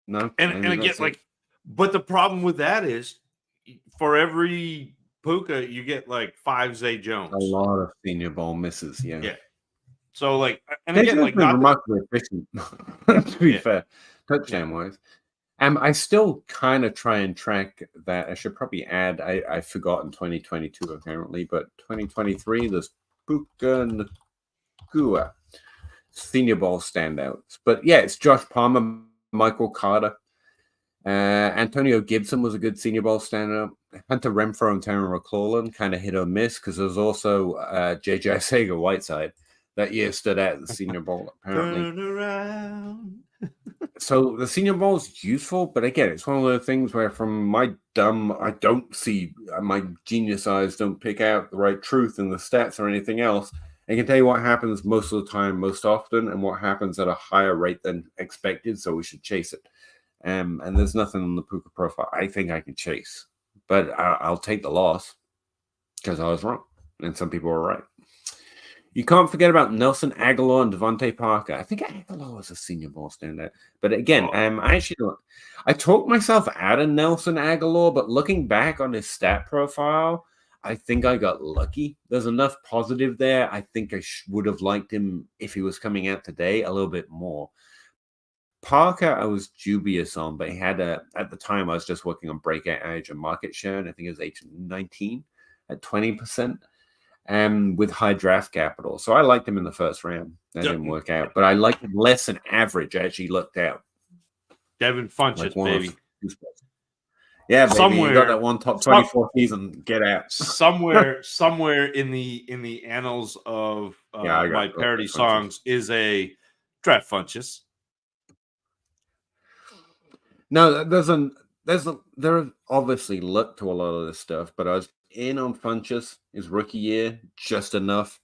No, and again, like, but the problem with that is, for every Puka, you get like 5 Zay Jones. A lot of Senior Bowl misses, yeah. So, like, and again, like, not remarkably efficient, to be fair, touchdown wise. I still kind of try and track that. I should probably add, I forgot in 2022 apparently, but 2023 there's Puka Nacua Senior Bowl standouts. But yeah, it's Josh Palmer, Michael Carter, Antonio Gibson was a good Senior Bowl standout. Hunter Renfrow and Terry McLaurin kind of hit or miss because there's also JJ Arcega-Whiteside that year stood out at the Senior Bowl apparently. Turn around. So the Senior Bowl is useful, but again, it's one of those things where from my I don't see, my genius eyes don't pick out the right truth in the stats or anything else. I can tell you what happens most of the time, most often, and what happens at a higher rate than expected, so we should chase it. And there's nothing on the Puka profile I think I can chase, but I'll take the loss because I was wrong, and some people were right. You can't forget about Nelson Aguilar and Devontae Parker. I think Aguilar was a Senior Bowl standout. But again, I talked myself out of Nelson Aguilar, but looking back on his stat profile, I think I got lucky. There's enough positive there. I think I would have liked him if he was coming out today a little bit more. Parker, I was dubious on, but he had at the time I was just working on breakout age and market share, and I think it was age 19 at 20%. With high draft capital. So I liked him in the first round. That didn't work out. But I liked him less than average. I actually looked out. Devin Funchess, baby. Yeah, baby. Somewhere, you got that one top 24 season. Get out. somewhere in the annals of my parody songs is a draft Funchess. No, there obviously look to a lot of this stuff, but I was in on Funchess his rookie year, just enough.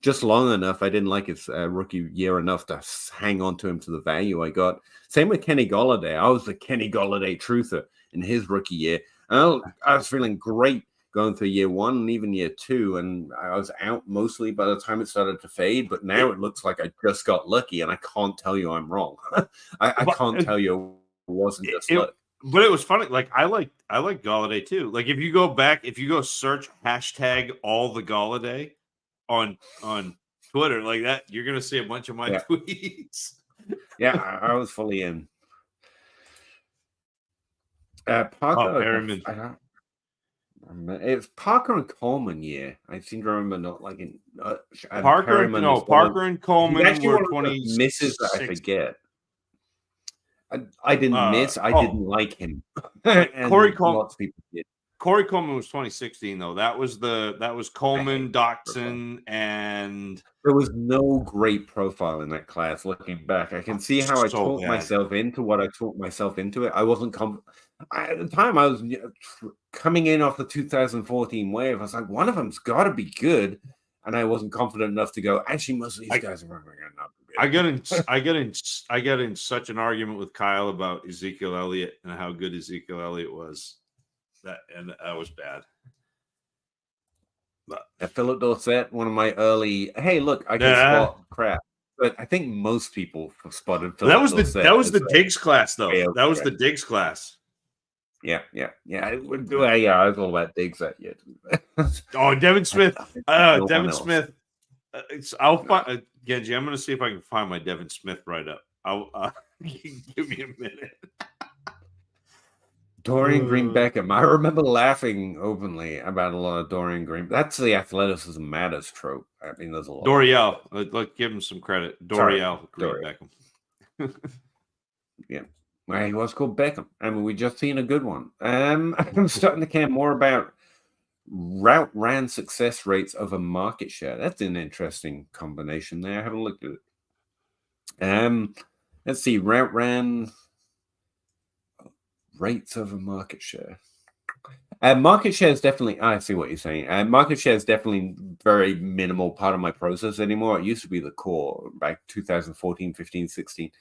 Just long enough. I didn't like his rookie year enough to hang on to him to the value I got. Same with Kenny Golladay. I was the Kenny Golladay truther in his rookie year. I was feeling great going through year one and even year two, and I was out mostly by the time it started to fade. But now it looks like I just got lucky, and I can't tell you I'm wrong. I can't tell you it wasn't just luck. But it was funny. Like I like Golladay too. Like if you go search hashtag all the Golladay on Twitter like that, you're gonna see a bunch of my tweets. Yeah, I was fully in. Parker, it's Parker and Coleman year. I seem to remember not liking Parker and Coleman were 20 misses that I forget. I didn't miss. I didn't like him. Corey Coleman. Lots of people did. Corey Coleman was 2016 though. That was Coleman, Doxson, and there was no great profile in that class. Looking back, I can see how I talked myself into what I talked myself into it. I wasn't at the time. I was coming in off the 2014 wave. I was like, one of them's got to be good, and I wasn't confident enough to go. Actually, most of these guys are not good. I got in such an argument with Kyle about Ezekiel Elliott and how good Ezekiel Elliott was. That was bad. But Philip Dorsett, one of my early. Hey, look, I can spot crap. But I think most people have spotted Philip Dorsett. That was the Diggs class, though. That was the Diggs class. Yeah. I was all about Diggs that year. Devin Smith. Devin Smith. I'll find Genji. I'm going to see if I can find my Devin Smith write up. I'll give me a minute. Dorian Green Beckham. I remember laughing openly about a lot of Dorian Green. That's the athleticism matters trope. I mean, there's a lot. Doriel. Let's give him some credit. Doriel Green Beckham. Yeah. Well, he was called Beckham. I mean, we just seen a good one. I'm starting to care more about route ran success rates over market share. That's an interesting combination there. I haven't looked at it. Let's see. Route ran rates over market share. Market share is definitely, I see what you're saying. Market share is definitely very minimal part of my process anymore. It used to be the core back 2014, 15, 16.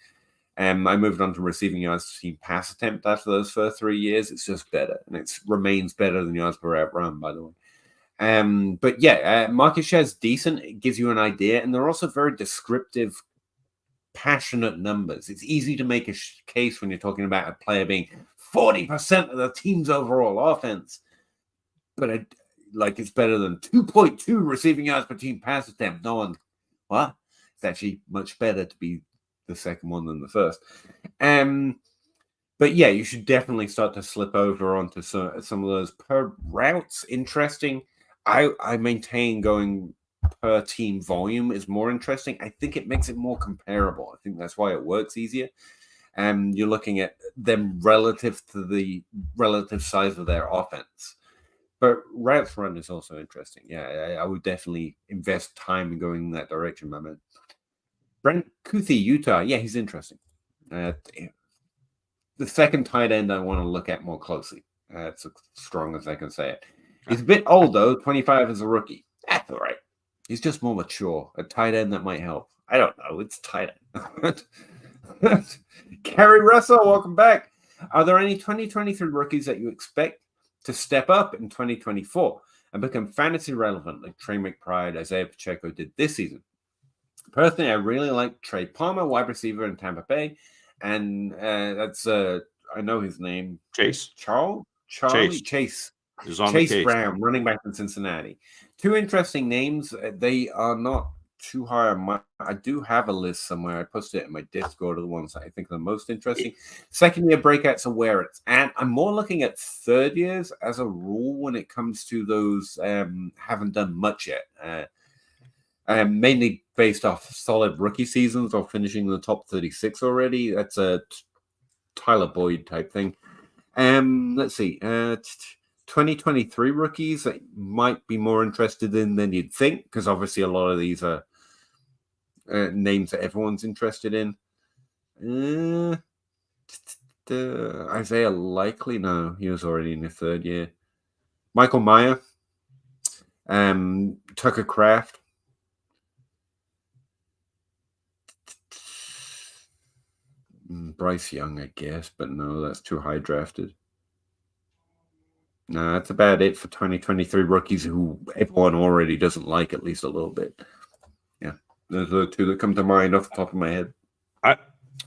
I moved on to receiving yards to team pass attempt after those first 3 years. It's just better, and it remains better than yards per route run, by the way. But yeah, market share is decent. It gives you an idea, and they're also very descriptive, passionate numbers. It's easy to make a case when you're talking about a player being 40% of the team's overall offense, but it's better than 2.2 receiving yards per team pass attempt. No one, what? It's actually much better to be the second one than the first. But yeah, you should definitely start to slip over onto some of those per routes. Interesting. I maintain going per team volume is more interesting. I think it makes it more comparable. I think that's why it works easier. You're looking at them relative to the relative size of their offense. But routes run is also interesting. Yeah, I would definitely invest time in going in that direction, my man. Brent Kuthi, Utah. Yeah, he's interesting. The second tight end I want to look at more closely. That's as strong as I can say it. He's a bit old, though, 25 as a rookie. That's all right. He's just more mature. A tight end that might help. I don't know. It's tight end. Kerry Russell, welcome back. Are there any 2023 rookies that you expect to step up in 2024 and become fantasy relevant like Trey McBride, Isaiah Pacheco did this season? Personally, I really like Trey Palmer, wide receiver in Tampa Bay. And that's, I know his name. Chase. Chase Brown, running back in Cincinnati. Two interesting names. They are not too high on my. I do have a list somewhere. I posted it in my Discord of the ones that I think are the most interesting. Second year breakouts are where it's at. I'm more looking at third years as a rule when it comes to those haven't done much yet. Mainly based off solid rookie seasons or finishing in the top 36 already. That's a Tyler Boyd type thing. Let's see. 2023 rookies that might be more interested in than you'd think, because obviously a lot of these are names that everyone's interested in. Isaiah Likely, no, he was already in the third year. Michael Mayer, Tucker Craft. Bryce Young, I guess, but no, that's too high drafted. No, that's about it for 2023 rookies who everyone already doesn't like at least a little bit. Yeah, those are the two that come to mind off the top of my head.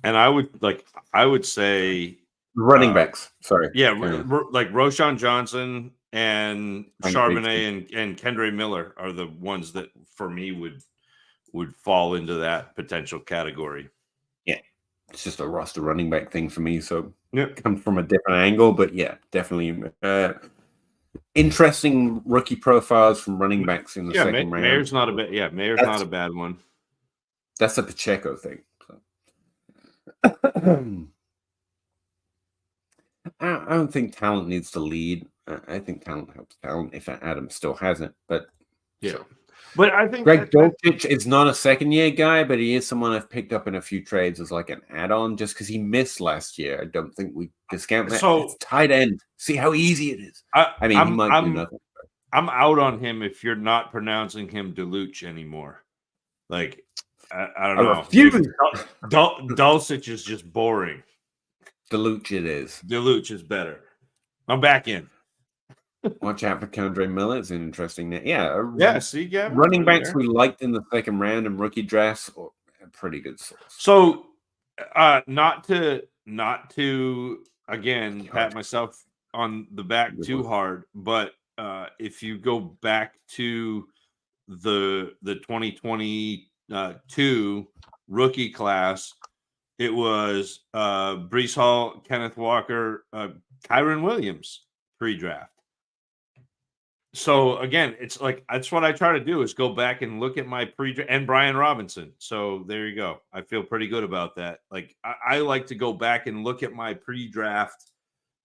I would say running backs. Sorry, yeah, like Roshan Johnson and Charbonnet and Kendre Miller are the ones that for me would fall into that potential category. Yeah, it's just a roster running back thing for me. So it comes from a different angle, but yeah, definitely interesting rookie profiles from running backs in the second round. Mayer's not a bad. Yeah, Mayer's not a bad one. That's a Pacheco thing. So. I don't think talent needs to lead. I think talent helps talent if Adam still hasn't. But yeah. Sure. But I think Greg Dulcich is not a second-year guy, but he is someone I've picked up in a few trades as like an add-on just because he missed last year. I don't think we discount that. So, it's tight end. See how easy it is. He might do nothing. I'm out on him if you're not pronouncing him Deluche anymore. Like, I don't know. Refuse. Dulcich is just boring. Deluche it is. Deluche is better. I'm back in. Watch out for Kendre Miller. It's an interesting name. Yeah. See, Gavin, running backs we liked in the second round and rookie drafts are a pretty good source. So, not to again pat myself on the back too hard, but if you go back to the 2022 rookie class, it was Breece Hall, Kenneth Walker, Kyron Williams pre-draft. So again, it's like that's what I try to do is go back and look at my pre-draft and Brian Robinson. So there you go. I feel pretty good about that. Like I like to go back and look at my pre-draft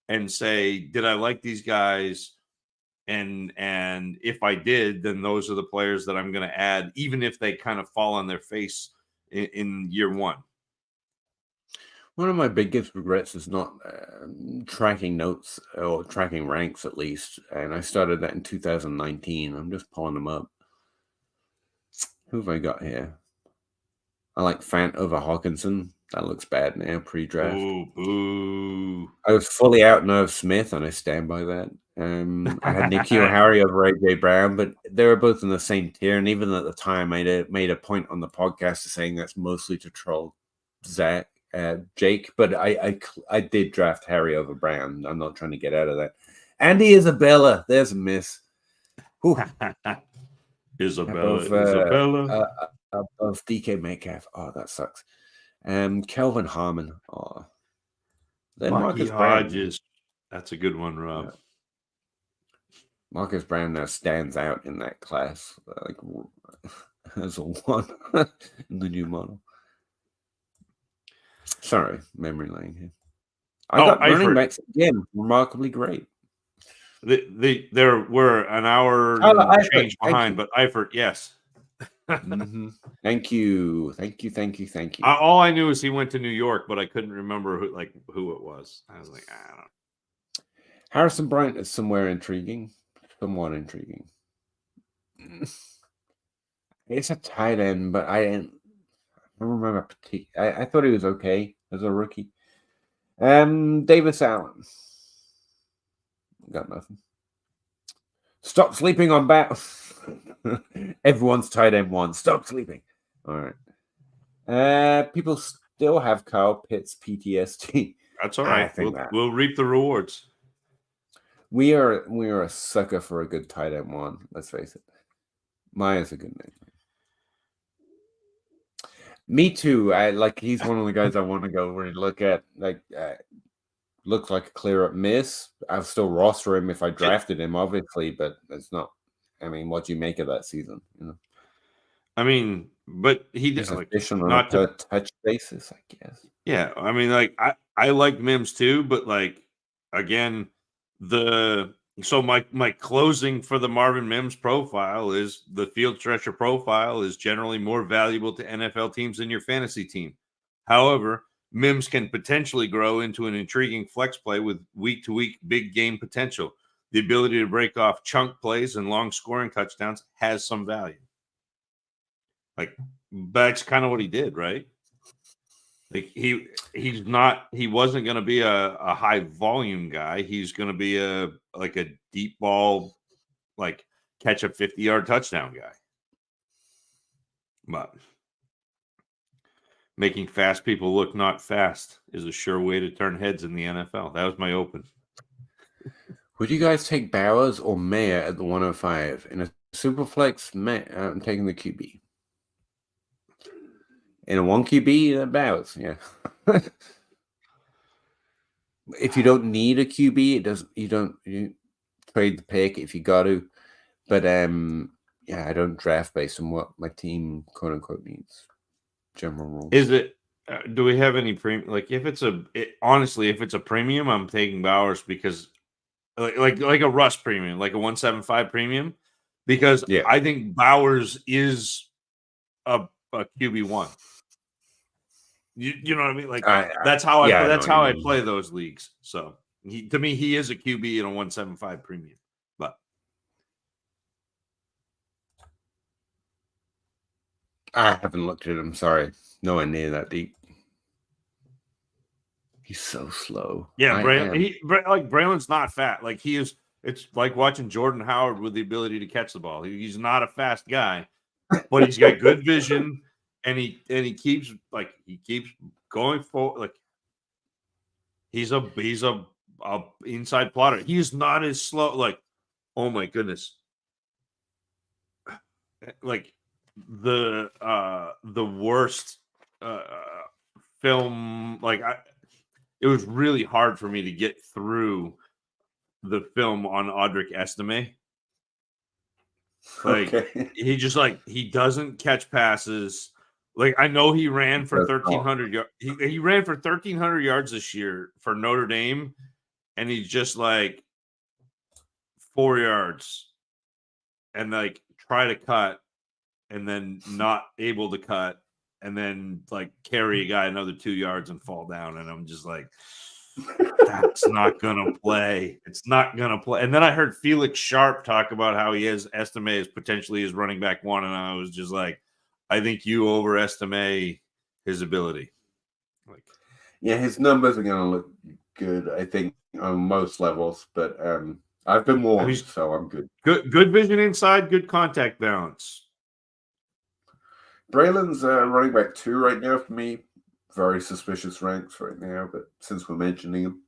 and say, did I like these guys? And if I did, then those are the players that I'm going to add, even if they kind of fall on their face in year one. One of my biggest regrets is not tracking notes or tracking ranks, at least. And I started that in 2019. I'm just pulling them up. Who have I got here? I like Fant over Hawkinson. That looks bad now, pre-draft. Boo. I was fully out Nerve Smith, and I stand by that. I had N'Keal Harry over A.J. Brown, but they were both in the same tier. And even at the time, I made a point on the podcast of saying that's mostly to troll Jake, but I did draft Harry over Brown. I'm not trying to get out of that. Andy Isabella, there's a miss. Isabella. Above DK Metcalf. Oh, that sucks. Kelvin Harmon. Oh, then Marcus Hodges. That's a good one, Rob. Yeah. Marcus Brown now stands out in that class, like as a one in the new model. Sorry, memory lane here. I got running backs again, remarkably great. There were an hour and change behind, but Eifert, yes. Mm-hmm. Thank you. All I knew is he went to New York, but I couldn't remember who it was. I was like, I don't know. Harrison Bryant is somewhat intriguing. It's a tight end, but I don't remember. I thought he was okay as a rookie. Davis Allen. Got nothing. Stop sleeping on bat. Everyone's tight end one. Stop sleeping. All right. People still have Kyle Pitts PTSD. That's all right. We'll reap the rewards. We are a sucker for a good tight end one. Let's face it. Maya's a good name. Me too. He's one of the guys I want to go over and look at. Looks like a clear up miss. I'll still roster him if I drafted him, obviously, but it's not. I mean, what do you make of that season? You know. I mean, but he did not to touch basis, I guess. Yeah, I mean, I like Mims too, but again, my closing for the Marvin Mims profile is the field stretcher profile is generally more valuable to NFL teams than your fantasy team. However, Mims can potentially grow into an intriguing flex play with week-to-week big game potential. the ability to break off chunk plays and long scoring touchdowns has some value. Like, that's kind of what he did, right? Like he wasn't going to be a high volume guy. He's going to be a deep ball, like catch a 50-yard touchdown guy. But making fast people look not fast is a sure way to turn heads in the NFL. That was my open. Would you guys take Bowers or Mayer at the 105? In a Superflex, I'm taking the QB. In a 1 QB, Bowers, yeah. If you don't need a QB, you trade the pick if you got to. But yeah, I don't draft based on what my team quote unquote needs. General rule. Is it? Do we have any premium? Like, if it's honestly, if it's a premium, I'm taking Bowers because, like a Russ premium, like a 175 premium, because I think Bowers is a QB1. You know what I mean? Like that's how I play those leagues. So to me, he is a QB in a 175 premium. But I haven't looked at him. Sorry, nowhere near that deep. He's so slow. Yeah, Braylon's not fat. Like he is. It's like watching Jordan Howard with the ability to catch the ball. He's not a fast guy, but he's got good vision, and he keeps going forward. Like he's a inside plotter. He's not as slow. Like, oh my goodness, like the worst film. Like it was really hard for me to get through the film on Audric Estime. Like he doesn't catch passes. Like I know he ran for 1,300 yards. He ran for 1,300 yards this year for Notre Dame, and he's just like 4 yards, and like try to cut, and then not able to cut, and then like carry a guy another 2 yards and fall down, and I'm just like, that's not gonna play. It's not gonna play. And then I heard Felix Sharp talk about how he has Estime as potentially his running back one, and I was just like, I think you overestimate his ability. Like, yeah, his numbers are gonna look good, I think, on most levels. But I've been warned, so I'm good. Good vision inside, good contact balance. Braylon's running back 2 right now for me. Very suspicious ranks right now, but since we're mentioning him,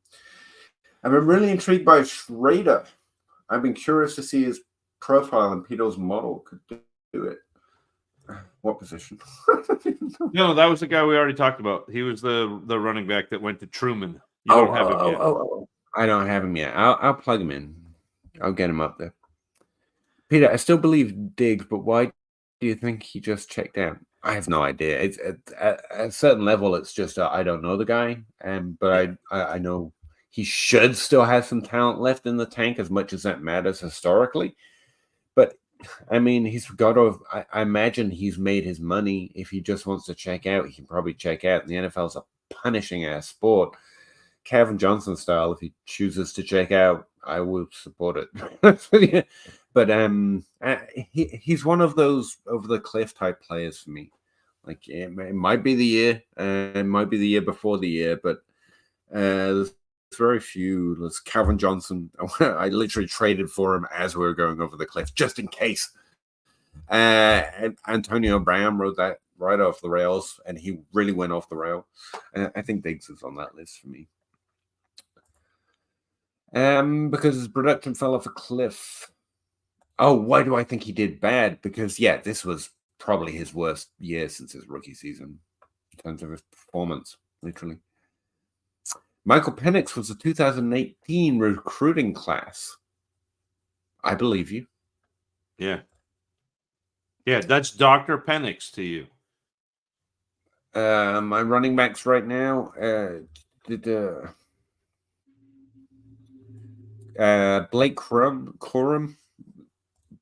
I've been really intrigued by Schrader. I've been curious to see his profile, and Peter's model could do it. What position? No, that was the guy we already talked about. He was the running back that went to Truman. You don't have him yet. I don't have him yet. I'll plug him in. I'll get him up there. Peter, I still believe Diggs, but why do you think he just checked out? I have no idea. It's at a certain level, it's just I don't know the guy, but I know he should still have some talent left in the tank, as much as that matters historically. But I mean, he's got to. I imagine he's made his money. If he just wants to check out, he can probably check out. And the NFL's a punishing ass sport, Calvin Johnson style. If he chooses to check out, I will support it. But he's one of those over the cliff type players for me. Like it might be the year, it might be the year before the year, but there's very few. There's Calvin Johnson. I literally traded for him as we were going over the cliff, just in case. And Antonio Brown rode that right off the rails, and he really went off the rail. I think Diggs is on that list for me. Because his production fell off a cliff. Oh, why do I think he did bad? Because, yeah, this was probably his worst year since his rookie season in terms of his performance, literally. Michael Penix was the 2018 recruiting class. I believe you. Yeah. Yeah, that's Dr. Penix to you. My running backs right now, Blake Corum,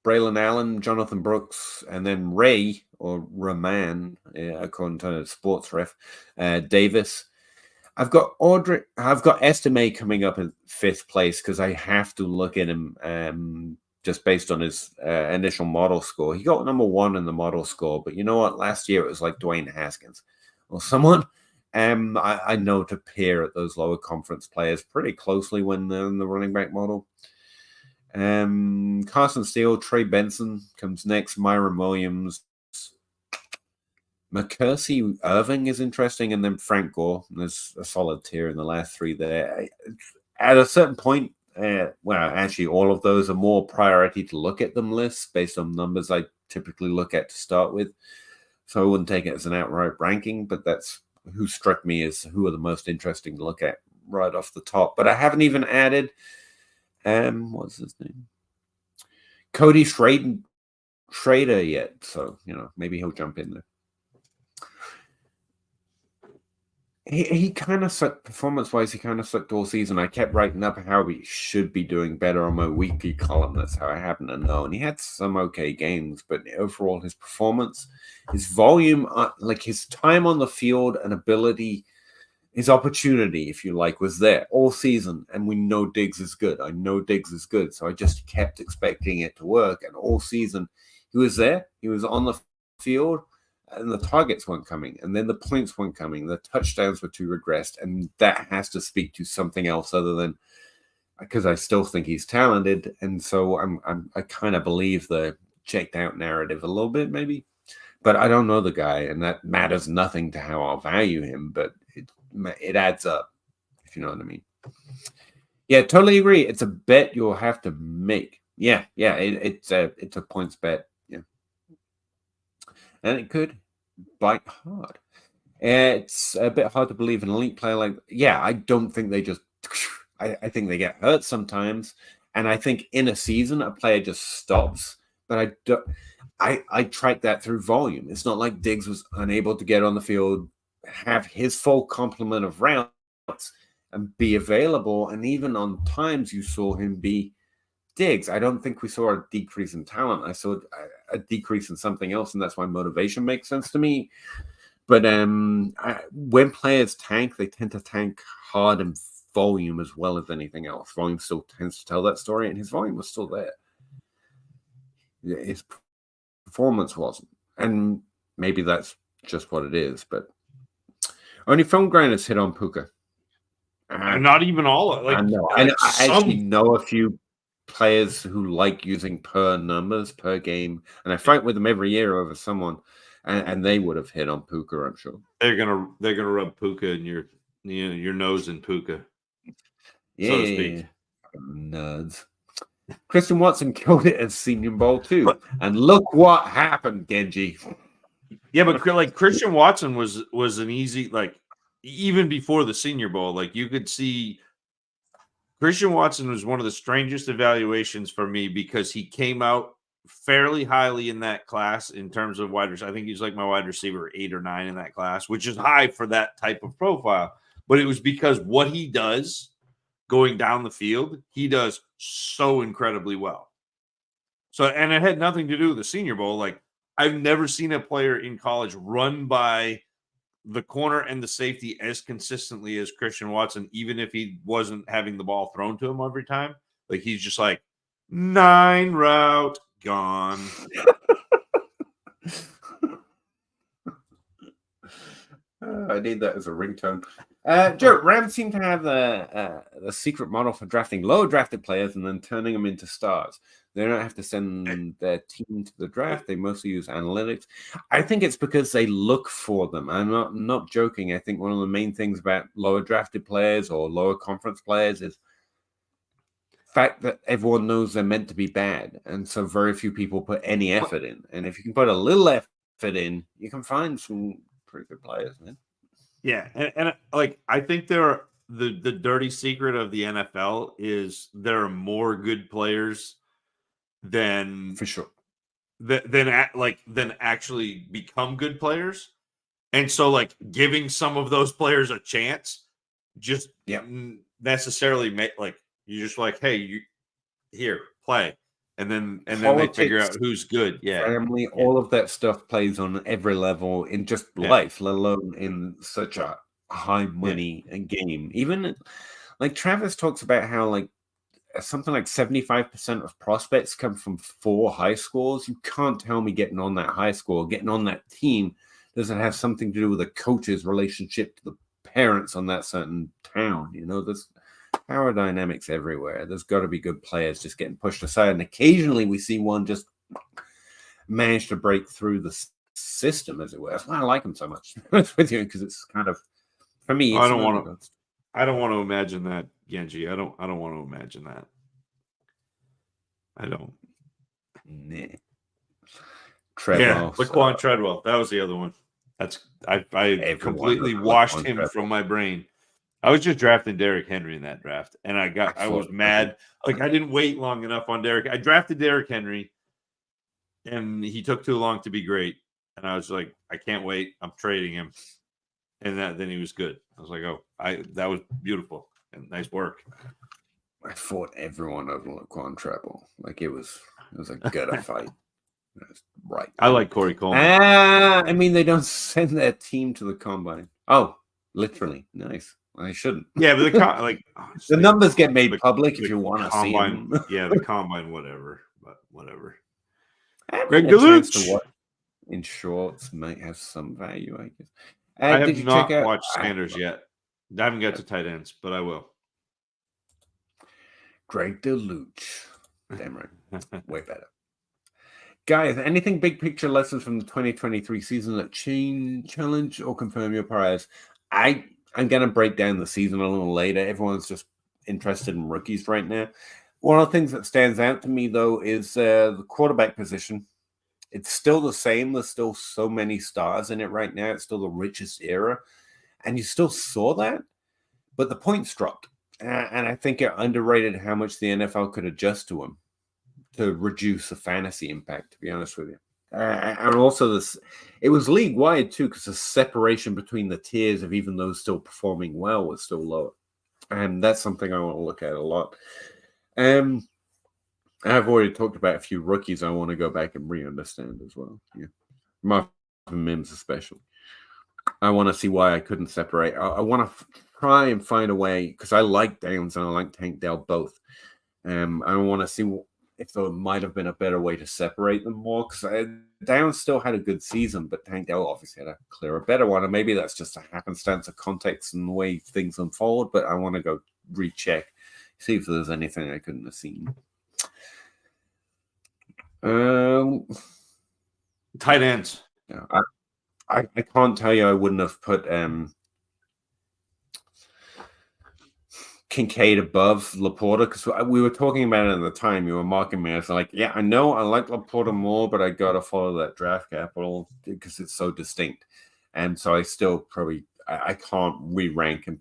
Braylon Allen, Jonathan Brooks, and then Ray, or Rahman, according to Sports Ref, Davis. I've got Estimate coming up in 5th place because I have to look at him just based on his initial model score. He got number 1 in the model score, but you know what? Last year it was like Dwayne Haskins or someone. I know to peer at those lower conference players pretty closely when they're in the running back model. Carson Steele, Trey Benson comes next. Myron Williams, McCursey, Irving is interesting, and then Frank Gore. There's a solid tier in the last 3 there. At a certain point, well, actually, all of those are more priority to look at them lists based on numbers I typically look at to start with. So I wouldn't take it as an outright ranking, but that's who struck me as who are the most interesting to look at right off the top. But I haven't even added, what's his name? Cody Schrader yet. So, maybe he'll jump in there. He kind of sucked performance-wise. He kind of sucked all season. I kept writing up how he should be doing better on my weekly column. That's how I happen to know. And he had some okay games, but overall, his performance, his volume, like his time on the field and ability, his opportunity, if you like, was there all season. And we know Diggs is good. I know Diggs is good. So I just kept expecting it to work. And all season, he was there. He was on the field. And the targets weren't coming, and then the points weren't coming. The touchdowns were too regressed, and that has to speak to something else other than because I still think he's talented, and so I kind of believe the checked out narrative a little bit, maybe, but I don't know the guy, and that matters nothing to how I'll value him, but it adds up, if you know what I mean. Yeah, totally agree. It's a bet you'll have to make. Yeah, it's a points bet. Yeah, and it could bite hard. It's a bit hard to believe an elite player like, I don't think they just, I think they get hurt sometimes. And I think in a season, a player just stops. But I track that through volume. It's not like Diggs was unable to get on the field, have his full complement of routes, and be available. And even on times you saw him be Diggs. I don't think we saw a decrease in talent. I saw a decrease in something else, and that's why motivation makes sense to me. But when players tank, they tend to tank hard in volume as well as anything else. Volume still tends to tell that story, and his volume was still there. His performance wasn't. And maybe that's just what it is, but only film grinders hit on Puka. Not even all. I know. I actually know a few players who like using per numbers per game, and I fight with them every year over someone, and they would have hit on Puka, I'm sure. They're gonna rub Puka in your nose in Puka, yeah, so to speak. Nerds. Christian Watson killed it as Senior Bowl too, and look what happened, Genji. Yeah, but like Christian Watson was an easy, like, even before the Senior Bowl, like you could see Christian Watson was one of the strangest evaluations for me because he came out fairly highly in that class in terms of wide receiver. I think he's like my wide receiver 8 or 9 in that class, which is high for that type of profile. But it was because what he does going down the field, he does so incredibly well. So, and it had nothing to do with the Senior Bowl. Like, I've never seen a player in college run by the corner and the safety as consistently as Christian Watson, even if he wasn't having the ball thrown to him every time. Like, he's just like 9 route gone. I need that as a ringtone. Joe, Rams seem to have the secret model for drafting low drafted players and then turning them into stars. They don't have to send their team to the draft. They mostly use analytics. I think it's because they look for them. I'm not joking. I think one of the main things about lower drafted players or lower conference players is the fact that everyone knows they're meant to be bad. And so very few people put any effort in. And if you can put a little effort in, you can find some pretty good players, man. Yeah. And like, I think the dirty secret of the NFL is there are more good players than for sure than actually become good players, and so like giving some of those players a chance just necessarily make like you're just like, hey, you here play, and then they figure out who's good. All of that stuff plays on every level in just life, let alone in such a high money game. Even like Travis talks about how like something like 75% of prospects come from 4 high schools. You can't tell me getting on that high school, getting on that team doesn't have something to do with the coach's relationship to the parents on that certain town. You know, there's power dynamics everywhere. There's got to be good players just getting pushed aside. And occasionally we see one just manage to break through the system, as it were. That's why I like him so much. With you, because it's kind of, for me, it's I don't want to imagine that, Genji. I don't want to imagine that. I don't. Nah. Treadwell. Yeah, Laquan Treadwell. That was the other one. I completely washed him Treadwell from my brain. I was just drafting Derrick Henry in that draft, and I was mad. Like, I didn't wait long enough on Derrick. I drafted Derrick Henry, and he took too long to be great. And I was like, I can't wait. I'm trading him. And then he was good. I was like, that was beautiful and nice work. I fought everyone over Laquan Treadwell. Like, it was a good fight. Right. I like Corey Coleman. I mean, they don't send their team to the combine. Oh, literally. Nice. I shouldn't. Yeah, but the numbers get made public if you want to see them. Yeah, the combine, whatever. But whatever. Greg DeLuch in shorts might have some value, I guess. I have not watched Sanders yet. I haven't got to tight ends, but I will. Greg DeLuch. Damn right. Way better. Guys, anything big picture lessons from the 2023 season that challenge or confirm your priors? I'm going to break down the season a little later. Everyone's just interested in rookies right now. One of the things that stands out to me, though, is the quarterback position. It's still the same. There's still so many stars in it right now. It's still the richest era. And you still saw that. But the points dropped. And I think it underrated how much the NFL could adjust to them to reduce the fantasy impact, to be honest with you. And also, it was league-wide, too, because the separation between the tiers of even those still performing well was still lower. And that's something I want to look at a lot. I've already talked about a few rookies I want to go back and re-understand as well. Yeah. Marvin Mims especially. I want to see why I couldn't separate. I want to try and find a way, because I like Downs and I like Tank Dell both. I want to see if there might have been a better way to separate them more, because Downs still had a good season, but Tank Dell obviously had a clearer, better one, and maybe that's just a happenstance of context and the way things unfold, but I want to go recheck, see if there's anything I couldn't have seen. Tight ends. Yeah, I can't tell you I wouldn't have put Kincaid above Laporta, because we were talking about it at the time. You were marking me. I was like, yeah, I know I like Laporta more, but I got to follow that draft capital because it's so distinct. And so I still probably I can't re-rank and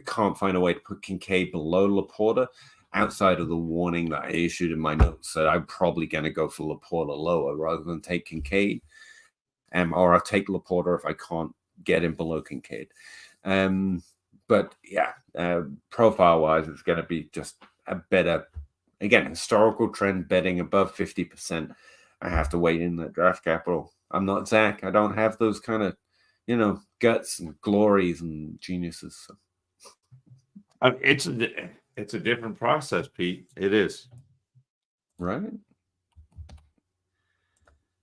can't find a way to put Kincaid below Laporta outside of the warning that I issued in my notes that I'm probably going to go for Laporta lower rather than take Kincaid. Or I'll take Laporta if I can't get him below Kincaid. But yeah, profile-wise, it's going to be just a better, again, historical trend betting above 50%. I have to wait in that draft capital. I'm not Zach. I don't have those kind of, guts and glories and geniuses. So. It's a different process, Pete. It is. Right?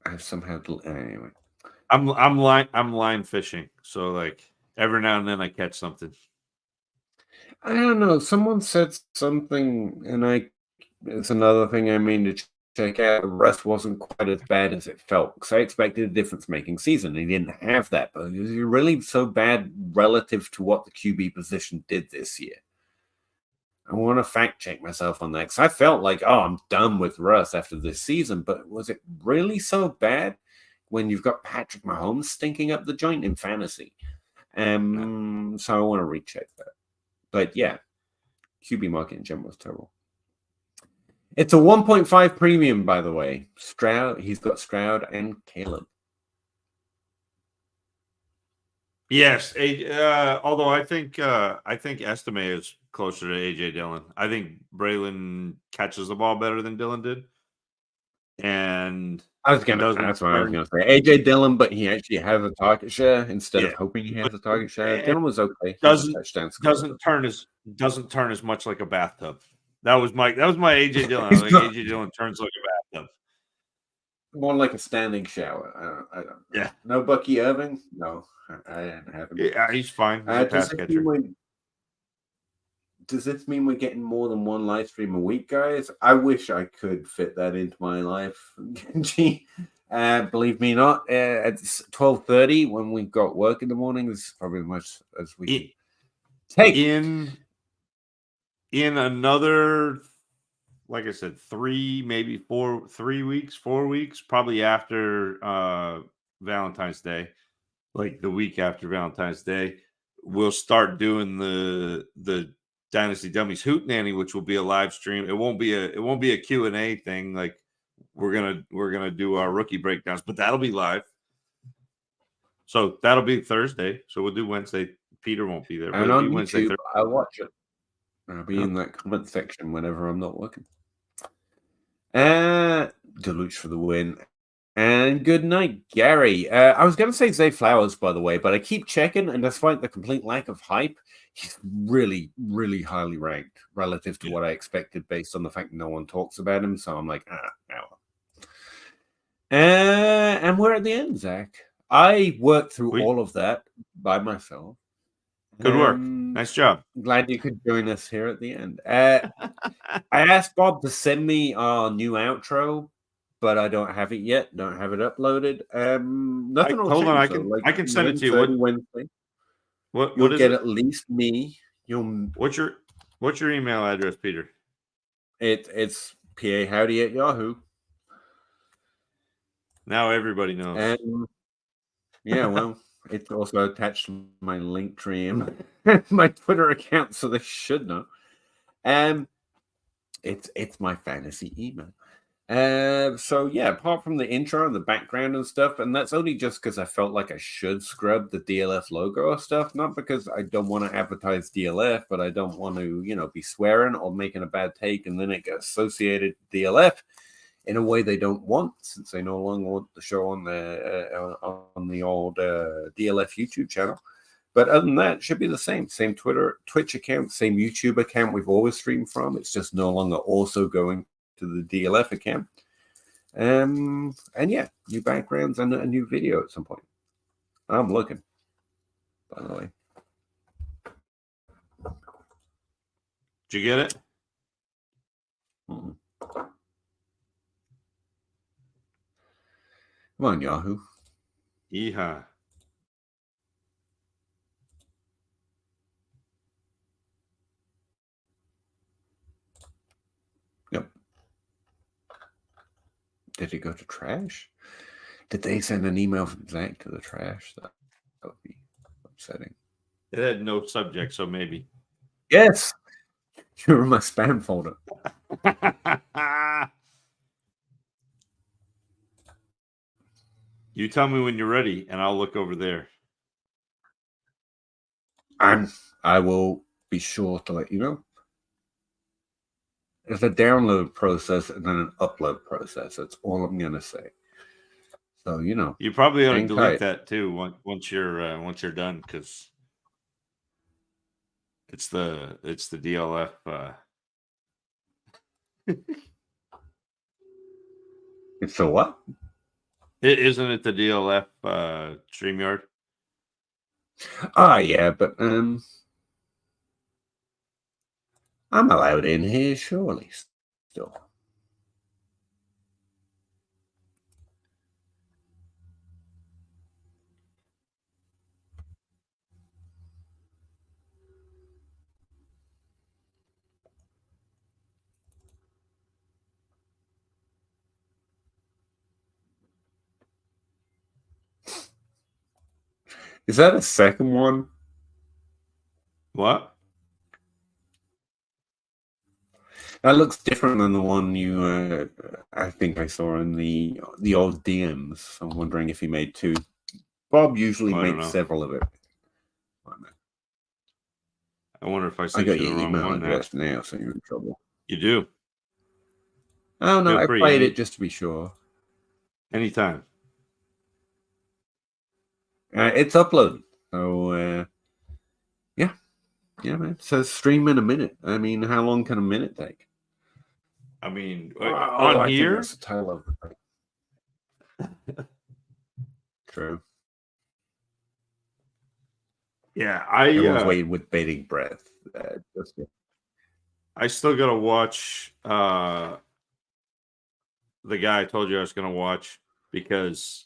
I've somehow anyway. I'm line fishing, so like every now and then I catch something. I don't know. Someone said something, and it's another thing I mean to check out. The rest wasn't quite as bad as it felt, because I expected a difference-making season. He didn't have that, but it was really so bad relative to what the QB position did this year. I want to fact check myself on that, because I felt like, I'm done with Russ after this season, but was it really so bad when you've got Patrick Mahomes stinking up the joint in fantasy? So I want to recheck that. But yeah, QB market in general is terrible. It's a 1.5 premium, by the way. Stroud, he's got Stroud and Caleb. Yes, although I think Estime is closer to AJ Dillon. I think Braylon catches the ball better than Dillon did. and That's what I was gonna say. AJ Dillon, but he actually has a target share instead of hoping he has a target share. Dillon was okay. Doesn't turn as much like a bathtub. That was my AJ Dillon. I think AJ Dillon turns like a bathtub. More like a standing shower. I don't know. Yeah. No Bucky Irving? No, I didn't have him. Yeah, he's fine. He's a pass catcher. Does this mean we're getting more than one live stream a week, guys? I wish I could fit that into my life. Gee, believe me not. At 12:30 when we've got work in the morning, this is probably as much as we take. In another, like I said, 3 weeks, 4 weeks, probably after Valentine's Day, like the week after Valentine's Day, we'll start doing the Dynasty Dummies Hootenanny, which will be a live stream. It won't be a Q&A thing. Like we're gonna do our rookie breakdowns, but that'll be live. So that'll be Thursday. So we'll do Wednesday. Peter won't be there. And on YouTube, I'll watch it. I'll be in that comment section whenever I'm not working. Deluxe for the win. And good night, Gary. I was going to say Zay Flowers, by the way, but I keep checking, and despite the complete lack of hype, he's really, really highly ranked relative to what I expected based on the fact no one talks about him. So I'm like, no. And we're at the end, Zach. I worked through all of that by myself. Good work. Nice job. Glad you could join us here at the end. I asked Bob to send me our new outro, but I don't have it yet. Don't have it uploaded. Nothing. Hold on, I can send it to you. Wednesday. You'll get at least me. What's your email address, Peter? It's PAHowdy@Yahoo. Now everybody knows. Yeah, well, it's also attached to my Linktree and my Twitter account, so they should know. It's my fantasy email. So yeah, apart from the intro and the background and stuff, and that's only just because I felt like I should scrub the DLF logo or stuff, not because I don't want to advertise DLF, but I don't want to, be swearing or making a bad take and then it gets associated with DLF in a way they don't want, since they no longer want the show on the old DLF YouTube channel. But other than that, it should be the same Twitch account, same YouTube account we've always streamed from. It's just no longer also going to the DLF account. And yeah, new backgrounds and a new video at some point. I'm looking, by the way. Did you get it? Mm-hmm. Come on, Yahoo. Yeehaw. Yep. Did it go to trash? Did they send an email from Zach to the trash? That would be upsetting. It had no subject, so maybe. Yes. You're in my spam folder. You tell me when you're ready, and I'll look over there. I will be sure to let you know. There's a download process and then an upload process. That's all I'm gonna say. So you probably ought to delete that too once you're done, because it's the DLF. It's a what? Isn't it the DLF StreamYard? Yeah, but I'm allowed in here, surely. Still. Is that a second one? What? That looks different than the one you, I think I saw in the old DMs. I'm wondering if he made two. Bob usually makes several of it. I wonder if I sent you the wrong one now, so you're in trouble. You do. Oh no, Feel I free. played it just to be sure. Anytime. It's uploaded. So yeah, man. It says stream in a minute. I mean, how long can a minute take? I mean, I think here. that's the title of the thing. True. Yeah, Everyone's waiting with bated breath. I still gotta watch the guy I told you I was gonna watch because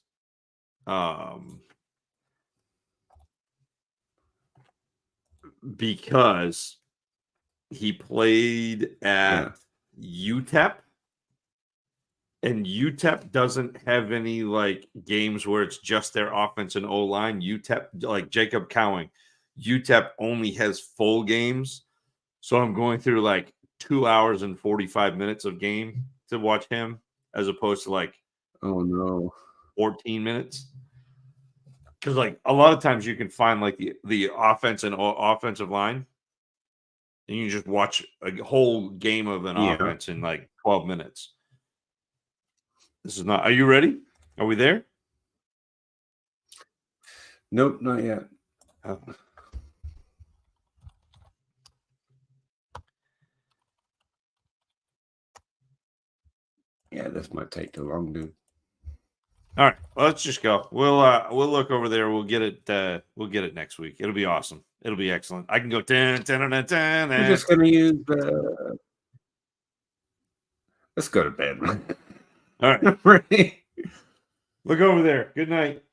he played at UTEP, and UTEP doesn't have any like games where it's just their offense and O line. UTEP, like Jacob Cowing, UTEP only has full games. So I'm going through like 2 hours and 45 minutes of game to watch him, as opposed to like 14 minutes. Because like a lot of times you can find like the offense and offensive line, and you just watch a whole game of an offense in like 12 minutes. This is not. Are you ready? Are we there? Nope, not yet. Yeah, this might take too long, dude. All right, well, let's just go. We'll look over there. We'll get it. We'll get it next week. It'll be awesome. It'll be excellent. I can go 10. We're just gonna use. Let's go to bed. All right. Ready? Look over there. Good night.